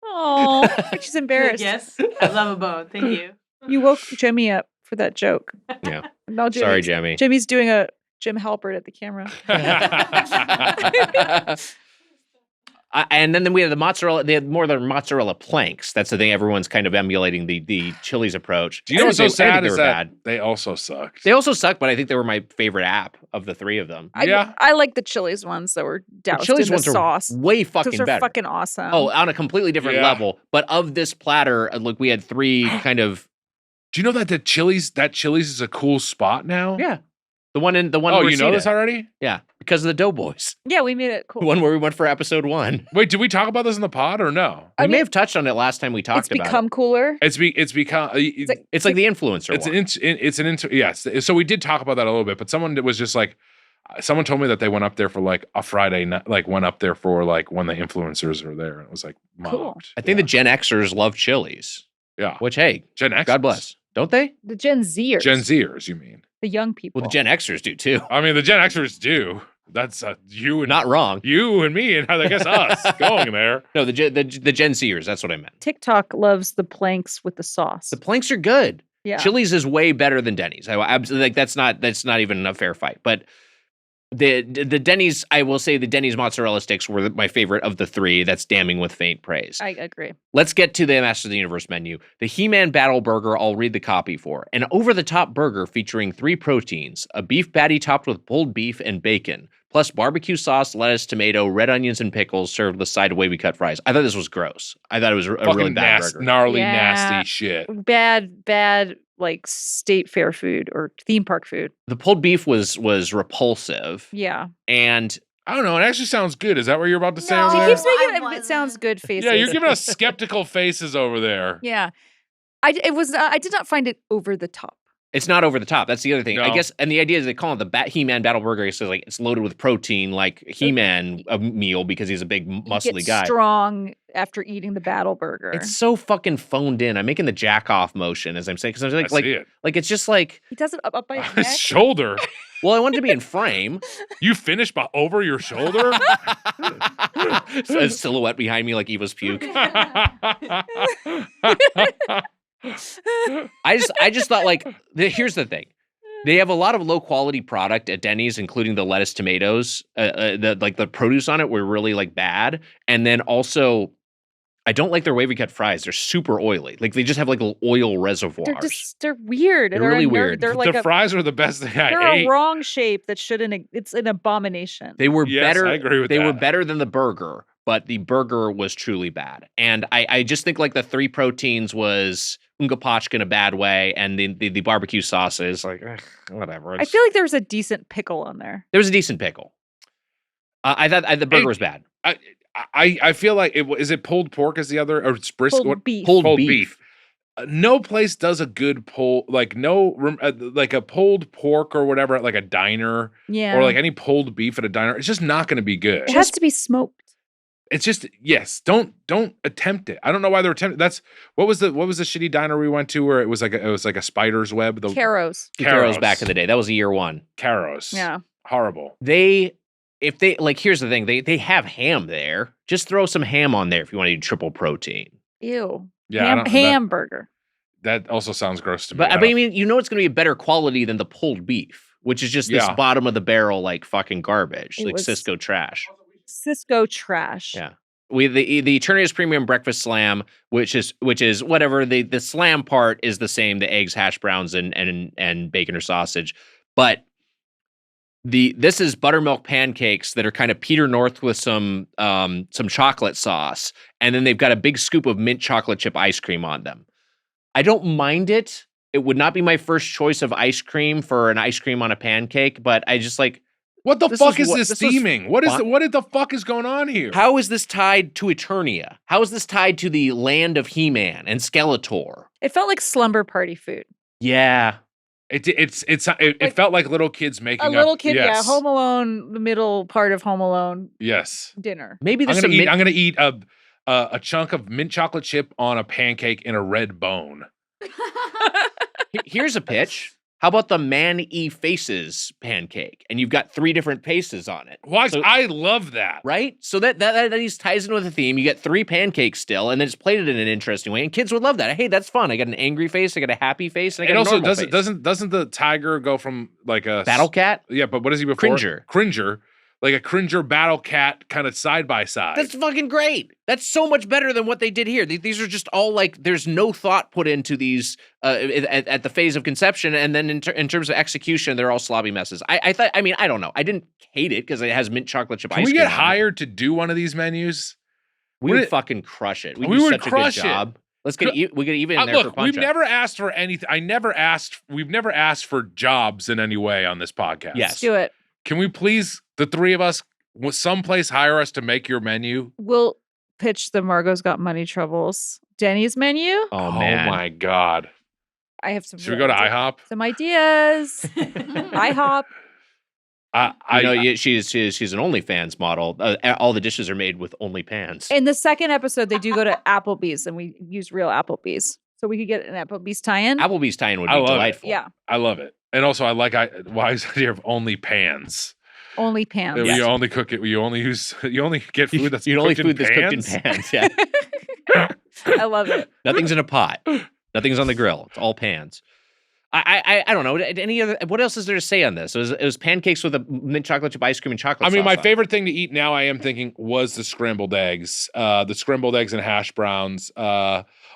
Oh, she's embarrassed. Yes, I love a bone. Thank you. You woke Jimmy up for that joke. Yeah. No, Sorry, Jemmy. Jimmy's doing a Jim Halpert at the camera. And then we had the mozzarella. They had more of their mozzarella planks. That's the thing. Everyone's kind of emulating the Chili's approach. Do you know what's so sad they is were that bad. they also sucked. They also suck, but I think they were my favorite app of the three of them. I like the Chili's ones that were The doused Chili's in the ones sauce. are way Those fucking are better. fucking awesome. Oh, on a completely different Yeah. level. But of this platter, look, we had three kind of. Do you know that that Chili's is a cool spot now? Yeah. The one in Oh, you know Reseda. this already? Yeah, because of the Doughboys. yeah, we made it cool. The one where we went for episode 1. Wait, did we talk about this in the pod or no? We I may mean, have touched on it last time we talked it's about become it. cooler. It's become It's like the influencer it's one. yes. So we did talk about that a little bit, but someone was just like, someone told me that they went up there for like a Friday night, like went up there for like when the influencers were there, and it was like mobbed. Cool. I think the Gen Xers love Chili's, yeah, which, hey, Gen X, God bless. Don't they? The Gen Zers. Gen Zers, you mean? The young people. Well, the Gen Xers do too. I mean, the Gen Xers do. That's you and Not wrong. you and me, and I guess us going there. No, the Gen Zers. That's what I meant. TikTok loves the planks with the sauce. The planks are good. Yeah. Chili's is way better than Denny's. I absolutely like that's not even a fair fight. But the Denny's, I will say the Denny's mozzarella sticks were my favorite of the three. That's damning with faint praise. I agree. Let's get to the Masters of the Universe menu. The He-Man Battle Burger, I'll read the copy for. An over-the-top burger featuring 3 proteins, a beef patty topped with pulled beef and bacon, plus barbecue sauce, lettuce, tomato, red onions, and pickles served with the side of wavy cut fries. I thought this was gross. I thought it was a really Fucking bad nasty, burger. gnarly, Yeah. nasty shit. Bad, like state fair food or theme park food. The pulled beef was repulsive. Yeah. And I don't know. It actually sounds good. Is that what you're about to say? No. over She there? keeps making I it wasn't. sounds good faces. Yeah, you're giving us skeptical faces over there. Yeah. I did not find it over the top. it's not over the top. That's the other thing. I No. guess, and the idea is they call it the He-Man Battle Burger. So like it's loaded with protein, like He-Man meal because he's a big You muscly get guy. strong after eating the battle burger. It's so fucking phoned in. I'm making the jack off motion as I'm saying because I was I see it. like it's just like, He does it up by his His neck. shoulder. well, I wanted to be in frame. You finished over your shoulder? So a silhouette behind me like Eva's puke. I just thought like here's the thing. They have a lot of low quality product at Denny's, including the lettuce, tomatoes. The produce on it were really like bad, and then also I don't like their wavy cut fries. They're super oily. Like they just have like little oil reservoirs. They're weird. They're really weird. They're like the fries were the best thing I they're ate. a wrong shape that shouldn't. It's an abomination. They were Yes, better. I agree with they were that. better than the burger, but the burger was truly bad. And I just think like the 3 proteins was unga pachka in a bad way, and the barbecue sauce is like whatever. I feel like there was a decent pickle on there. There was a decent pickle. I thought the burger was bad. I feel like is it pulled pork as the other or it's brisket? Pulled beef. Pulled beef. No place does a good pull like like a pulled pork or whatever at like a diner Yeah. or like any pulled beef at a diner. It's just not going to be good. it has to be smoked. It's just don't attempt it. I don't know why they're attempting. That's what was the shitty diner we went to where it was like a spider's web. The Caro's back in the day. That was year one. Caro's. Yeah. Horrible. If they like, here's the thing. They have ham there. Just throw some ham on there if you want to eat triple protein. Ew. Yeah. Hamburger. That also sounds gross to me. But I mean, you know, it's going to be a better quality than the pulled beef, which is just this bottom of the barrel, like fucking garbage, like Cisco trash. Cisco trash. Yeah. The Eternity's Premium Breakfast Slam, which is whatever. The slam part is the same, the eggs, hash browns, and bacon or sausage. But this is buttermilk pancakes that are kind of Peter North with some chocolate sauce, and then they've got a big scoop of mint chocolate chip ice cream on them. I don't mind it. It would not be my first choice of ice cream for an ice cream on a pancake, but I just like. What the fuck is this theming? What the fuck is going on here? How is this tied to Eternia? How is this tied to the land of He-Man and Skeletor? It felt like slumber party food. Yeah. It felt like little kids making a little kid, yes. Home Alone, the middle part of Home Alone. Yes. Dinner. Maybe I'm gonna eat a chunk of mint chocolate chip on a pancake in a red bone. Here's a pitch. How about the Man-E Faces pancake? And you've got 3 different faces on it. Well, I love that. Right? So that ties in with the theme. You get 3 pancakes still, and then it's plated in an interesting way. And kids would love that. Hey, that's fun. I got an angry face, I got a happy face, and I got a normal face. Doesn't the tiger go from like a Battle Cat? Yeah, but what is he before? Cringer. Like a Cringer Battle Cat kind of side by side. That's fucking great. That's so much better than what they did here. These are just all like, there's no thought put into these at the phase of conception, and then in terms of execution, they're all slobby messes. I don't know. I didn't hate it because it has mint chocolate chip ice cream. Can we get hired to do one of these menus? We would fucking crush it. We do such a good job. Let's get we get even in there for punch. We've never asked for anything. We've never asked for jobs in any way on this podcast. Yes. Let's do it. Can we please, the 3 of us, someplace hire us to make your menu? We'll pitch the Margot's Got Money Troubles Denny's menu. Oh my God. I have some. Should we go to IHOP? Some ideas. IHOP. She's an OnlyFans model. All the dishes are made with OnlyPans. In the second episode, they do go to Applebee's, and we use real Applebee's. So we could get an Applebee's tie-in. Applebee's tie-in would be delightful. Yeah. I love it. And also, I like Why's idea of only pans. Only pans. Yes. You only cook it. You only get food that's cooked in pans. Yeah. I love it. Nothing's in a pot. Nothing's on the grill. It's all pans. I don't know. Any other? What else is there to say on this? It was pancakes with a mint chocolate chip ice cream and chocolate. I mean, my favorite thing to eat now, I am thinking, was the scrambled eggs. The scrambled eggs and hash browns.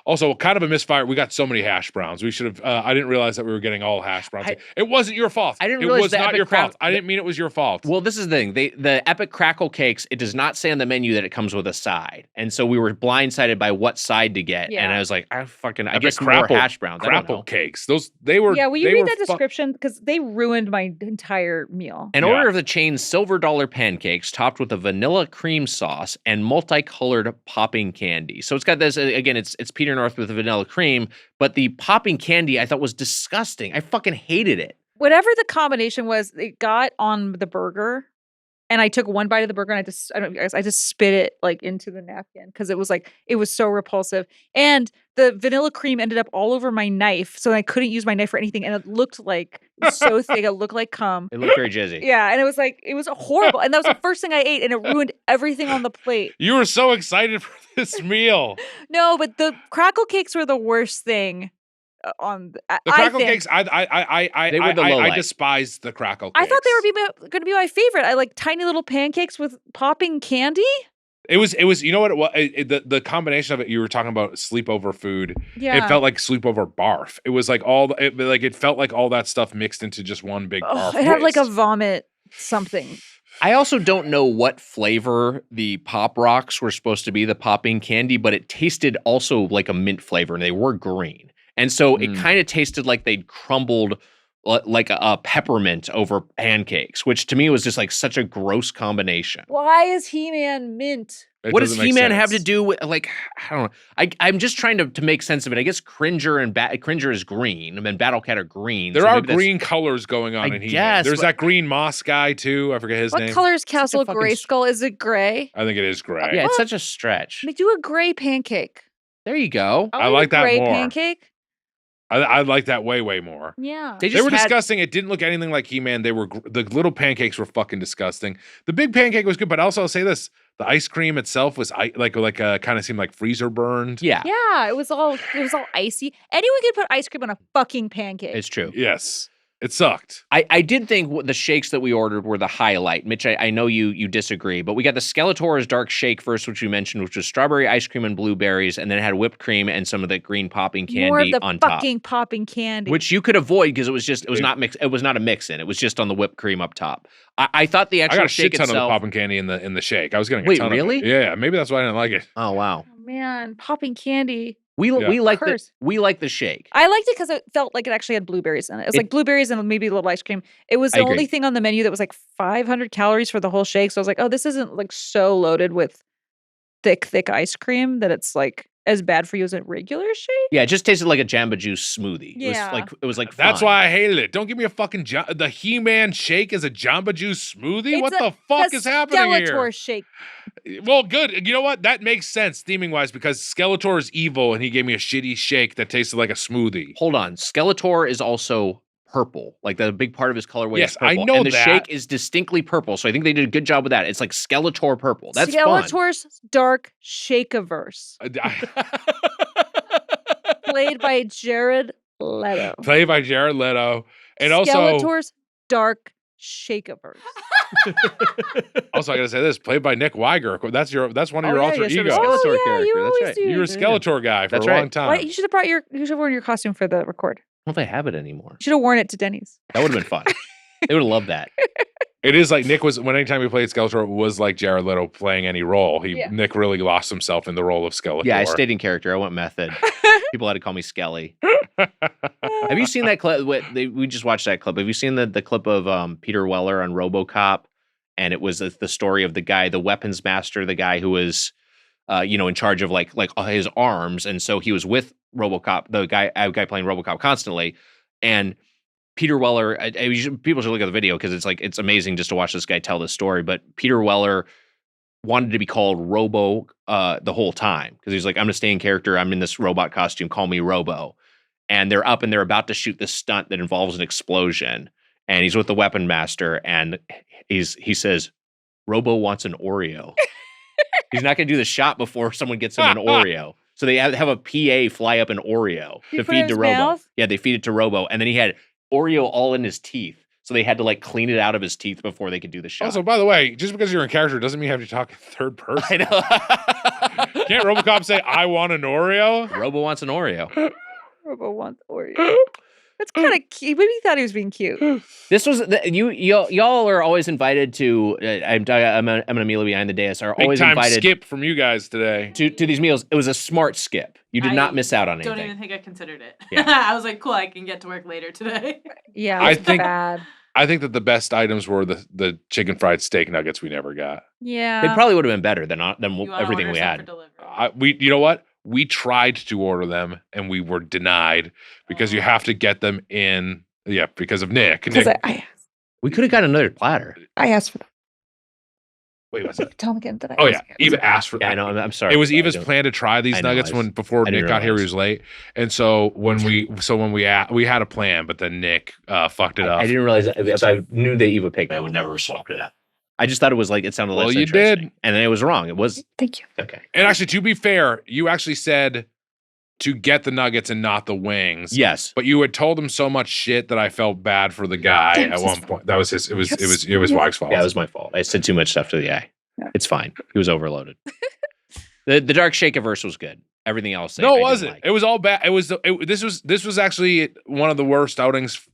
Also, kind of a misfire. We got so many hash browns. We should have. I didn't realize that we were getting all hash browns. It wasn't your fault. I didn't realize it was not your fault. I didn't mean it was your fault. Well, this is the thing. The Epic Crackle Cakes. It does not say on the menu that it comes with a side, and so we were blindsided by what side to get. Yeah. And I was like, I guess more hash browns. Crapple cakes. They were. Yeah. Will you read that description because they ruined my entire meal. An order of the chain's Silver Dollar pancakes topped with a vanilla cream sauce and multicolored popping candy. So it's got this again. It's Peter North with the vanilla cream, but the popping candy I thought was disgusting. I fucking hated it. Whatever the combination was, it got on the burger, and I took one bite of the burger and I just spit it like into the napkin because it was so repulsive. And the vanilla cream ended up all over my knife, so I couldn't use my knife for anything. And it looked like so thick, it looked like cum. It looked very jizzy. Yeah, and it was horrible. And that was the first thing I ate, and it ruined everything on the plate. You were so excited for this meal. No, but the crackle cakes were the worst thing. On the crackle cakes, I despise the crackle cakes. I thought they were going to be my favorite. I like tiny little pancakes with popping candy. It was. You know what it was? The combination of it. You were talking about sleepover food. Yeah. It felt like sleepover barf. It was like it felt like all that stuff mixed into just one big barf. It had like a vomit something. I also don't know what flavor the Pop Rocks were supposed to be, the popping candy, but it tasted also like a mint flavor, and they were green. And so it kind of tasted like they'd crumbled like a peppermint over pancakes, which to me was just like such a gross combination. Why is He-Man mint? What does He-Man have to do with, like, I don't know. I'm just trying to make sense of it. I guess Cringer is green, and Battle Cat are green. There are green colors going on in He-Man. There's that green moss guy, too. I forget his name. What color is Castle Grayskull? Is it gray? I think it is gray. Yeah, it's such a stretch. Do a gray pancake. There you go. I like that more. Gray pancake? I like that way, way more. Yeah. They were disgusting. It didn't look anything like He-Man. The little pancakes were fucking disgusting. The big pancake was good, but also I'll say this. The ice cream itself was kind of seemed like freezer burned. Yeah. Yeah, it was all icy. Anyone could put ice cream on a fucking pancake. It's true. Yes. It sucked. I did think the shakes that we ordered were the highlight. Mitch, I know you disagree, but we got the Skeletor's Dark Shake first, which we mentioned, which was strawberry ice cream and blueberries, and then it had whipped cream and some of the green popping candy More of the on top. fucking popping candy. Which you could avoid because it was not a mix-in. It was just on the whipped cream up top. I thought the actual shake itself... I got a shit ton of the popping candy in the shake. I was getting a ton really? of it. Yeah, maybe that's why I didn't like it. Oh, wow. Oh, man, popping candy. We like the shake. I liked it because it felt like it actually had blueberries in it. It was like blueberries and maybe a little ice cream. It was the only thing on the menu that was like 500 calories for the whole shake. So I was like, oh, this isn't like so loaded with thick ice cream that it's like as bad for you as a regular shake. Yeah, it just tasted like a Jamba Juice smoothie. Yeah. It was like That's fun. why I hated it. Don't give me a fucking the He-Man shake is a Jamba Juice smoothie. What the fuck is happening here? Skeletor shake. Well, good. You know what? That makes sense theming wise because Skeletor is evil and he gave me a shitty shake that tasted like a smoothie. Hold on. Skeletor is also purple. Like the big part of his colorway is purple. I know and the that. shake is distinctly purple. So I think they did a good job with that. It's like Skeletor purple. That's Skeletor's Dark Shakeaverse. Played by Jared Leto. And also Skeletor's Dark Shakeaverse. Also, I gotta say this, played by Nick Weiger. That's one of your alter egos. Skeletor character. You That's right. You were a Skeletor guy for a long time. Well, you should have worn your costume for the record. Well, they have it anymore. You should have worn it to Denny's. That would have been fun. They would have loved that. It is like Nick was, when anytime he played Skeletor, it was like Jared Leto playing any role. Nick really lost himself in the role of Skeletor. Yeah, I stayed in character. I went method. People had to call me Skelly. Have you seen that clip? We just watched that clip. Have you seen the clip of Peter Weller on RoboCop? And it was the story of the guy, the weapons master, the guy who was, in charge of like his arms. And so he was with RoboCop, the guy playing RoboCop constantly. And Peter Weller, people should look at the video because it's amazing just to watch this guy tell this story. But Peter Weller wanted to be called Robo the whole time because he's like, I'm going to stay in character. I'm in this robot costume. Call me Robo. And they're up and they're about to shoot this stunt that involves an explosion. And he's with the weapon master and he says, Robo wants an Oreo. He's not going to do the shot before someone gets him an Oreo. So they have a PA fly up an Oreo to feed to Robo. Mouth? Yeah, they feed it to Robo. And then he had Oreo all in his teeth. So they had to like clean it out of his teeth before they could do the shot. Also, by the way, just because you're in character doesn't mean you have to talk in third person. I know. Can't RoboCop say, I want an Oreo? Robo wants an Oreo. Robo wants Oreo. That's kind of cute. Maybe he thought he was being cute. This was y'all are always invited to. I'm an Amelia behind the dais. Are always big time invited skip from you guys today to these meals. It was a smart skip. You did not miss out on anything. Don't even think I considered it. Yeah. I was like, cool, I can get to work later today. Yeah, I think bad. I think that the best items were the chicken fried steak nuggets we never got. Yeah, they probably would have been better than You wanna everything order we some had. for delivery. You know what? We tried to order them and we were denied because you have to get them in. Yeah, because of Nick. Because I asked. We could have got another platter. I asked for them. Wait, what's that? Tell him again that I Oh asked. yeah, Eva asked for. Yeah, I know. I'm sorry. It was Eva's plan to try these nuggets before Nick got here. He was late, and so when we had a plan, but then Nick fucked it up. I didn't realize that. If I knew that Eva picked, I would never have swapped it out. I just thought it was like it sounded less interesting. You did, and then it was wrong. It was. Thank you. Okay. And actually, to be fair, you actually said to get the nuggets and not the wings. Yes. But you had told him so much shit that I felt bad for the guy at one point. That was his. It was Wags' fault. Yeah, it was my fault. I said too much stuff to the guy. Yeah. It's fine. He was overloaded. The Dark Shakeaverse was good. Everything else. No, it wasn't. Like. It was all bad. This was actually one of the worst outings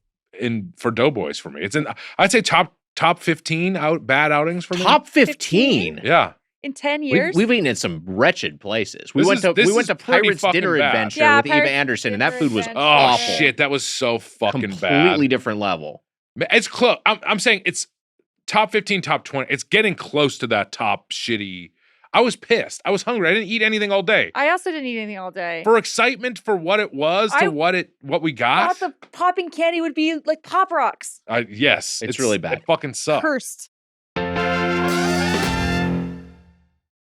for Doughboys for me. It's I'd say top 15 bad outings for me. Top 15? Yeah. In 10 years? We've eaten at some wretched places. We went to Pirate's Dinner Adventure with Eva Anderson, and that food was awful. Oh, shit. That was so fucking bad. Completely different level. It's close. I'm saying it's top 15, top 20. It's getting close to that top shitty. I was pissed. I was hungry. I didn't eat anything all day. I also didn't eat anything all day. For excitement for what it was to what we got. Thought the popping candy would be like Pop Rocks. Yes. It's really bad. It fucking sucks. Cursed.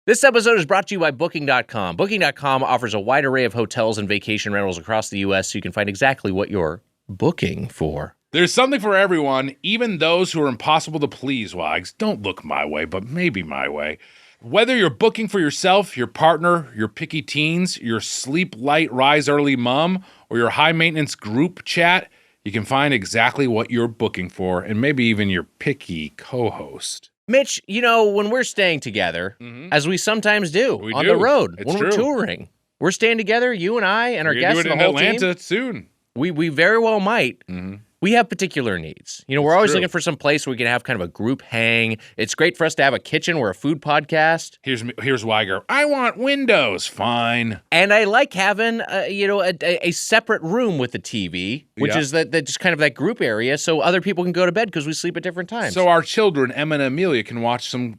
This episode is brought to you by Booking.com. Booking.com offers a wide array of hotels and vacation rentals across the U.S. so you can find exactly what you're booking for. There's something for everyone, even those who are impossible to please, Wags. Don't look my way, but maybe my way. Whether you're booking for yourself, your partner, your picky teens, your sleep light, rise early mom, or your high maintenance group chat, you can find exactly what you're booking for and maybe even your picky co-host. Mitch, when we're staying together, as we sometimes do the road, when we're touring, we're staying together, you and I and our guests and the whole team. We're doing it in Atlanta soon. We very well might. Mm-hmm. We have particular needs. We're always looking for some place where we can have kind of a group hang. It's great for us to have a kitchen. We're a food podcast. Here's Weiger. I want windows. Fine. And I like having, a separate room with the TV, which is that just kind of that group area, so other people can go to bed because we sleep at different times. So our children, Emma and Amelia, can watch some,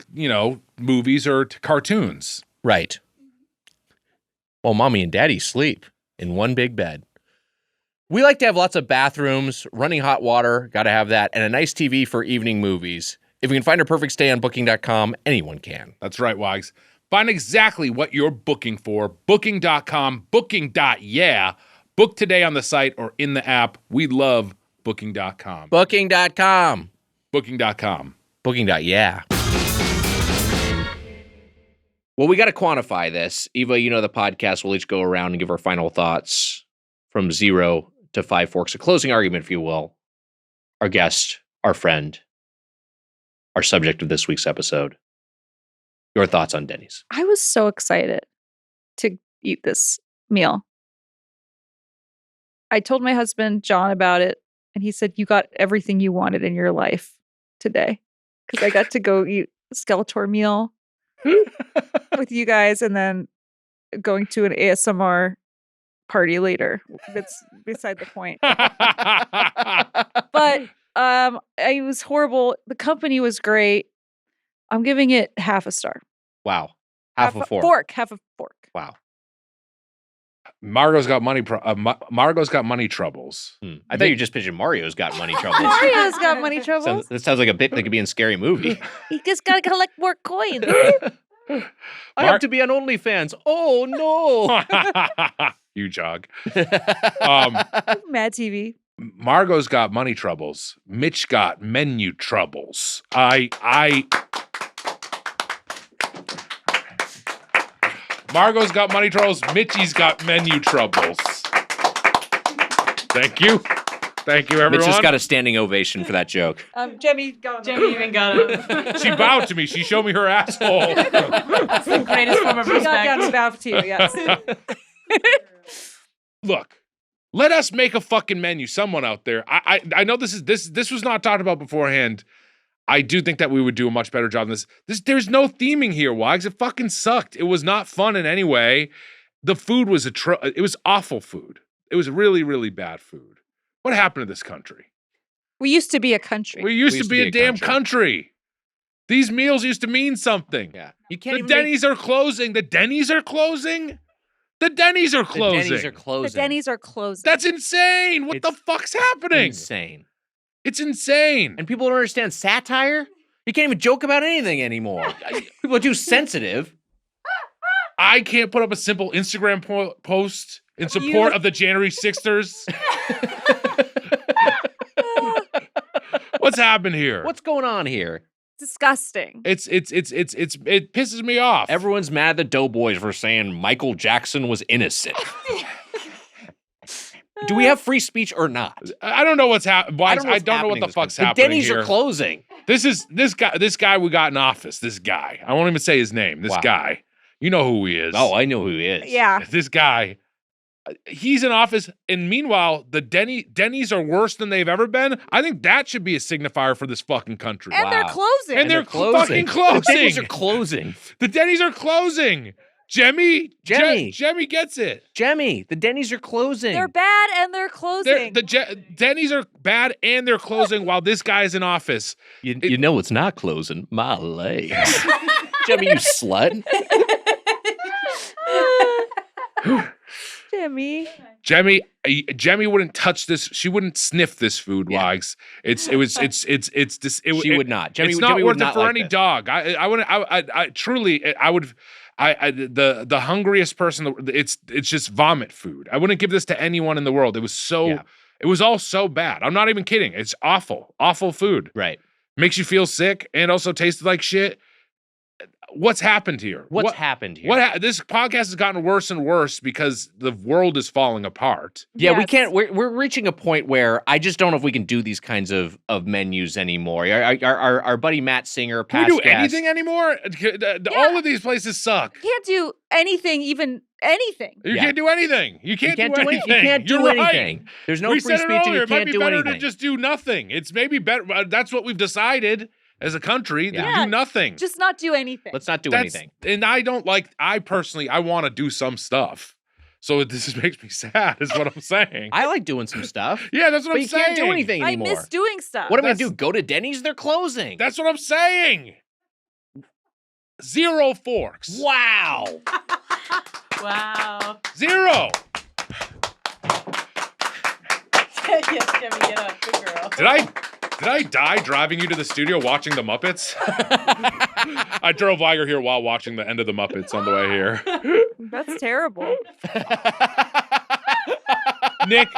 movies or cartoons. Right. While mommy and daddy sleep in one big bed. We like to have lots of bathrooms, running hot water, got to have that, and a nice TV for evening movies. If we can find a perfect stay on Booking.com, anyone can. That's right, Wags. Find exactly what you're booking for. Booking.com, booking.yeah. Book today on the site or in the app. We love Booking.com. Booking.com. Booking.com. Booking.yeah. Well, we got to quantify this. Eva, the podcast, we'll each go around and give our final thoughts from 0 to 5 forks, a closing argument, if you will. Our guest, our friend, our subject of this week's episode. Your thoughts on Denny's. I was so excited to eat this meal. I told my husband, John, about it, and he said, you got everything you wanted in your life today. Because I got to go eat a Skeletor meal with you guys and then going to an ASMR party later. That's beside the point. But it was horrible. The company was great. I'm giving it half a star. Wow. Half a fork. Half a fork. Wow. Margot's got money troubles. I thought you were just pitching Mario's got money troubles. Mario's got money troubles. That sounds like a bit that could be in Scary Movie. He just got to collect more coins. I have to be on OnlyFans. Oh, no. You jog. Mad TV. Margot's got money troubles. Mitch got menu troubles. Margot's got money troubles. Mitchie's got menu troubles. Thank you. Thank you, everyone. Mitch just got a standing ovation for that joke. Jemmy even got it. She bowed to me. She showed me her asshole. That's the greatest form of respect. She got down to bow to you, yes. Look, let us make a fucking menu. Someone out there. I know this was not talked about beforehand. I do think that we would do a much better job than this. There's no theming here, Wags. It fucking sucked. It was not fun in any way. The food was it was awful food. It was really, really bad food. What happened to this country? We used to be a country. We used to be a damn country. These meals used to mean something. Yeah. You can't. The Denny's are closing. The Denny's are closing. The Denny's are closing. The Denny's are closing. The Denny's are closing. That's insane. What the fuck's happening? Insane. It's insane. And people don't understand satire. You can't even joke about anything anymore. People are too sensitive. I can't put up a simple Instagram post in support of the January 6ers. What's happened here? What's going on here? Disgusting. It pisses me off. Everyone's mad at the Doughboys for saying Michael Jackson was innocent. Do we have free speech or not? I don't know what's happening. I don't know what the fuck's happening. The Denny's here. are closing. This guy we got in office. This guy. I won't even say his name. This guy. You know who he is. Oh, I know who he is. Yeah. This guy. He's in office, and meanwhile, the Denny's are worse than they've ever been. I think that should be a signifier for this fucking country. And they're closing. And they're fucking closing. The Denny's are closing. The Denny's are closing. Jemmy gets it. Jemmy, the Denny's are closing. They're bad and they're closing. Denny's are bad and they're closing while this guy is in office. You know it's not closing. My legs. Jemmy, you slut. Jemmy wouldn't touch this. She wouldn't sniff this food, Wags. She would not. It's not worth it for any dog. The hungriest person. It's just vomit food. I wouldn't give this to anyone in the world. It was all so bad. I'm not even kidding. It's awful food. Right. Makes you feel sick and also tasted like shit. What's happened here? What's happened here? This podcast has gotten worse and worse because the world is falling apart. Yeah, we can't. We're reaching a point where I just don't know if we can do these kinds of menus anymore. Our buddy Matt Singer, can we do anything anymore? All of these places suck. You can't do anything, even anything. You can't do anything. You can't do anything. You can't do anything. There's no free speech, and you can't do anything. It might be better to just do nothing. It's maybe better. That's what we've decided. As a country, do nothing. Just not do anything. Let's not do anything. And I personally want to do some stuff. So this makes me sad, is what I'm saying. I like doing some stuff. Yeah, that's what I'm saying. But you can't do anything anymore. I miss doing stuff. What am I going to do? Go to Denny's? They're closing. That's what I'm saying. 0 forks. Wow. Wow. 0. Yes, Jimmy, get up. Good girl. Did I die driving you to the studio watching the Muppets? I drove Liger here while watching the end of the Muppets on the way here. That's terrible. Nick,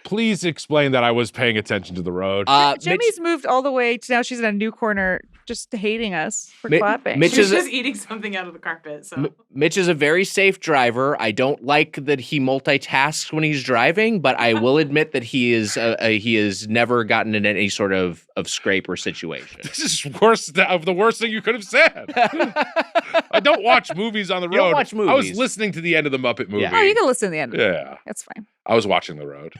please explain that I was paying attention to the road. Jimmy's moved all the way to now she's in a new corner just hating us for clapping. She's just eating something out of the carpet. So Mitch is a very safe driver. I don't like that he multitasks when he's driving, but I will admit that he has never gotten in any sort of scrape or situation. This is the worst thing you could have said. I don't watch movies on the road. You don't watch movies. I was listening to the end of the Muppet movie. Yeah. Oh, you can listen to the end of it. Yeah. That's fine. I was watching the road.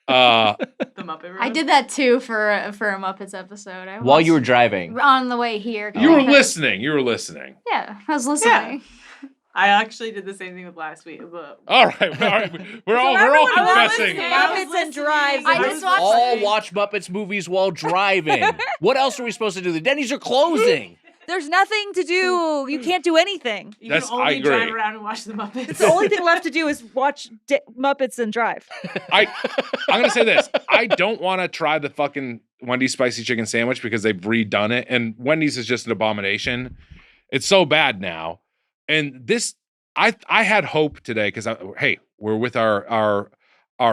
The Muppet Road. I did that too for a Muppets episode. While you were driving. On the way here. You were listening. Yeah, I was listening. Yeah. I actually did the same thing with last week. But... All right. We're all confessing. Muppets and drives. I just watched all watch Muppets movies while driving. What else are we supposed to do? The Denny's are closing. There's nothing to do. You can't do anything. You can only drive around and watch the Muppets. The only thing left to do is watch Muppets and drive. I'm going to say this. I don't want to try the fucking Wendy's spicy chicken sandwich because they've redone it. And Wendy's is just an abomination. It's so bad now. And this, I had hope today because, we're with our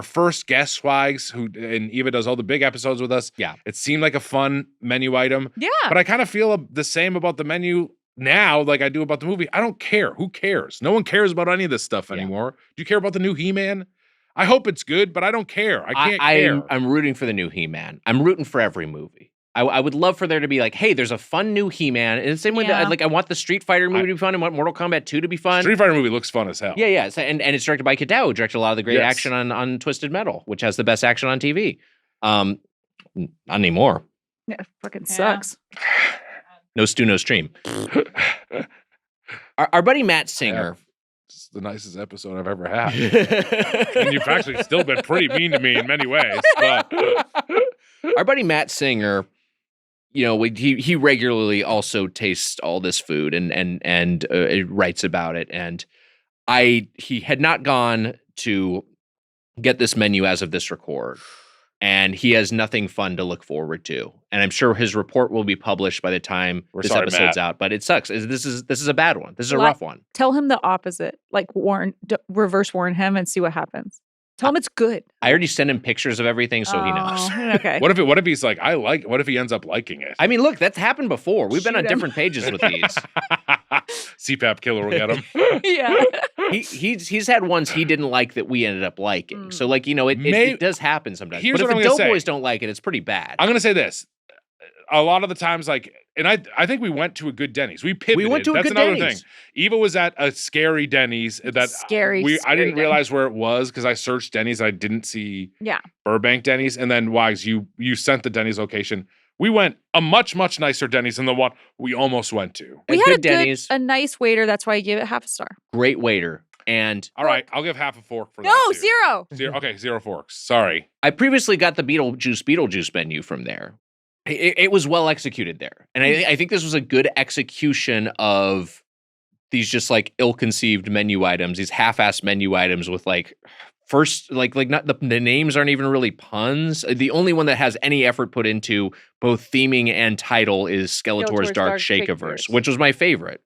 first guest, Swags, and Eva does all the big episodes with us. Yeah. It seemed like a fun menu item. Yeah. But I kind of feel the same about the menu now like I do about the movie. I don't care. Who cares? No one cares about any of this stuff anymore. Do you care about the new He-Man? I hope it's good, but I don't care. I can't care. I'm rooting for the new He-Man. I'm rooting for every movie. I would love for there to be like, hey, there's a fun new He-Man. And the same way that I want the Street Fighter movie to be fun. I want Mortal Kombat 2 to be fun. Street Fighter movie looks fun as hell. Yeah. And it's directed by Kadao, who directed a lot of the great action on Twisted Metal, which has the best action on TV. Not anymore. Yeah, it fucking sucks. No stew, no stream. Our buddy Matt Singer. It's the nicest episode I've ever had. And you've actually still been pretty mean to me in many ways. But our buddy Matt Singer, he regularly also tastes all this food and writes about it. And he had not gone to get this menu as of this record. And he has nothing fun to look forward to. And I'm sure his report will be published by the time this episode's out. But it sucks. This is a bad one. This is a rough one. Tell him the opposite. Like reverse warn him and see what happens. Tell him it's good. I already sent him pictures of everything, so he knows. Okay. What if he's like, what if he ends up liking it? I mean, look, that's happened before. We've been on different pages with these. CPAP killer will get him. Yeah. He's had ones he didn't like that we ended up liking. So it does happen sometimes. But if the Doughboys don't like it, it's pretty bad. I'm gonna say this. A lot of the times, and I think we went to a good Denny's. We pivoted. We went to That's a good another Denny's. thing. Eva was at a scary Denny's that I didn't realize where it was because I searched Denny's and I didn't see Burbank Denny's. And then Wags, you sent the Denny's location. We went a much, much nicer Denny's than the one we almost went to. We had a nice waiter. That's why I gave it half a star. Great waiter. And all right, I'll give half a fork for that. No, zero. Okay, 0 forks. Sorry. I previously got the Beetlejuice menu from there. It was well executed there. And I think this was a good execution of these just like ill-conceived menu items, these half-assed menu items with like first, like not the names aren't even really puns. The only one that has any effort put into both theming and title is Skeletor's Dark Shakeverse, which was my favorite.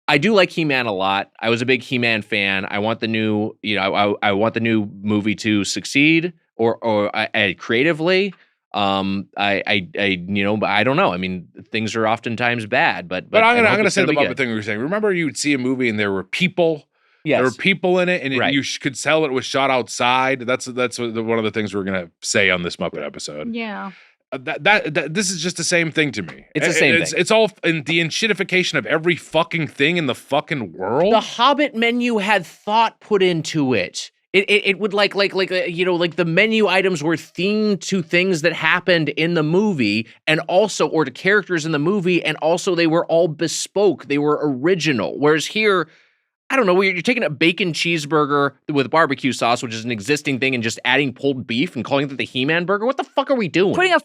I do like He-Man a lot. I was a big He-Man fan. I want the new, I want the new movie to succeed or creatively. I don't know. I mean, things are oftentimes bad, but I'm gonna say the Muppet thing we were saying. Remember, you would see a movie and there were people. Yes. There were people in it, and you could tell it was shot outside. That's one of the things we're gonna say on this Muppet episode. Yeah. That this is just the same thing to me. It's the same thing. It's all in the enshittification of every fucking thing in the fucking world. The Hobbit menu had thought put into it. It would like the menu items were themed to things that happened in the movie and also or to characters in the movie, and also they were all bespoke. They were original. Whereas here, I don't know, you're taking a bacon cheeseburger with barbecue sauce, which is an existing thing, and just adding pulled beef and calling it the He-Man burger. What the fuck are we doing? Putting a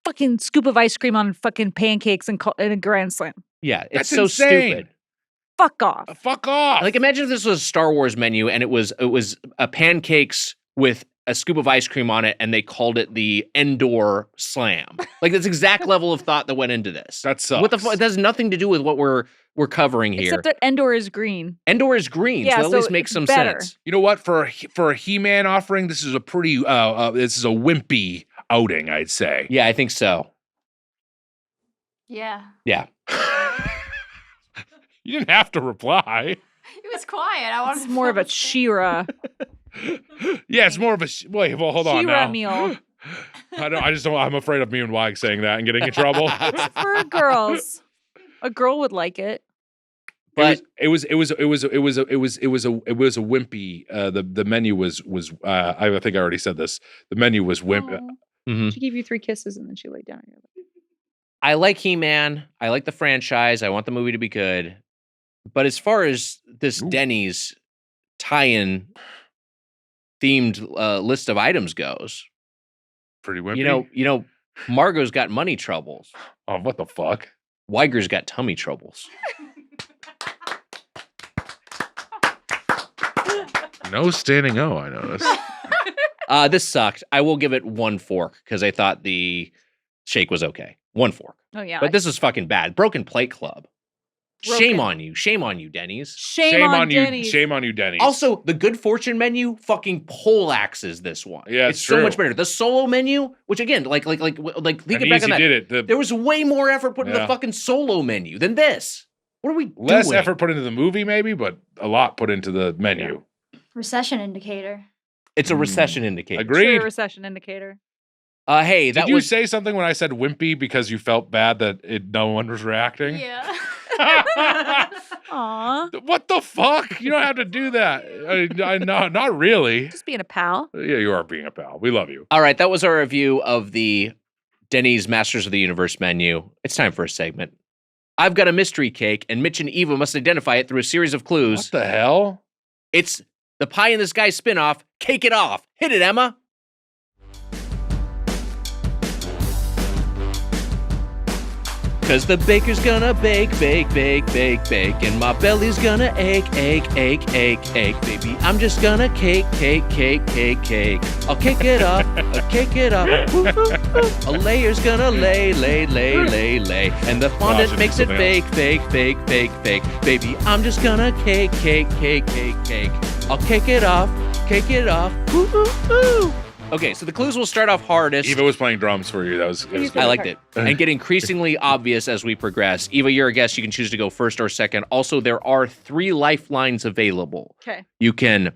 fucking scoop of ice cream on fucking pancakes in a Grand Slam. Yeah, it's That's so insane. stupid. Fuck off. Fuck off. Like, imagine if this was a Star Wars menu and it was a pancakes with a scoop of ice cream on it, and they called it the Endor Slam. Like, that's exact level of thought that went into this. That sucks. What the fuck? It has nothing to do with what we're covering here. Except that Endor is green. Endor is green, Yeah, so at least makes some better. sense. You know what? For a He-Man offering, this is a pretty this is a wimpy outing, I'd say. Yeah, I think so. Yeah. Yeah. You didn't have to reply. It was quiet. I wanted It's more of a She-Ra. Yeah, it's more of a wait. Well, hold on She-Ra now. meal. I just don't. I'm afraid of me and Wag saying that and getting in trouble. For girls. A girl would like it. But it was a wimpy. The menu was I think I already said this. The menu was wimpy. mhm. She gave you 3 kisses and then she laid down on your lap. I like He-Man. I like the franchise. I want the movie to be good. But as far as this Denny's tie-in themed list of items goes, Pretty wimpy. you know, Margot's got money troubles. Oh, what the fuck? Weiger's got tummy troubles. No standing O, I noticed. This sucked. I will give it 1 fork because I thought the shake was okay. 1 fork. Oh, yeah. But this is fucking bad. Broken Plate Club. Broken. Shame on you. Shame on you, Denny's. Shame on Denny's. you. Shame on you, Denny's. Also, the Good Fortune menu fucking poleaxes this one. Yeah, it's it's so true. much better. The solo menu, which again, like thinking back on that, did it. there was way more effort put into the fucking solo menu than this. What are we doing? Less effort put into the movie, maybe, but a lot put into the menu. recession indicator. It's a recession indicator. Agreed. Sure, recession indicator. Hey, Did you say something when I said wimpy because you felt bad that no one was reacting? Yeah. Aw. What the fuck? You don't have to do that. Not really. Just being a pal. Yeah, you are being a pal. We love you. All right, that was our review of the Denny's Masters of the Universe menu. It's time for a segment. I've got a mystery cake, and Mitch and Eva must identify it through a series of clues. What the hell? It's the Pie in the Sky spinoff. Cake it off. Hit it, Emma. Cause the baker's gonna bake, and my belly's gonna ache. Baby, I'm just gonna cake. I'll cake it up, Ooh, ooh, ooh. A layer's gonna lay. And the fondant makes it fake. Baby, I'm just gonna cake. I'll cake it off, ooh, ooh, ooh. Okay, so the clues will start off hardest. Eva was playing drums for you. That was I liked it. And get increasingly obvious as we progress. Eva, you're a guest. You can choose to go first or second. Also, there are 3 lifelines available. Okay. You can,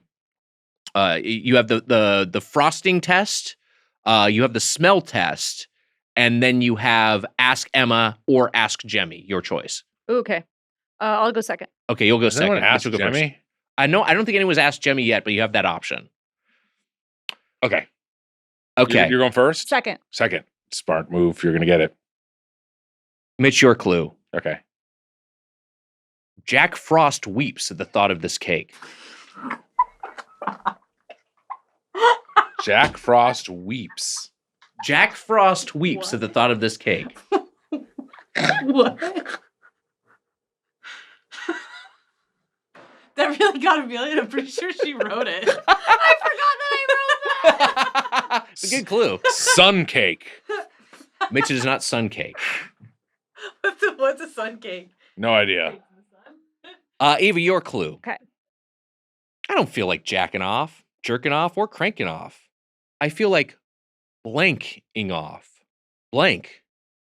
you have the frosting test, you have the smell test, and then you have Ask Emma or Ask Jemmy, your choice. Okay. I'll go second. Okay, you'll go Has anyone second. asked Mitch will go first. Jemmy? I don't think anyone's asked Jemmy yet, but you have that option. Okay. Okay. You're going first? Second. Second. Smart move. You're going to get it. Mitch, your clue. Okay. Jack Frost weeps at the thought of this cake. Jack Frost weeps. Jack Frost weeps at the thought of this cake. What? That really got Amelia. I'm pretty sure she wrote it. I forgot that I wrote that. It's a good clue. Sun cake. Mitch, it is not sun cake. What's a sun cake? No idea. Eva, your clue. Okay. I don't feel like jacking off, jerking off, or cranking off. I feel like blanking off. Blank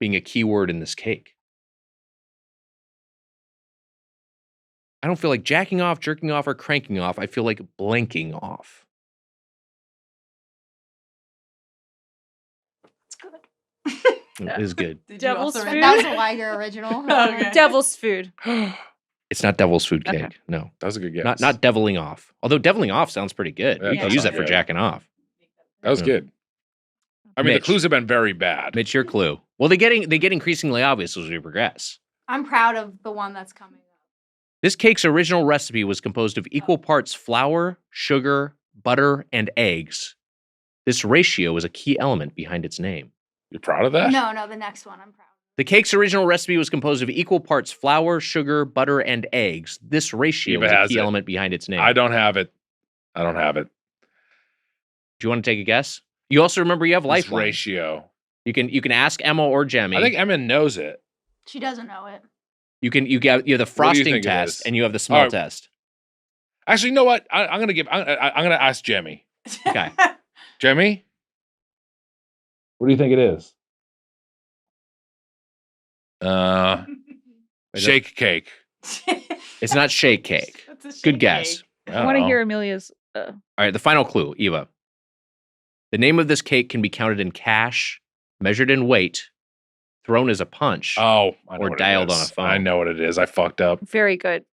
being a key word in this cake. I don't feel like jacking off, jerking off, or cranking off. I feel like blanking off. It's good. It is good. Did you Devil's also food? write That was a Liger original. Okay. Devil's food. It's not devil's food cake. Okay. No. That was a good guess. Not deviling off. Although deviling off sounds pretty good. Yeah, You that can use that sounds for good. jacking off. That was Yeah. good. I mean, Mitch. the clues have been very bad. Mitch, your clue. Well, they get increasingly obvious as we progress. I'm proud of the one that's coming up. This cake's original recipe was composed of equal parts flour, sugar, butter, and eggs. This ratio is a key element behind its name. You're proud of that? No, the next one. I'm proud. The cake's original recipe was composed of equal parts flour, sugar, butter, and eggs. This ratio Eva is a has key it. element behind its name. I don't have it. I don't have it. Do you want to take a guess? You also remember you have This lifeline. ratio. You can ask Emma or Jemmy. I think Emma knows it. She doesn't know it. you have the What do you frosting think it test is? and you have the smell All right. test. Actually, you know what? I'm gonna ask Jemmy. Okay. Jemmy, what do you think it is? Shake cake. It's not shake cake. That's a shake Good guess. cake. I want to don't hear know. Amelia's. All right, the final clue, Eva. The name of this cake can be counted in cash, measured in weight, thrown as a punch. Oh, I know Or what it dialed on is. a phone. I know what it is. I fucked up. Very good.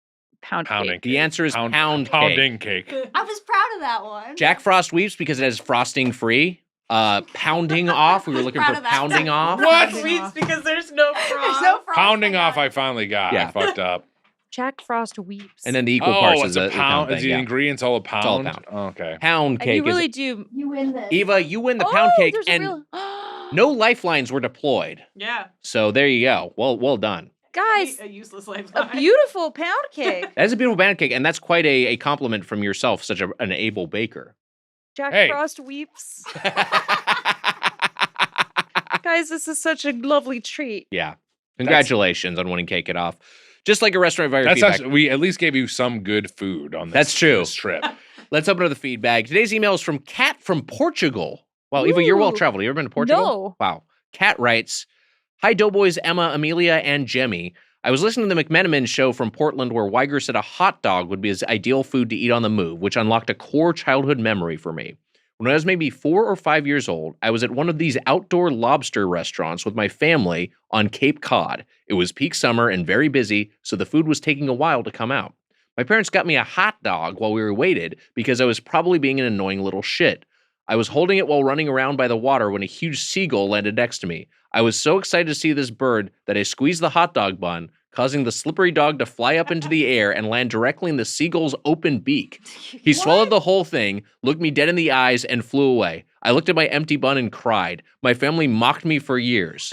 Pounding. Cake. The answer is pound cake. Pounding cake. I was proud of that one. Jack Frost weeps because it has frosting free. Pounding off. We were looking Proud for of that. pounding off. What? Sweets because there's no There's frost. no frosting Pounding off, on I it. finally got. Yeah. I fucked up. Jack Frost weeps. And then the equal parts Oh, is it's a pound. thing, Is the yeah. ingredients all a pound? all a pound. Oh, okay. Pound And cake you really is do. You win this. Eva, you win the pound cake, there's a and real- no lifelines were deployed. Yeah. So there you go. Well done. Guys, A useless a lifeline. beautiful pound cake. That is a beautiful pound cake, and that's quite a compliment from yourself, such an able baker. Jack Hey. Frost weeps. Guys, this is such a lovely treat. Yeah. Congratulations on winning Cake It Off. Just like a restaurant fire That's feedback. actually, we at least gave you some good food on this. That's true. This trip. Let's open up the feedback. Today's email is from Kat from Portugal. Wow, Eva, you're well Ooh. traveled. You ever been to Portugal? No. Wow. Kat writes, "Hi, Doughboys, Emma, Amelia, and Jemmy. I was listening to the McMenamin show from Portland where Weiger said a hot dog would be his ideal food to eat on the move, which unlocked a core childhood memory for me. When I was maybe 4 or 5 years old, I was at one of these outdoor lobster restaurants with my family on Cape Cod. It was peak summer and very busy, so the food was taking a while to come out. My parents got me a hot dog while we were waited because I was probably being an annoying little shit. I was holding it while running around by the water when a huge seagull landed next to me. I was so excited to see this bird that I squeezed the hot dog bun, causing the slippery dog to fly up into the air and land directly in the seagull's open beak. He swallowed the whole thing, looked me dead in the eyes, and flew away. I looked at my empty bun and cried. My family mocked me for years.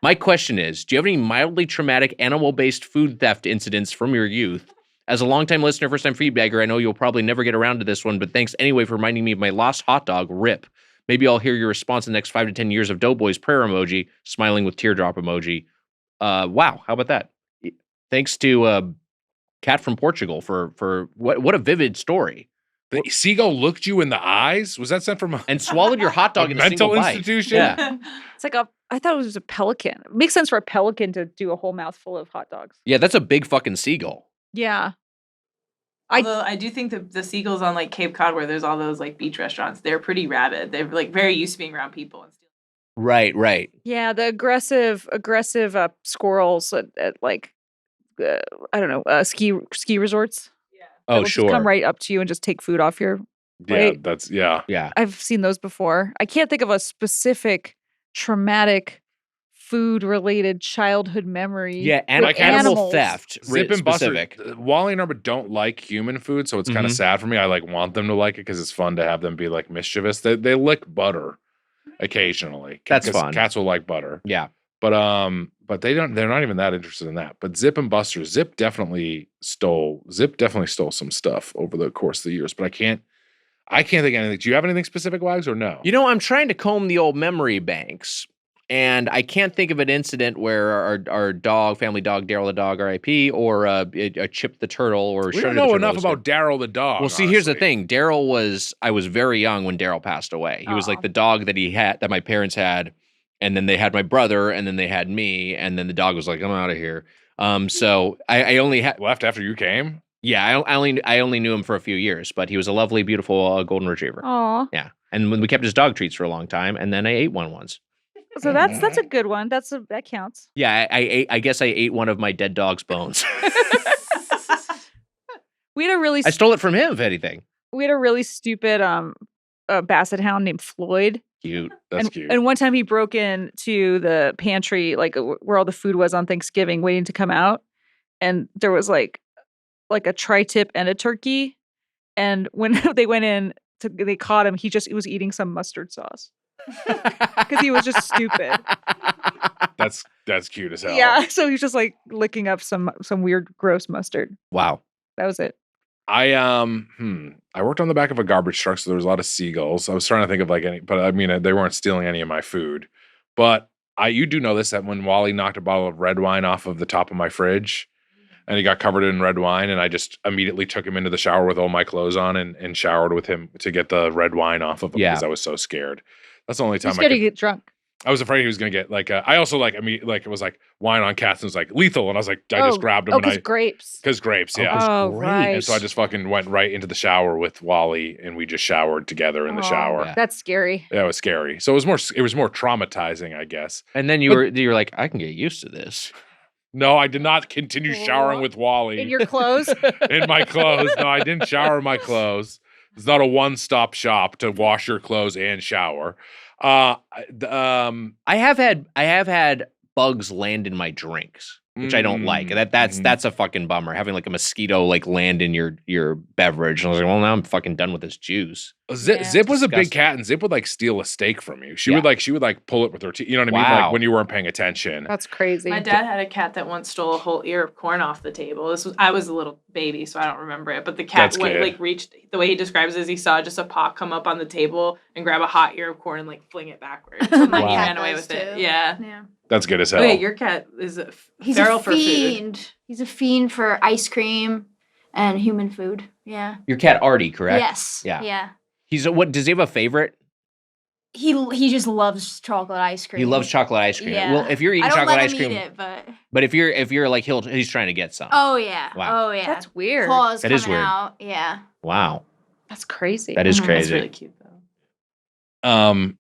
My question is, do you have any mildly traumatic animal-based food theft incidents from your youth? As a longtime listener, first-time feedbacker, I know you'll probably never get around to this one, but thanks anyway for reminding me of my lost hot dog, RIP. Maybe I'll hear your response in the next 5 to 10 years of Doughboys prayer emoji, smiling with teardrop emoji. Wow, how about that? Thanks to Kat from Portugal for what a vivid story. The seagull looked you in the eyes? Was that sent from a And swallowed your hot dog in a mental single bite. institution? Yeah. It's like I thought it was a pelican. It makes sense for a pelican to do a whole mouthful of hot dogs. Yeah, that's a big fucking seagull. Yeah. Although I do think the seagulls on like Cape Cod where there's all those like beach restaurants, they're pretty rabid. They're like very used to being around people and stealing. Right. Yeah, the aggressive squirrels at like I don't know, ski resorts. Yeah. Oh, They'll just sure. come right up to you and just take food off your Yeah, Right. that's yeah. Yeah. I've seen those before. I can't think of a specific traumatic food-related childhood memory. Yeah, Like animal animals. theft. Zip and Buster, specific. Wally and Arbor don't like human food, so it's kind of Mhm. sad for me. I like want them to like it because it's fun to have them be like mischievous. They lick butter, occasionally. That's 'cause fun. Cats will like butter. Yeah. But they're not even that interested in that. But Zip and Buster, Zip definitely stole some stuff over the course of the years. But I can't think of anything. Do you have anything specific, Wags, or no? You know, I'm trying to comb the old memory banks, and I can't think of an incident where our family dog, Daryl the dog, R.I.P., or a Chip the turtle, or we don't know enough about Daryl the dog. Well, see, here's the thing. I was very young when Daryl passed away. He was like the dog that my parents had, and then they had my brother, and then they had me, and then the dog was like, I'm out of here. So I only had left after you came. Yeah, I only knew him for a few years, but he was a lovely, beautiful golden retriever. Aw. Yeah, and when we kept his dog treats for a long time, and then I ate one once. So that's a good one. That counts. Yeah, I guess I ate one of my dead dog's bones. I stole it from him, if anything. We had a really stupid basset hound named Floyd. Cute. That's cute. And one time he broke into the pantry, like where all the food was on Thanksgiving, waiting to come out, and there was like a tri-tip and a turkey. And when they went in, they caught him. He was eating some mustard sauce because he was just stupid. That's cute as hell. Yeah, so he was just like licking up some weird, gross mustard. Wow, that was it. I worked on the back of a garbage truck, so there was a lot of seagulls. I was trying to think of but I mean, they weren't stealing any of my food. But you do know this, that when Wally knocked a bottle of red wine off of the top of my fridge, and he got covered in red wine, and I just immediately took him into the shower with all my clothes on and showered with him to get the red wine off of him because I was so scared. That's the only time I could get drunk. I was afraid he was going to get I also it was like wine on cats and it was like lethal. And I was like, I just grabbed him. Because grapes. Because grapes, yeah. Oh, right. And so I just fucking went right into the shower with Wally and we just showered together in the shower. Yeah. That's scary. Yeah, it was scary. So it was more traumatizing, I guess. And then you were like, I can get used to this. No, I did not continue showering with Wally. In your clothes? In my clothes. No, I didn't shower in my clothes. It's not a one-stop shop to wash your clothes and shower. I have had bugs land in my drinks, which I don't like. That's a fucking bummer. Having like a mosquito like land in your beverage. And I was like, well, now I'm fucking done with this juice. Zip was a big cat, and Zip would like steal a steak from you. She would pull it with her teeth. You know what I mean? Like when you weren't paying attention. That's crazy. My dad had a cat that once stole a whole ear of corn off the table. I was a little baby, so I don't remember it. But the cat reached, the way he describes it is he saw just a paw come up on the table and grab a hot ear of corn and like fling it backwards. And then he ran away with it. Yeah. That's good as hell. Okay, your cat is feral for food. He's a fiend for ice cream and human food. Yeah. Your cat Artie, correct? Yes. Yeah. Does he have a favorite? He just loves chocolate ice cream. He loves chocolate ice cream. Yeah. Well, if you're eating chocolate ice cream, eat it, but if you're like he's trying to get some. Oh yeah. Wow. Oh yeah. That's weird. Claws that is coming weird. out. Yeah. Wow. That's crazy. That is crazy. That's really cute though.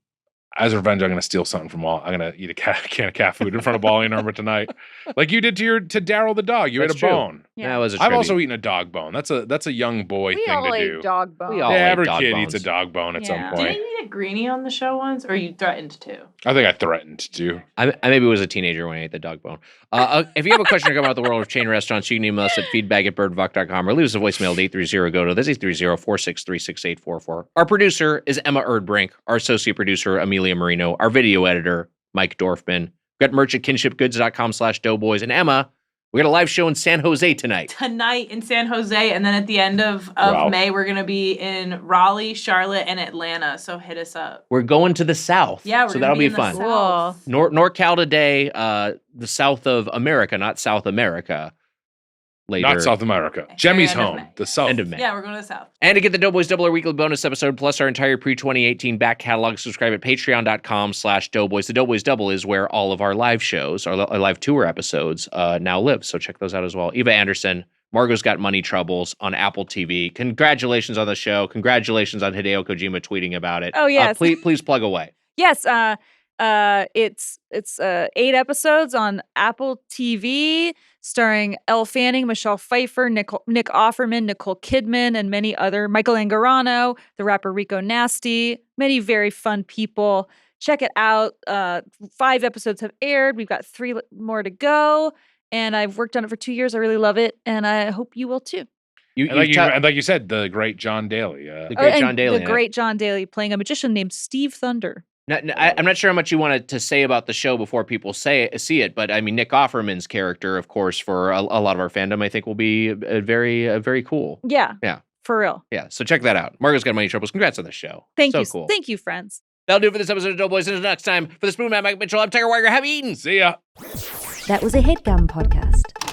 As revenge, I'm going to steal something from Wally. I'm going to eat a can of cat food in front of Wally and Irma tonight, like you did to Daryl the dog. You ate a bone. Yeah, that was a I've tribute. also eaten a dog bone. That's a young boy thing to do. Dog bone. Every kid eats a dog bone at some point. Didn't you eat a greenie on the show once, or you threatened to? I think I threatened to. I maybe was a teenager when I ate the dog bone. If you have a question or comment about the world of chain restaurants, you can email us at feedback@birdvuck.com or leave us a voicemail at 830-GO-TO. That's 830-463-6844. Our producer is Emma Erdbrink. Our associate producer, Amelia Marino. Our video editor, Mike Dorfman. We've got merch at kinshipgoods.com/doughboys. And Emma, we got a live show in San Jose tonight. Tonight in San Jose, and then at the end of May, we're going to be in Raleigh, Charlotte, and Atlanta. So hit us up. We're going to the South. Yeah, so that'll be fun. Cool. NorCal today, the South of America, not South America. Later. Not South America. Jemmy's home. The South. End of May. Yeah, we're going to the South. And to get the Doughboys Double, our weekly bonus episode, plus our entire pre-2018 back catalog, subscribe at patreon.com/Doughboys. The Doughboys Double is where all of our live shows, our live tour episodes now live. So check those out as well. Eva Anderson, Margot's Got Money Troubles on Apple TV. Congratulations on the show. Congratulations on Hideo Kojima tweeting about it. Oh, yes. Please plug away. Yes. It's 8 episodes on Apple TV, starring Elle Fanning, Michelle Pfeiffer, Nick Offerman, Nicole Kidman, and many other. Michael Angarano, the rapper Rico Nasty, many very fun people. Check it out. 5 episodes have aired. We've got 3 more to go, and I've worked on it for 2 years. I really love it, and I hope you will too. And like you said, the great John Daly. The great John Daly. The great John Daly playing a magician named Steve Thunder. I'm not sure how much you wanted to say about the show before people see it, but I mean, Nick Offerman's character, of course, for a lot of our fandom, I think will be very cool. Yeah. Yeah. For real. Yeah. So check that out. Margot's Got Money Troubles. Congrats on the show. Thank you. Cool. Thank you, friends. That'll do it for this episode of Doughboys. Until next time, for the Spoon Man, Mike Mitchell, I'm Tiger Wire. Have eaten. See ya. That was a HeadGum podcast.